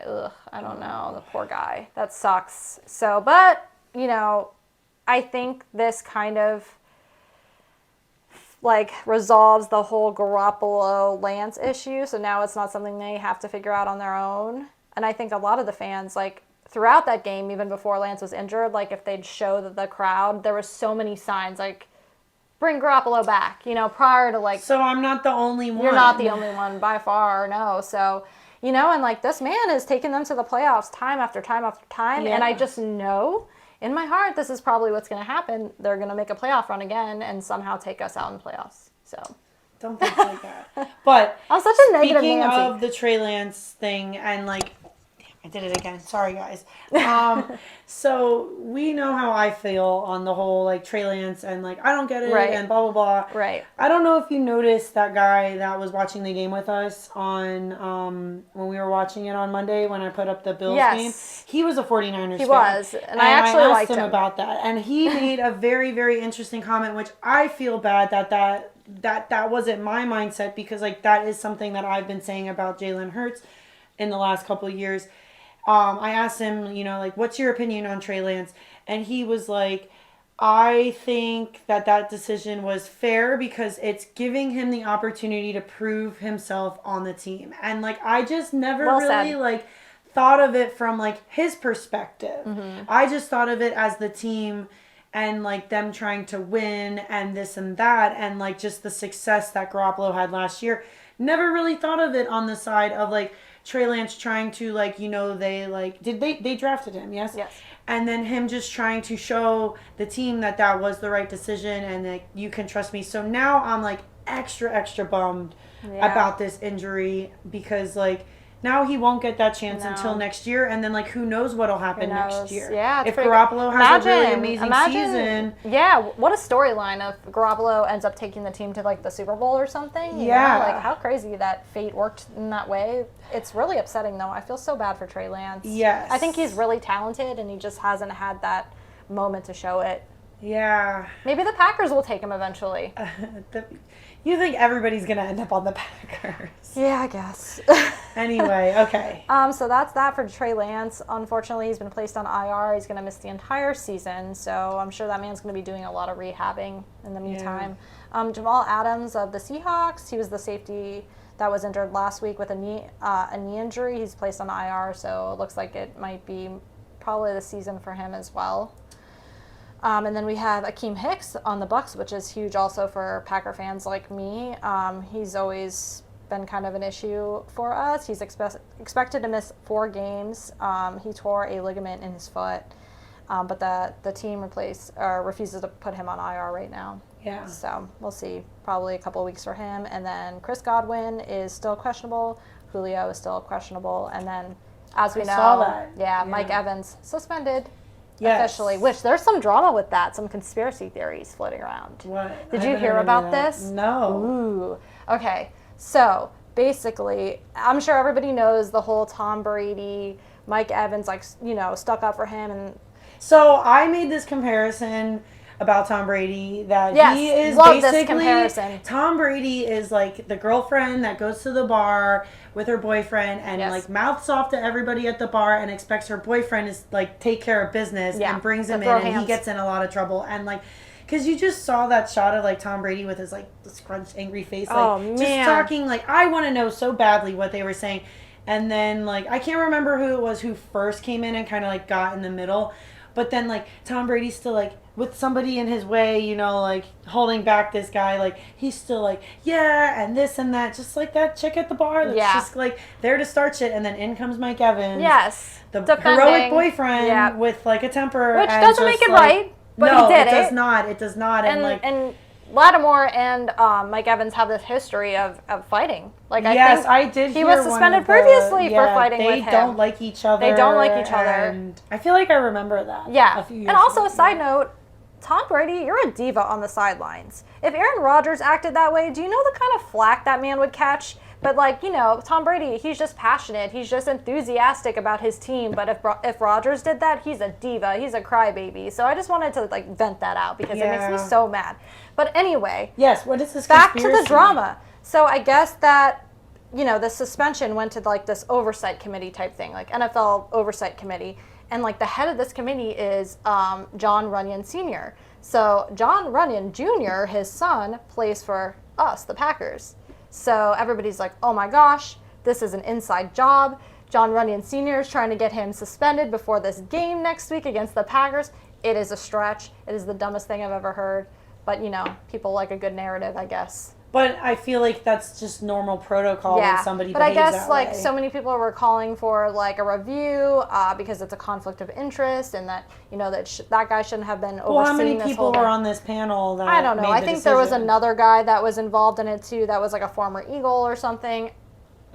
don't know. The poor guy. That sucks. So, but I think this kind of resolves the whole Garoppolo Lance issue. So now it's not something they have to figure out on their own. And I think a lot of the fans throughout that game, even before Lance was injured, if they'd show the crowd, there was so many signs bring Garoppolo back, prior to So I'm not the only one. You're not the only one by far, no. So, and this man has taken them to the playoffs time after time after time. Yeah. And I just know in my heart this is probably what's going to happen. They're going to make a playoff run again and somehow take us out in playoffs. So. Don't think like that. But I'm such a negative speaking Nancy. of the Trey Lance thing and I did it again. Sorry, guys. So we know how I feel on the whole Trey Lance and I don't get it and blah blah blah. Right. I don't know if you noticed that guy that was watching the game with us on when we were watching it on Monday when I put up the Bills game. He was a 49ers fan. He was, and I actually liked him about that. And he made a very very interesting comment, which I feel bad that wasn't my mindset because that is something that I've been saying about Jalen Hurts in the last couple of years. I asked him, what's your opinion on Trey Lance? And he was like, I think that decision was fair because it's giving him the opportunity to prove himself on the team. And I just never thought of it from his perspective. Mm-hmm. I just thought of it as the team and them trying to win and this and that and just the success that Garoppolo had last year. Never really thought of it on the side of Trey Lance trying to they drafted him, yes? Yes. And then him just trying to show the team that was the right decision and that you can trust me. So now I'm extra bummed about this injury because now he won't get that chance until next year, and then who knows what'll happen next year. Yeah, if Garoppolo has a really amazing season. Yeah, what a storyline if Garoppolo ends up taking the team to the Super Bowl or something. You know? How crazy that fate worked in that way. It's really upsetting though. I feel so bad for Trey Lance. Yes. I think he's really talented and he just hasn't had that moment to show it. Yeah. Maybe the Packers will take him eventually. You think everybody's going to end up on the Packers. Yeah, I guess. Anyway, okay. So that's that for Trey Lance. Unfortunately, he's been placed on IR. He's going to miss the entire season. So I'm sure that man's going to be doing a lot of rehabbing in the meantime. Yeah. Jamal Adams of the Seahawks, he was the safety that was injured last week with a knee injury. He's placed on IR, so it looks like it might be probably the season for him as well. And then we have Akeem Hicks on the Bucs, which is huge also for Packer fans like me. He's always been kind of an issue for us. He's expected to miss 4 games. He tore a ligament in his foot, but the team refuses to put him on IR right now. Yeah. So we'll see. Probably a couple of weeks for him. And then Chris Godwin is still questionable. Julio is still questionable. And then, as we know, saw that. Yeah, Mike Evans suspended. Yes. Officially, which there's some drama with that, some conspiracy theories floating around. What? Did you hear about this? No. Ooh. Okay. So basically, I'm sure everybody knows the whole Tom Brady, Mike Evans, stuck up for him. And so I made this comparison about Tom Brady that he is love basically this comparison. Tom Brady is like the girlfriend that goes to the bar with her boyfriend and like mouths off to everybody at the bar and expects her boyfriend is like take care of business and brings him in and he gets in a lot of trouble and like because you just saw that shot of like Tom Brady with his like scrunched angry face like just talking like I want to know so badly what they were saying and then like I can't remember who it was who first came in and kind of like got in the middle but then like Tom Brady's still like with somebody in his way, you know, like holding back this guy, like he's still like, yeah, and this and that, just like that chick at the bar that's just like there to start shit, and then in comes Mike Evans, the heroic boyfriend with like a temper, which doesn't make it right, but no, he did it does not, it does not, and Lattimore and Mike Evans have this history of fighting. Like I think he was suspended previously for fighting with him. They don't like each other. They don't like each other. And I feel like I remember that. Yeah. A few years and also ago. a side note, Tom Brady, you're a diva on the sidelines. If Aaron Rodgers acted that way, do you know the kind of flack that man would catch? But like, you know, Tom Brady, he's just passionate. He's just enthusiastic about his team. But if Rodgers did that, he's a diva. He's a crybaby. So I just wanted to like vent that out because it makes me so mad. But anyway. Yes, what is this back to the drama. So I guess that, you know, the suspension went to like this oversight committee type thing, like NFL oversight committee. And like the head of this committee is John Runyon Sr. So John Runyon Jr., his son, plays for us, the Packers. So everybody's like, oh my gosh, this is an inside job. John Runyon Sr. is trying to get him suspended before this game next week against the Packers. It is a stretch. It is the dumbest thing I've ever heard. But, you know, people like a good narrative, I guess. But I feel like that's just normal protocol when somebody behaves that way. But I guess, like, so many people were calling for, like, a review because it's a conflict of interest and that, you know, that guy shouldn't have been overseeing this whole Well, how many people were on this panel that I don't know. made I the think decision? there was another guy that was involved in it, too, that was, like, a former Eagle or something.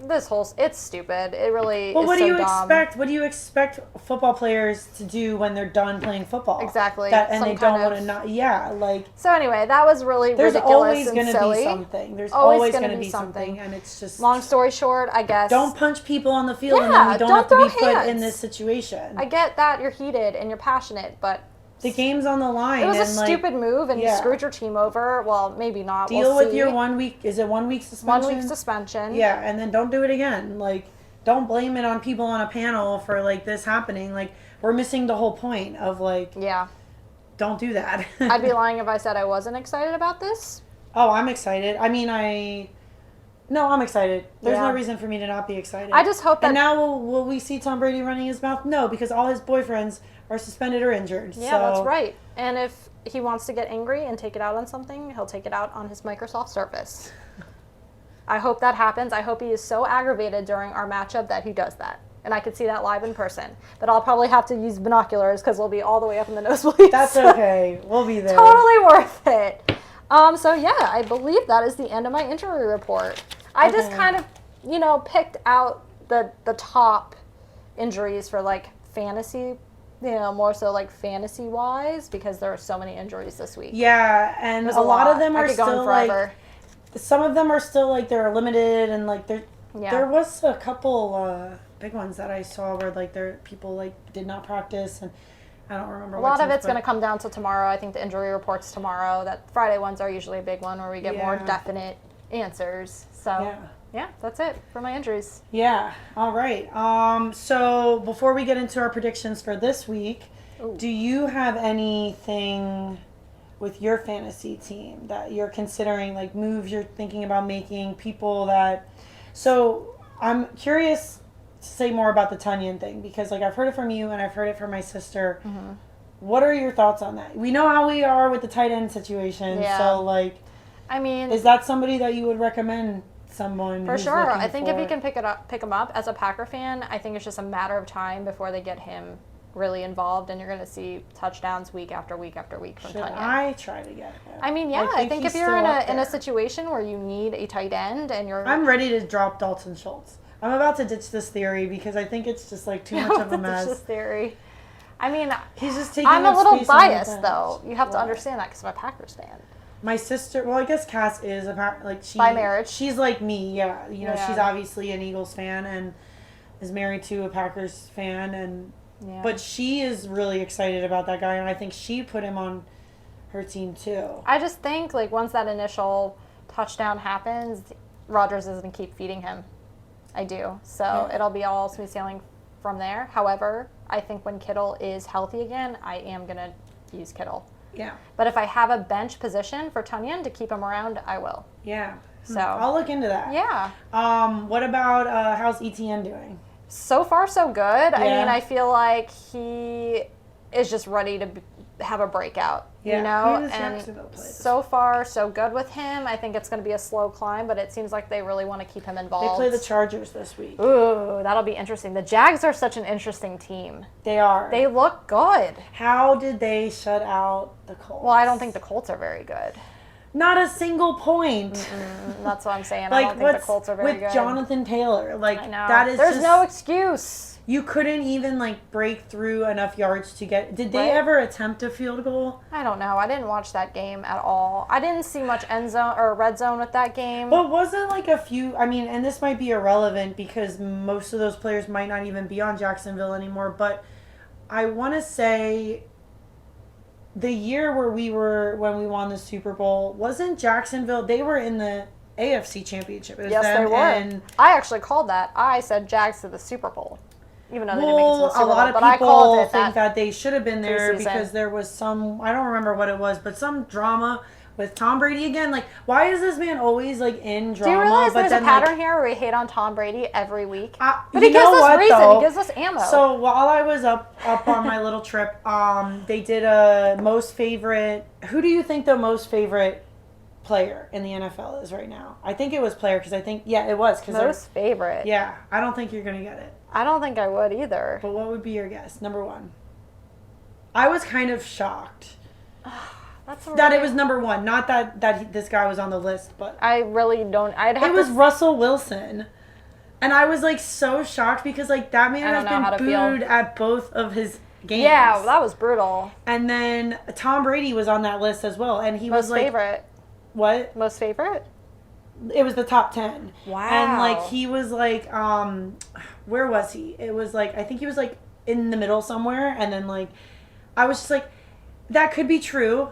It's stupid. It really is so dumb. What do you expect football players to do when they're done playing football? Exactly. And they don't want to not. Yeah, like. So anyway, that was really ridiculous and silly. There's always going to be something. There's always going to be something, and it's just. Long story short, I guess. Don't punch people on the field, and then you don't have to be put in this situation. I get that you're heated and you're passionate, but. The game's on the line. It was a stupid move, and you screwed your team over. Well, maybe not. Deal with your 1 week. Is it 1 week suspension? 1 week suspension. Yeah, and then don't do it again. Like, don't blame it on people on a panel for, like, this happening. Like, we're missing the whole point of, like... Yeah. Don't do that. I'd be lying if I said I wasn't excited about this. Oh, I'm excited. I mean, No, I'm excited. There's no reason for me to not be excited. I just hope that... And now will we see Tom Brady running his mouth? No, because all his boyfriends are suspended or injured. Yeah, that's right. And if he wants to get angry and take it out on something, he'll take it out on his Microsoft Surface. I hope that happens. I hope he is so aggravated during our matchup that he does that. And I could see that live in person. But I'll probably have to use binoculars because we'll be all the way up in the nosebleeds. That's okay. We'll be there. Totally worth it. So yeah, I believe that is the end of my injury report. I just kind of, picked out the top injuries for like fantasy, more so like fantasy wise because there are so many injuries this week. Yeah, and a lot of them are still like, some of them are still like they're limited and like there was a couple big ones that I saw where like people like did not practice and I don't remember. A lot of it's going to come down to tomorrow. I think the injury reports tomorrow. That Friday ones are usually a big one where we get more definite answers. So, yeah, that's it for my injuries. Yeah. All right. So before we get into our predictions for this week, do you have anything with your fantasy team that you're considering, like moves you're thinking about making, people that... So I'm curious to say more about the Tunyon thing because, like, I've heard it from you and I've heard it from my sister. Mm-hmm. What are your thoughts on that? We know how we are with the tight end situation. Yeah. So, like, I mean, is that somebody that you would recommend someone for sure? I think if you can pick him up as a Packer fan, I think it's just a matter of time before they get him really involved, and you're going to see touchdowns week after week after week from Tunyon. I try to get him? I mean, I think if you're in a situation where you need a tight end and I'm ready to drop Dalton Schultz. I'm about to ditch this theory because I think it's just like too much of a mess. Ditch this theory. I mean, he's just taking I'm a little biased though. You have to understand that because I'm a Packers fan. My sister, well, I guess Cass is by marriage. She's like me, yeah. You know, she's obviously an Eagles fan and is married to a Packers fan, and but she is really excited about that guy, and I think she put him on her team too. I just think like once that initial touchdown happens, Rodgers is going to keep feeding him. I do. So it'll be all smooth sailing from there. However, I think when Kittle is healthy again, I am going to use Kittle. Yeah. But if I have a bench position for Tunyon to keep him around, I will. Yeah. So I'll look into that. Yeah. What about how's ETN doing? So far, so good. Yeah. I mean, I feel like he is just ready to have a breakout. Yeah. You know, and so far, so good with him. I think it's going to be a slow climb, but it seems like they really want to keep him involved. They play the Chargers this week. Ooh, that'll be interesting. The Jags are such an interesting team. They are. They look good. How did they shut out the Colts? Well, I don't think the Colts are very good. Not a single point. That's what I'm saying. Like, I don't think the Colts are very good. With Jonathan Taylor, like, I know. that is There's no excuse. You couldn't even, like, break through enough yards to get... Did they ever attempt a field goal? I don't know. I didn't watch that game at all. I didn't see much end zone or red zone with that game. But wasn't, like, a few... I mean, and this might be irrelevant because most of those players might not even be on Jacksonville anymore, but I want to say the year when we won the Super Bowl, wasn't Jacksonville... They were in the AFC Championship. It was yes, they were. And I actually called that. I said Jags to the Super Bowl. Even though they didn't make it to the Super Bowl, a lot of people think that they should have been there because there was some, I don't remember what it was, but some drama with Tom Brady again. Like, why is this man always, like, in drama? Do you realize there's a pattern here where we hate on Tom Brady every week? But he gives us reason. He gives us ammo. So while I was up on my little trip, they did a most favorite. Who do you think the most favorite player in the NFL is right now? I think it was player because I think, it was. Most favorite. Yeah, I don't think you're going to get it. I don't think I would either. But what would be your guess? Number one. I was kind of shocked that it was number one. Not that this guy was on the list, but I really don't. It was Russell Wilson, and I was like so shocked because like that man has been booed at both of his games. Yeah, that was brutal. And then Tom Brady was on that list as well, and he was like most favorite. What? Most favorite? It was the top 10. Wow. And like he was like where was he? It was like I think he was like in the middle somewhere, and then like I was just like that could be true.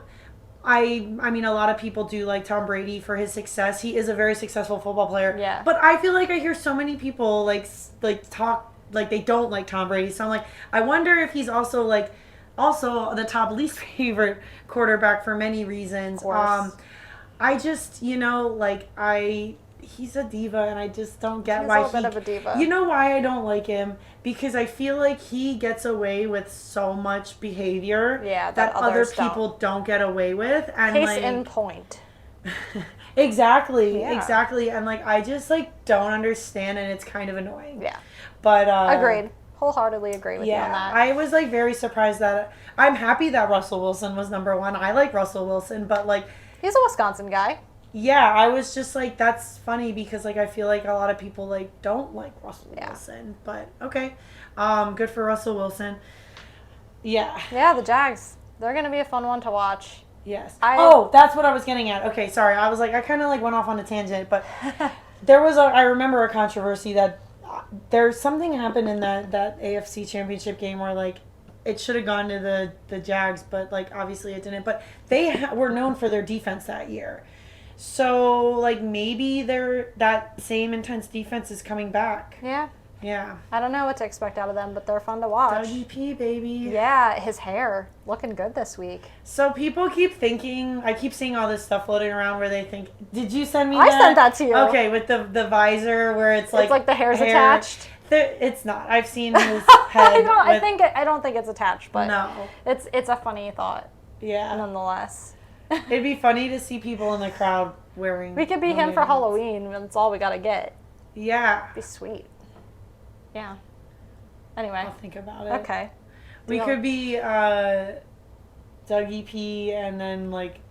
I mean a lot of people do like Tom Brady for his success. He is a very successful football player. Yeah. But I feel like I hear so many people like talk like they don't like Tom Brady. So I'm like I wonder if he's also the top least favorite quarterback for many reasons. Of course. I just, he's a diva, and I just don't get why he's a bit of a diva. You know why I don't like him? Because I feel like he gets away with so much behavior that other people don't get away with. And case in point. Exactly. And like I just don't understand, and it's kind of annoying. Yeah. But agreed. Wholeheartedly agree with you on that. I was very surprised that I'm happy that Russell Wilson was number one. I like Russell Wilson, but he's a Wisconsin guy. Yeah, I was just that's funny because I feel like a lot of people don't like Russell Wilson. But okay. Good for Russell Wilson. Yeah. Yeah, the Jags. They're gonna be a fun one to watch. Yes. That's what I was getting at. Okay, sorry. I was I kind of went off on a tangent, but there was I remember a controversy that there's something happened in that AFC Championship game where it should have gone to the Jags, but like obviously it didn't. But they were known for their defense that year. So like maybe that same intense defense is coming back. Yeah. Yeah. I don't know what to expect out of them, but they're fun to watch. WP, baby. Yeah, his hair looking good this week. So people keep thinking, I keep seeing all this stuff floating around where they think, did you send me I that? sent that to you. Okay, with the visor where it's like the hair's attached. It's not. I've seen his head. I don't think it's attached, but no. It's a funny thought. Yeah. Nonetheless. It'd be funny to see people in the crowd wearing. We could be him for Halloween. That's all we gotta get. Yeah. It'd be sweet. Yeah. Anyway. I'll think about it. Okay. We could be Dougie P and then like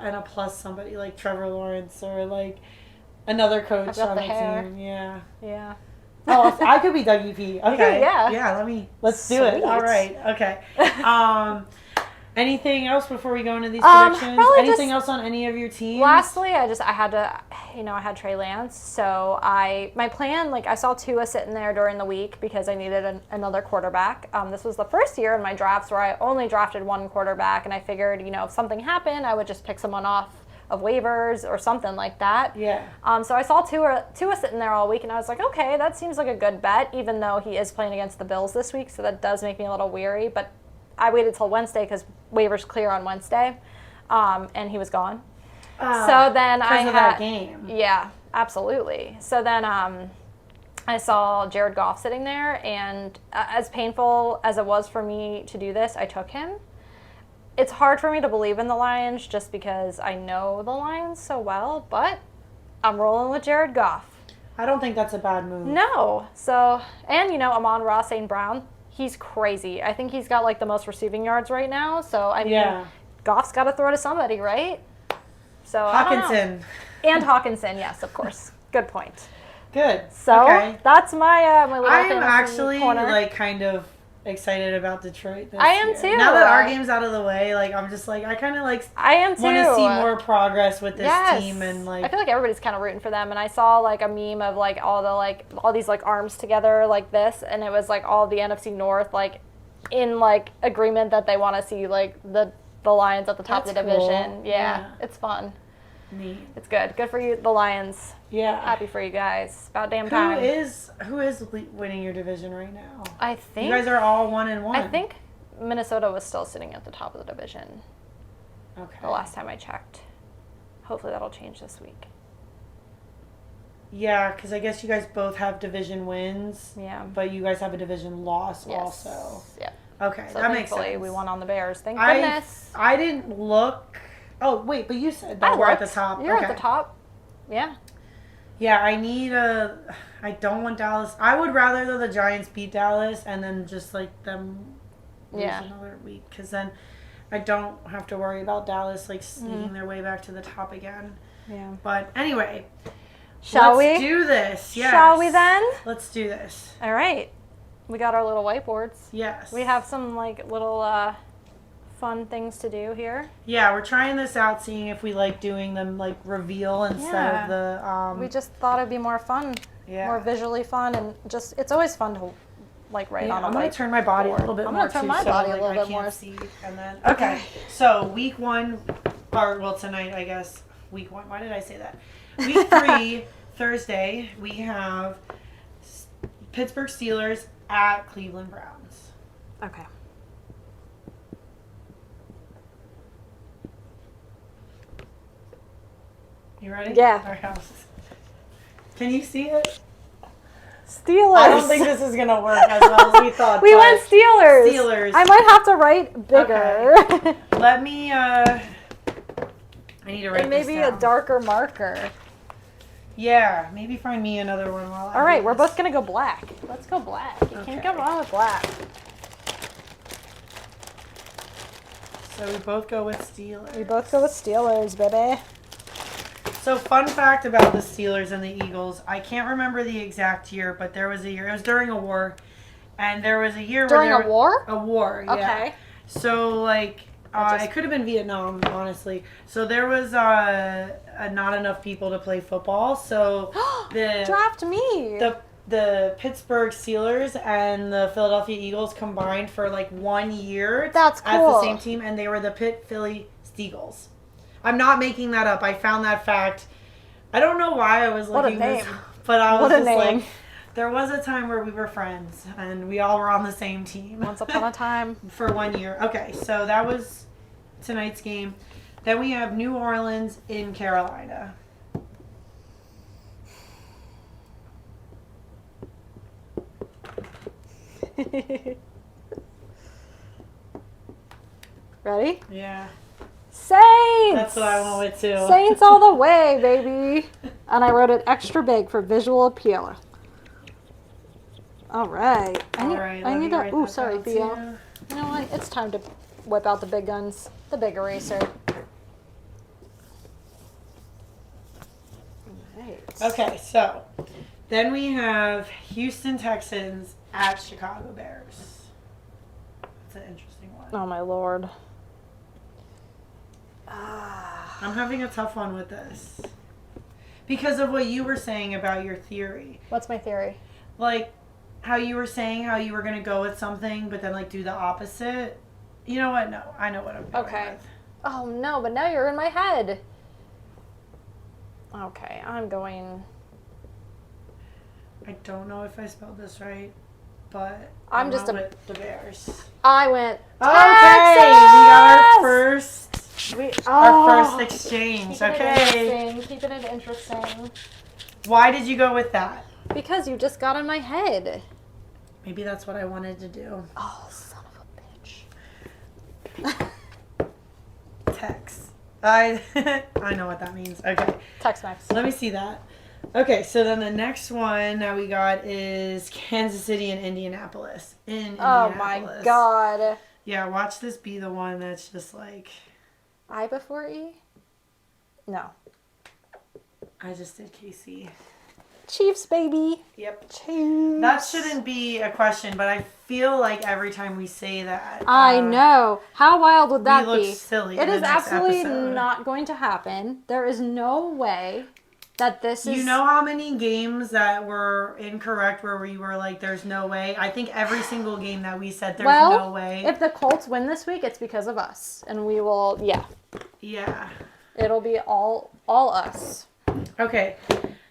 and a plus somebody like Trevor Lawrence or like another coach on the team. Yeah. Yeah. Oh, I could be Dougie P. Okay. Yeah. Yeah, let's do it. All right. Okay. Anything else before we go into these predictions? Anything else on any of your teams? Lastly, I had Trey Lance. So my plan, I saw Tua sitting there during the week because I needed another quarterback. This was the first year in my drafts where I only drafted one quarterback, and I figured, if something happened, I would just pick someone off of waivers or something like that. Yeah. So I saw Tua sitting there all week, and I was like, okay, that seems like a good bet, even though he is playing against the Bills this week, so that does make me a little weary. But I waited till Wednesday because waivers clear on Wednesday, and he was gone. So then because of that game. Yeah, absolutely. So then I saw Jared Goff sitting there, and as painful as it was for me to do this, I took him. It's hard for me to believe in the Lions just because I know the Lions so well, but I'm rolling with Jared Goff. I don't think that's a bad move. No. So, and Amon-Ra St. Brown, he's crazy. I think he's got the most receiving yards right now. So, I mean, Goff's got to throw to somebody, right? So, Hawkinson. And Hawkinson, yes, of course. Good point. Good. So, okay. That's my little fantasy I'm actually corner. Kind of excited about Detroit this I am year. too. Now that our game's out of the way, I'm just I kind of I am too. want to see more progress with this team, and I feel like everybody's kind of rooting for them. And I saw a meme of all these arms together like this, and it was all the NFC North in agreement that they want to see the Lions at the top of the division. Cool. Yeah, it's fun. Neat. It's good. Good for you, the Lions. Yeah. Happy for you guys. About damn time. Who is winning your division right now? I think you guys are all 1-1. I think Minnesota was still sitting at the top of the division. Okay. The last time I checked. Hopefully that'll change this week. Yeah, because I guess you guys both have division wins. Yeah. But you guys have a division loss also. Yeah. Okay, so that makes sense. We won on the Bears. Thank goodness. I didn't look. Oh, wait, but you said that we're at the top. You're at the top. Yeah. Yeah, I don't want Dallas. I would rather, though, the Giants beat Dallas and then just, them lose another week. Because then I don't have to worry about Dallas, sneaking their way back to the top again. Yeah. But anyway. Shall we? Let's do this. Yes. Shall we then? Let's do this. All right. We got our little whiteboards. Yes. We have some, little fun things to do here. Yeah, we're trying this out, seeing if we like doing them reveal instead of the we just thought it'd be more fun. Yeah. More visually fun, and just it's always fun to write on a I'm gonna turn my body a little bit more. I'm gonna turn my body a little bit more. See, and then okay. So week 1 tonight, I guess. Week 1. Why did I say that? Week 3, Thursday, we have Pittsburgh Steelers at Cleveland Browns. Okay. You ready? Yeah. Our house. Can you see it? Steelers. I don't think this is going to work as well as we thought. We went Steelers. Steelers. I might have to write bigger. Okay. Let me, I need to write and maybe this down. a darker marker. Yeah, maybe find me another one while I All right, do we're this. both going to go black. Let's go black. You can't go wrong with black. So we both go with Steelers. We both go with Steelers, baby. So fun fact about the Steelers and the Eagles, I can't remember the exact year, but there was a year, it was during a war, and there was a year during where... a war? A war, yeah. Okay. So, it could have been Vietnam, honestly. So there was not enough people to play football, so Draft me! the Pittsburgh Steelers and the Philadelphia Eagles combined for like 1 year. That's As cool. the same team, and they were the Pitt Philly Steagles. I'm not making that up. I found that fact. I don't know why I was What a looking this name. up, but I was What a just name. like, there was a time where we were friends and we all were on the same team. Once upon a time. For 1 year. Okay, so that was tonight's game. Then we have New Orleans in Carolina. Ready? Yeah. Saints! That's what I went with too. Saints all the way, baby. And I wrote it extra big for visual appeal. All right. I need to. Ooh, sorry, Theo. You know what? It's time to whip out the big guns. The big eraser. Right. Okay, so then we have Houston Texans at Chicago Bears. That's an interesting one. Oh my lord. I'm having a tough one with this. Because of what you were saying about your theory. What's my theory? Like, how you were saying how you were going to go with something, but then, like, do the opposite. You know what? No, I know what I'm going with. Oh no, but now you're in my head. Okay, I'm going... I don't know if I spelled this right, but I'm just with the Bears. I went Okay, we got our first Oh, exchange. keeping Okay. it interesting. Keeping it interesting. Why did you go with that? Because you just got in my head. Maybe that's what I wanted to do. Oh, son of a bitch. Text. I know what that means. Okay. Tex-Mex. Let me see that. Okay, so then the next one that we got is Kansas City and Indianapolis. Oh my god. Yeah, watch this be the one that's just like... I before E? No. I just did KC. Chiefs, baby. Yep. Chiefs. That shouldn't be a question, but I feel like every time we say that... I know. How wild would that we look be? silly It in the is next absolutely episode. not going to happen. There is no way that this is... You know how many games that were incorrect where we were like, there's no way? I think every single game that we said there's no way. If the Colts win this week, it's because of us. And we will, yeah. Yeah. It'll be all us. Okay.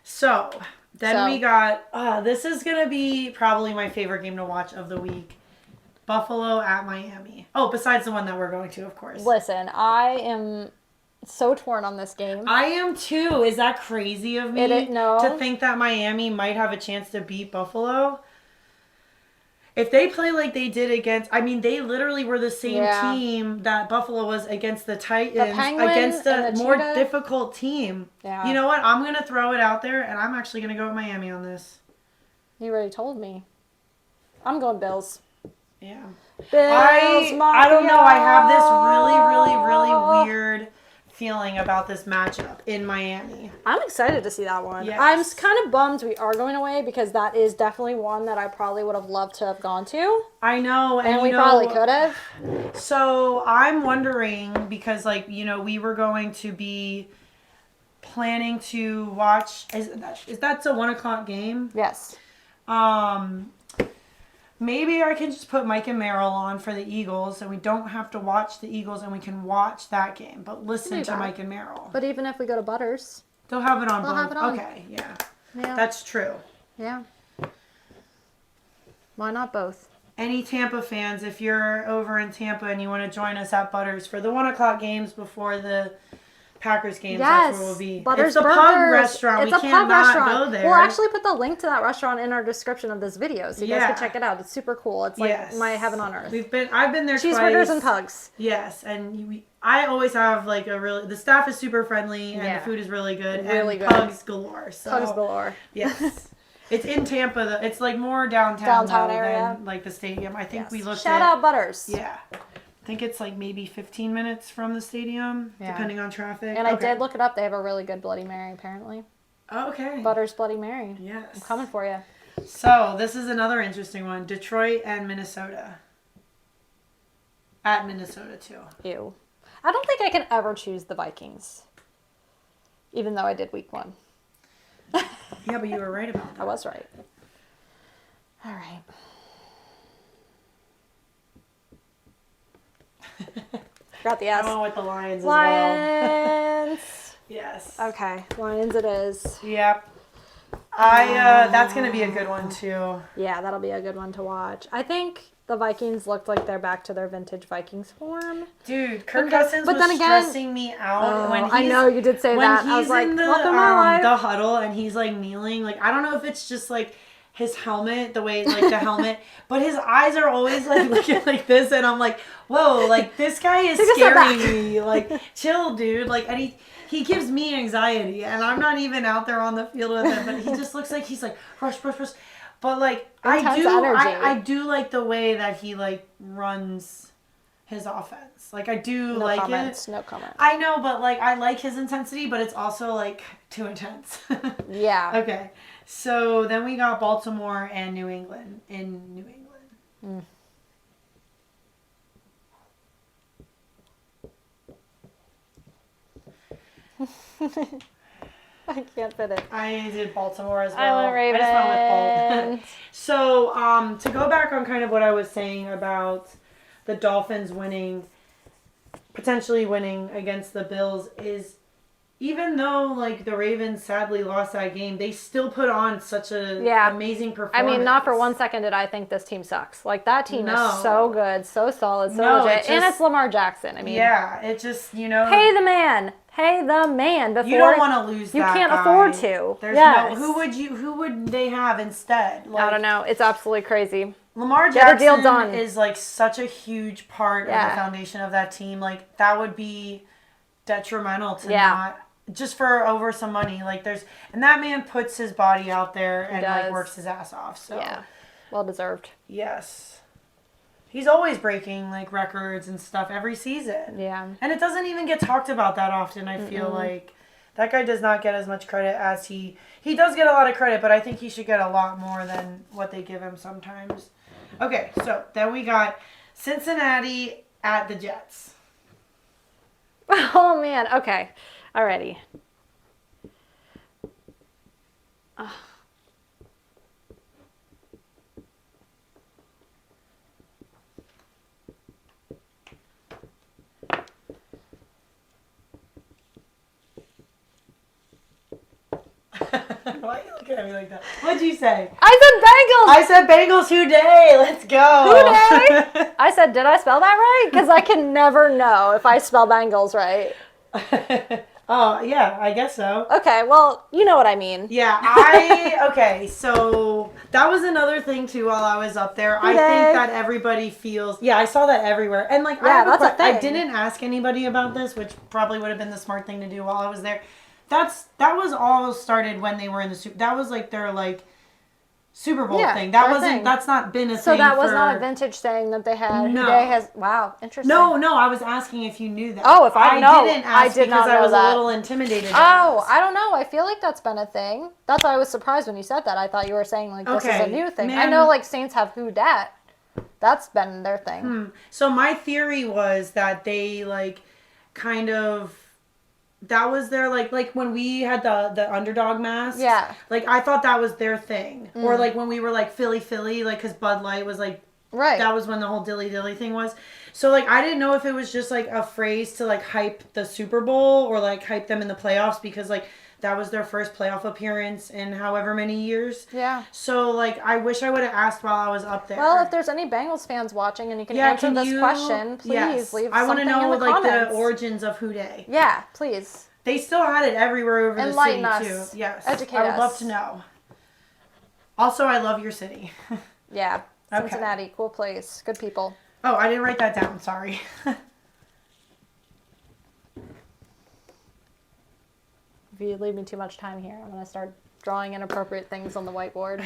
So, then we got, this is going to be probably my favorite game to watch of the week. Buffalo at Miami. Oh, besides the one that we're going to, of course. Listen, I am so torn on this game. I am too. Is that crazy of me to think that Miami might have a chance to beat Buffalo? If they play like they did against, I mean, they literally were the same team that Buffalo was against the Titans, against a more difficult team. Yeah. You know what? I'm going to throw it out there, and I'm actually going to go with Miami on this. You already told me. I'm going Bills. Yeah. Bills, I don't know. I have this really weird feeling about this matchup in Miami. I'm excited to see that one. Yes. I'm kind of bummed we are going away because that is definitely one that I probably would have loved to have gone to. I know. And we probably could have. So I'm wondering because, like, you know, we were going to be planning to watch. Is that a 1 o'clock game? Yes. Maybe I can just put Mike and Merrill on for the Eagles, and we don't have to watch the Eagles, and we can watch that game, but listen to Mike and Merrill. But even if we go to Butters, they'll have it on both. Have it on. Okay, yeah, that's true. Yeah. Why not both? Any Tampa fans, if you're over in Tampa and you want to join us at Butters for the 1 o'clock games before the Packers games, that's where we'll be. Butters it's a Burgers. pub restaurant. It's we can't not go there. We'll actually put the link to that restaurant in our description of this video, so you guys can check it out. It's super cool. It's like my heaven on earth. I've been there twice. Cheeseburgers and pugs. Yes, and I always have like the staff is super friendly and the food is really good. Really and good. Pugs galore. So. Pugs galore. Yes. It's in Tampa though. It's like more downtown area than like the stadium. I think we looked Shout out Butters. Yeah. I think it's like maybe 15 minutes from the stadium, depending on traffic. And I did look it up. They have a really good Bloody Mary, apparently. Oh, okay. Butters Bloody Mary. Yes. I'm coming for you. So, this is another interesting one. Detroit and Minnesota. At Minnesota, too. Ew. I don't think I can ever choose the Vikings. Even though I did week 1. Yeah, but you were right about that. I was right. All right. Got the S. I went with the Lions as well. Lions. Yes. Okay, Lions it is. Yep. That's gonna be a good one too. Yeah, that'll be a good one to watch. I think the Vikings looked like they're back to their vintage Vikings form. Dude, Kirk Cousins was stressing me out when I know you did say that. I was like, in the huddle and he's like kneeling. Like I don't know if it's just like his helmet, the way like the helmet, but his eyes are always like looking like this, and I'm like, whoa, like this guy is scaring me. Like, chill, dude. Like, and he gives me anxiety, and I'm not even out there on the field with him, but he just looks like he's like rush. But like I do like the way that he like runs his offense. Like I do no like comments, it. No comment. I know, but like I like his intensity, but it's also like too intense. Yeah. Okay. So then we got Baltimore and New England in New England. I can't fit it. I did Baltimore as well. I went Ravens. I just went with Bolt. So, to go back on kind of what I was saying about the Dolphins potentially winning against the Bills is, even though like the Ravens sadly lost that game, they still put on such a amazing performance. I mean, not for 1 second did I think this team sucks. Like that team is so good, so solid, so legit, and it's Lamar Jackson. I mean, it just pay the man. Pay the man before you don't want to lose. You that can't guy. afford to. There's who would they have instead? Like, I don't know. It's absolutely crazy. Lamar Jackson is like such a huge part of the foundation of that team. Like that would be detrimental to not just for over some money. Like and that man puts his body out there and like works his ass off. So yeah, well deserved. Yes. He's always breaking like records and stuff every season. Yeah. And it doesn't even get talked about that often. I feel like that guy does not get as much credit as he does get a lot of credit, but I think he should get a lot more than what they give him sometimes. Okay, so then we got Cincinnati at the Jets. Oh man, okay. Alrighty. Why are you looking at me like that? What'd you say? I said Bengals. Who day? Let's go. Who day? I said, did I spell that right? Because I can never know if I spell Bengals right. Oh, yeah, I guess so. Okay, well, you know what I mean. Yeah, okay, so that was another thing, too, while I was up there. I think that everybody feels, I saw that everywhere. And, like, that's a thing. I didn't ask anybody about this, which probably would have been the smart thing to do while I was there. That was all started when they were in the Super, that was, like, their, like, Super Bowl thing. That's not been a thing. So that was not a vintage saying that they had. No. Wow, interesting. No, I was asking if you knew that. Oh, if I know. Didn't ask I did because not know I was that. a little intimidated. Oh, I don't know. I feel like that's been a thing. That's why I was surprised when you said that. I thought you were saying like this is a new thing. I know like Saints have who dat. That's been their thing. So my theory was that they like kind of that was their like when we had the underdog mask. Yeah. Like I thought that was their thing. Or like when we were like Philly, like because Bud Light was like that was when the whole dilly thing was. So like I didn't know if it was just like a phrase to like hype the Super Bowl or like hype them in the playoffs because like that was their first playoff appearance in however many years. Yeah. So like I wish I would have asked while I was up there. Well, if there's any Bengals fans watching and you can answer this question, please leave I want to know in the like comments. the origins of Who Day. Yeah, please. They still had it everywhere over Enlighten the city us. too. Yes. Educate I would us. love to know. Also, I love your city. Yeah. Cincinnati, cool place. Good people. Oh, I didn't write that down. Sorry. If you leave me too much time here, I'm going to start drawing inappropriate things on the whiteboard.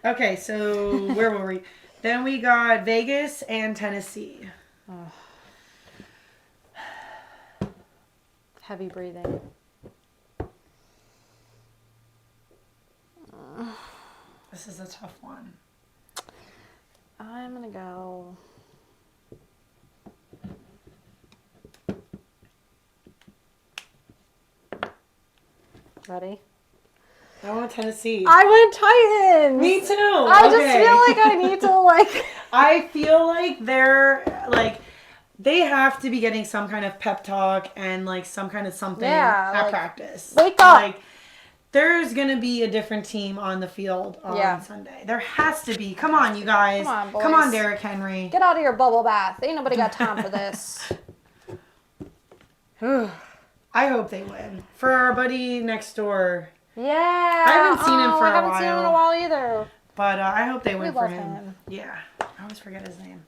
Okay, so where were we? Then we got Vegas and Tennessee. Oh. Heavy breathing. This is a tough one. I'm going to go... Ready? I want Tennessee. I went Titans. Me too. I just feel like I need to like. I feel like they have to be getting some kind of pep talk and like some kind of something at practice. Wake up. Like there's gonna be a different team on the field on Sunday. There has to be. Come on, you guys. Come on, boys. Come on, Derrick Henry. Get out of your bubble bath. Ain't nobody got time for this. I hope they win. For our buddy next door. Yeah. I haven't seen him for a while. I haven't seen him in a while either. But I hope they win for love him. Yeah. I always forget his name.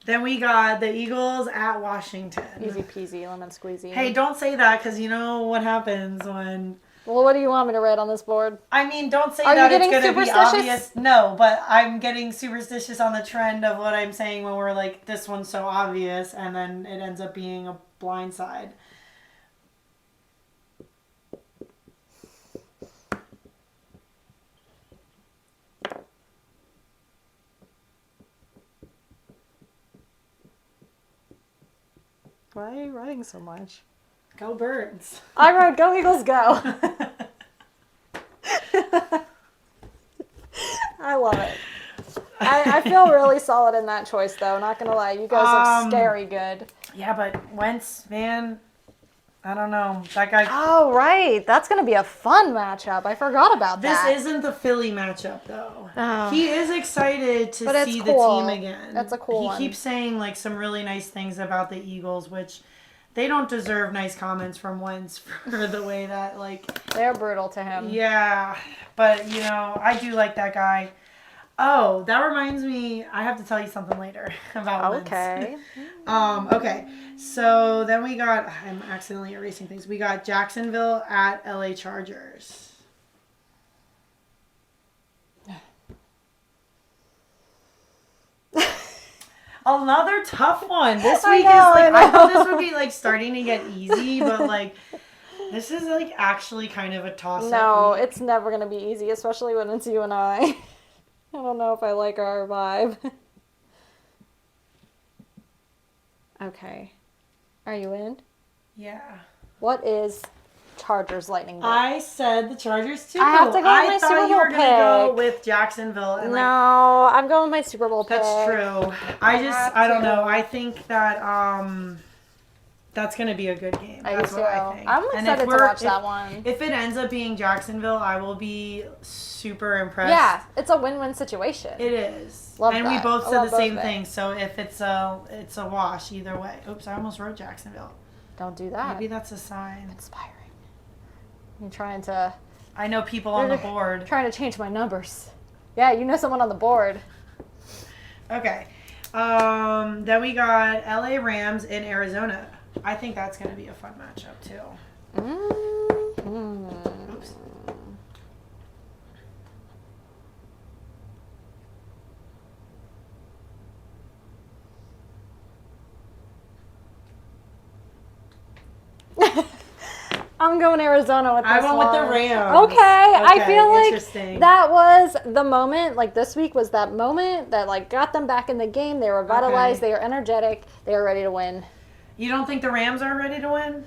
Then we got the Eagles at Washington. Easy peasy, lemon squeezy. Hey, don't say that because you know what happens when... Well, what do you want me to write on this board? I mean, don't say Are that you it's getting going to be superstitious? obvious. No, but I'm getting superstitious on the trend of what I'm saying when we're like, this one's so obvious, and then it ends up being a blind side. Why are you writing so much? Go Birds. I wrote Go Eagles Go. I love it. I feel really solid in that choice, though. Not going to lie. You guys look scary good. Yeah, but Wentz, man, I don't know. That guy... Oh, right. That's going to be a fun matchup. I forgot about that. This isn't the Philly matchup, though. Oh. He is excited to But it's see cool. the team again. That's a cool one. He keeps saying, like, some really nice things about the Eagles, which they don't deserve nice comments from Wentz for the way that, like... They're brutal to him. Yeah, but, you know, I do like that guy. Oh, that reminds me, I have to tell you something later about Wentz. Okay. Okay, so then we got, I'm accidentally erasing things. We got Jacksonville at LA Chargers. Another tough one. This week I thought this would be like starting to get easy, but like this is like actually kind of a toss-up. No, week. it's never going to be easy, especially when it's you and I. I don't know if I like our vibe. Okay. Are you in? Yeah. What is Chargers Lightning Bolt? I said the Chargers too. I have to go with my Super thought you were Bowl gonna go pick. with Jacksonville. And No, I'm going with my Super Bowl pick. that's true. I don't know. I think that that's gonna be a good game. That's what I think. I'm excited to watch that one. If it ends up being Jacksonville, I will be super impressed. Yeah, it's a win-win situation. It is. Love and that. we both I said love the same both thing. So if it's a wash either way. Oops, I almost wrote Jacksonville. Don't do that. Maybe that's a sign. Inspiring. You're trying to... I know people on the board. Trying to change my numbers. Yeah, you know someone on the board. Okay. Then we got LA Rams in Arizona. I think that's going to be a fun matchup too. Mm-hmm. Oops. I'm going Arizona with this I went with the Rams. Okay, I feel like interesting. that was the moment, like this week was that moment that like got them back in the game. They were vitalized, they were energetic, they were ready to win. You don't think the Rams are ready to win?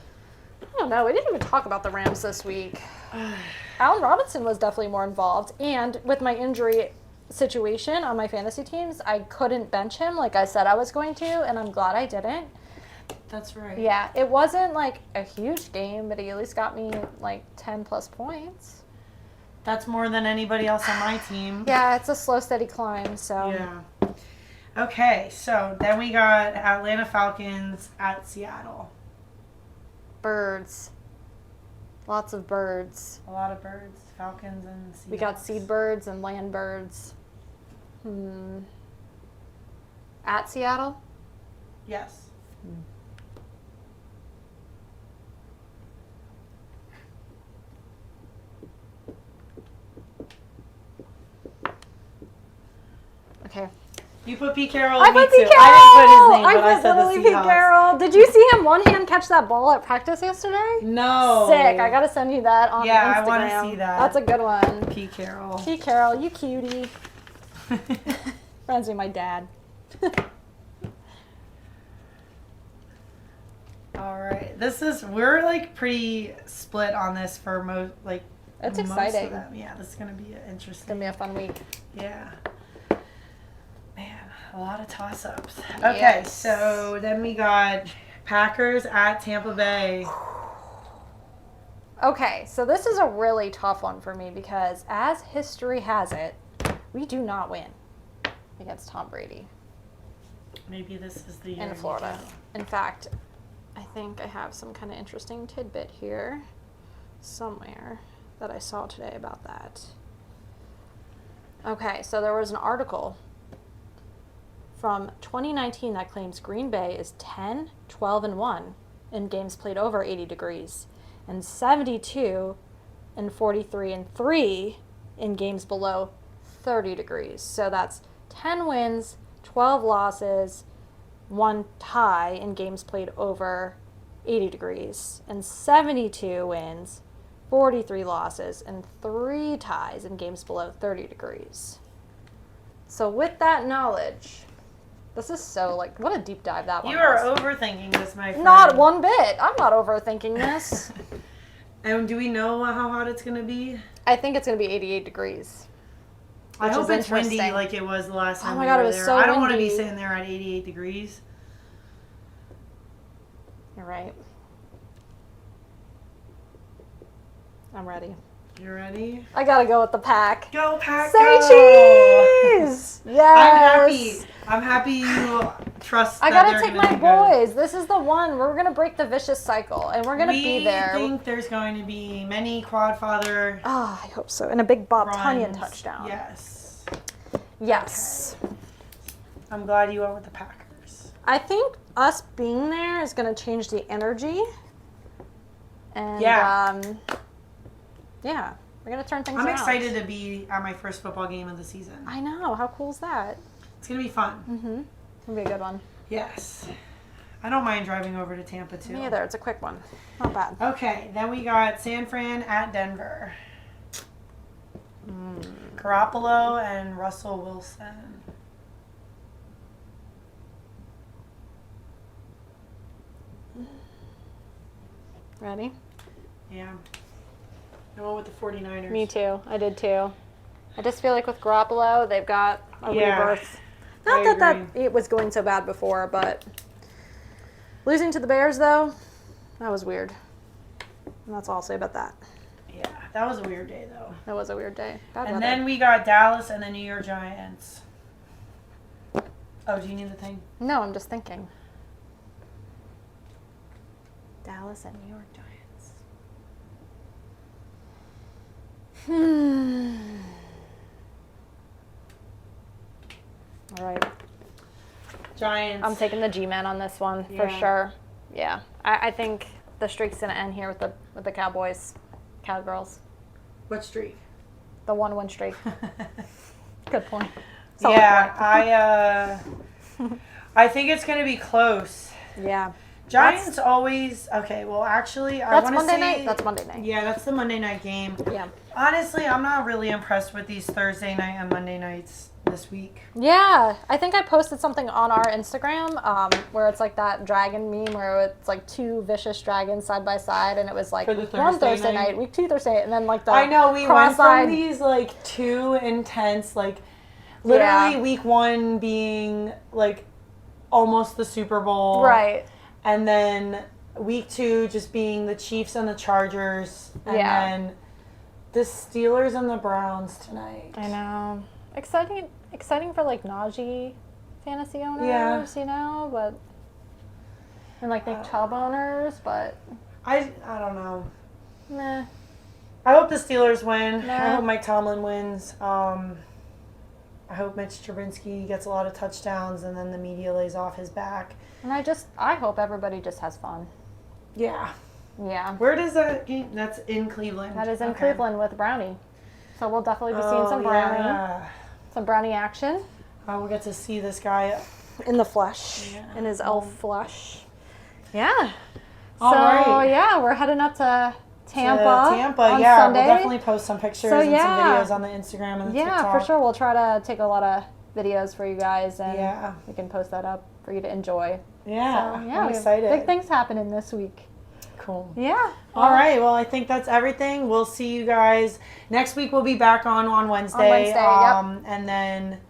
I don't know, we didn't even talk about the Rams this week. Allen Robinson was definitely more involved, and with my injury situation on my fantasy teams, I couldn't bench him like I said I was going to, and I'm glad I didn't. That's right. Yeah, it wasn't like a huge game, but he at least got me like 10 plus points. That's more than anybody else on my team. Yeah, it's a slow, steady climb, so. Yeah. Okay, so then we got Atlanta Falcons at Seattle. Birds. Lots of birds. A lot of birds, Falcons and Seahawks. We got seed birds and land birds. At Seattle? Yes. Okay. You put Pete Carroll. I me put too. Pete Carroll! I didn't put his name, but I put said the literally Pete Seahawks. Carroll. Did you see him one-hand catch that ball at practice yesterday? No. Sick. I gotta send you that on Instagram. I want to see that. That's a good one. Pete Carroll. Pete Carroll, you cutie. Reminds me of my dad. All right. We're like pretty split on this for It's most exciting. of them. Yeah, this is going to be interesting. It's going to be a fun week. Yeah. Man, a lot of toss-ups. Okay, Yes. so then we got Packers at Tampa Bay. Okay, so this is a really tough one for me because as history has it, we do not win against Tom Brady Maybe this is the year in you Florida. do. In fact, I think I have some kind of interesting tidbit here somewhere that I saw today about that. Okay, so there was an article from 2019 that claims Green Bay is 10, 12, and 1 in games played over 80 degrees, and 72 and 43 and 3 in games below 30 degrees. So that's 10 wins, 12 losses, 1 tie in games played over 80 degrees, and 72 wins, 43 losses, and 3 ties in games below 30 degrees. So with that knowledge, this is so, like, what a deep dive that one You are was. overthinking this, my friend. Not one bit. I'm not overthinking this. And do we know how hot it's going to be? I think it's going to be 88 degrees. I Which hope is it's windy interesting. like it was the last time Oh my we God, were it was there. so I don't want to be windy. sitting there at 88 degrees. You're right. I'm ready. You ready? I gotta go with the pack. Go, Pack, Say go! cheese! Yes! I'm happy you trust I that gotta they're take gonna my do good. boys. This is the one. We're gonna break the vicious cycle, and we're gonna be there. We think there's going to be many quadfather Oh, I hope so. And a big Bob Tunyon runs. touchdown. Yes. Yes. I'm glad you went with the Packers. I think us being there is gonna change the energy. And Yeah. yeah, we're gonna turn things I'm around. excited to be at my first football game of the season. I know. How cool is that? It's going to be fun. Mm-hmm. It's gonna be a good one. Yes. I don't mind driving over to Tampa, too. Me either. It's a quick one. Not bad. Okay, then we got San Fran at Denver. Garoppolo and Russell Wilson. Ready? Yeah. I went with the 49ers. Me too. I did too. I just feel like with Garoppolo, they've got a rebirth. Not I that agree. it was going so bad before, but losing to the Bears, though, that was weird. And that's all I'll say about that. Yeah, that was a weird day, though. That was a weird day. Bad And weather. then we got Dallas and the New York Giants. Oh, do you need the thing? No, I'm just thinking. Dallas and New York Giants. All right. Giants. I'm taking the G-Men on this one for Yeah. sure. Yeah. I think the streak's going to end here with the Cowboys. Cowgirls. What streak? The 1-win streak. Good point. Solid Yeah, I think it's going to be close. point. Yeah. Giants always okay. Well, actually, I That's want to Monday say night. That's Monday night. Yeah, that's the Monday night game. Yeah. Honestly, I'm not really impressed with these Thursday night and Monday nights this week. Yeah, I think I posted something on our Instagram where it's like that dragon meme where it's like 2 vicious dragons side by side, and it was like For the week 1 Thursday Thursday night? night, week 2 Thursday, and then like the I know we went cross-eyed- from these like 2 intense, like literally Yeah. week 1 being like almost the Super Bowl, right. and then week 2 just being the Chiefs and the Chargers, and Yeah. then the Steelers and the Browns tonight. I know. Exciting for like Najee fantasy owners, Yeah. you know, but and like Nick Chubb owners, but I don't know. meh. I hope the Steelers win. No. I hope Mike Tomlin wins. I hope Mitch Trubisky gets a lot of touchdowns and then the media lays off his back. And I hope everybody just has fun. Yeah. Yeah. Where does that game? That's in Cleveland. That is in Okay. Cleveland with Brownie. So we'll definitely be seeing some Brownie. Yeah. Some Brownie action. We'll get to see this guy. In the flesh. Yeah. In his elf flesh. Yeah. All so, right. yeah, we're heading up to Tampa. Tampa, on yeah. Sunday. We'll definitely post some pictures So, and some yeah. videos on the Instagram and the Yeah, TikTok. for sure. We'll try to take a lot of videos for you guys, and Yeah. we can post that up for you to enjoy. Yeah, So, yeah, I'm excited. big things happening this week. Cool. Yeah. All right. Well, I think that's everything. We'll see you guys next week. We'll be back on Wednesday. On Wednesday, yep. And then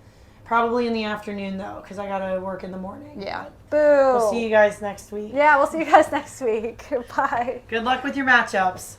probably in the afternoon though, because I gotta work in the morning. Yeah. But Boo. we'll see you guys next week. Yeah, we'll see you guys next week. Bye. Good luck with your matchups.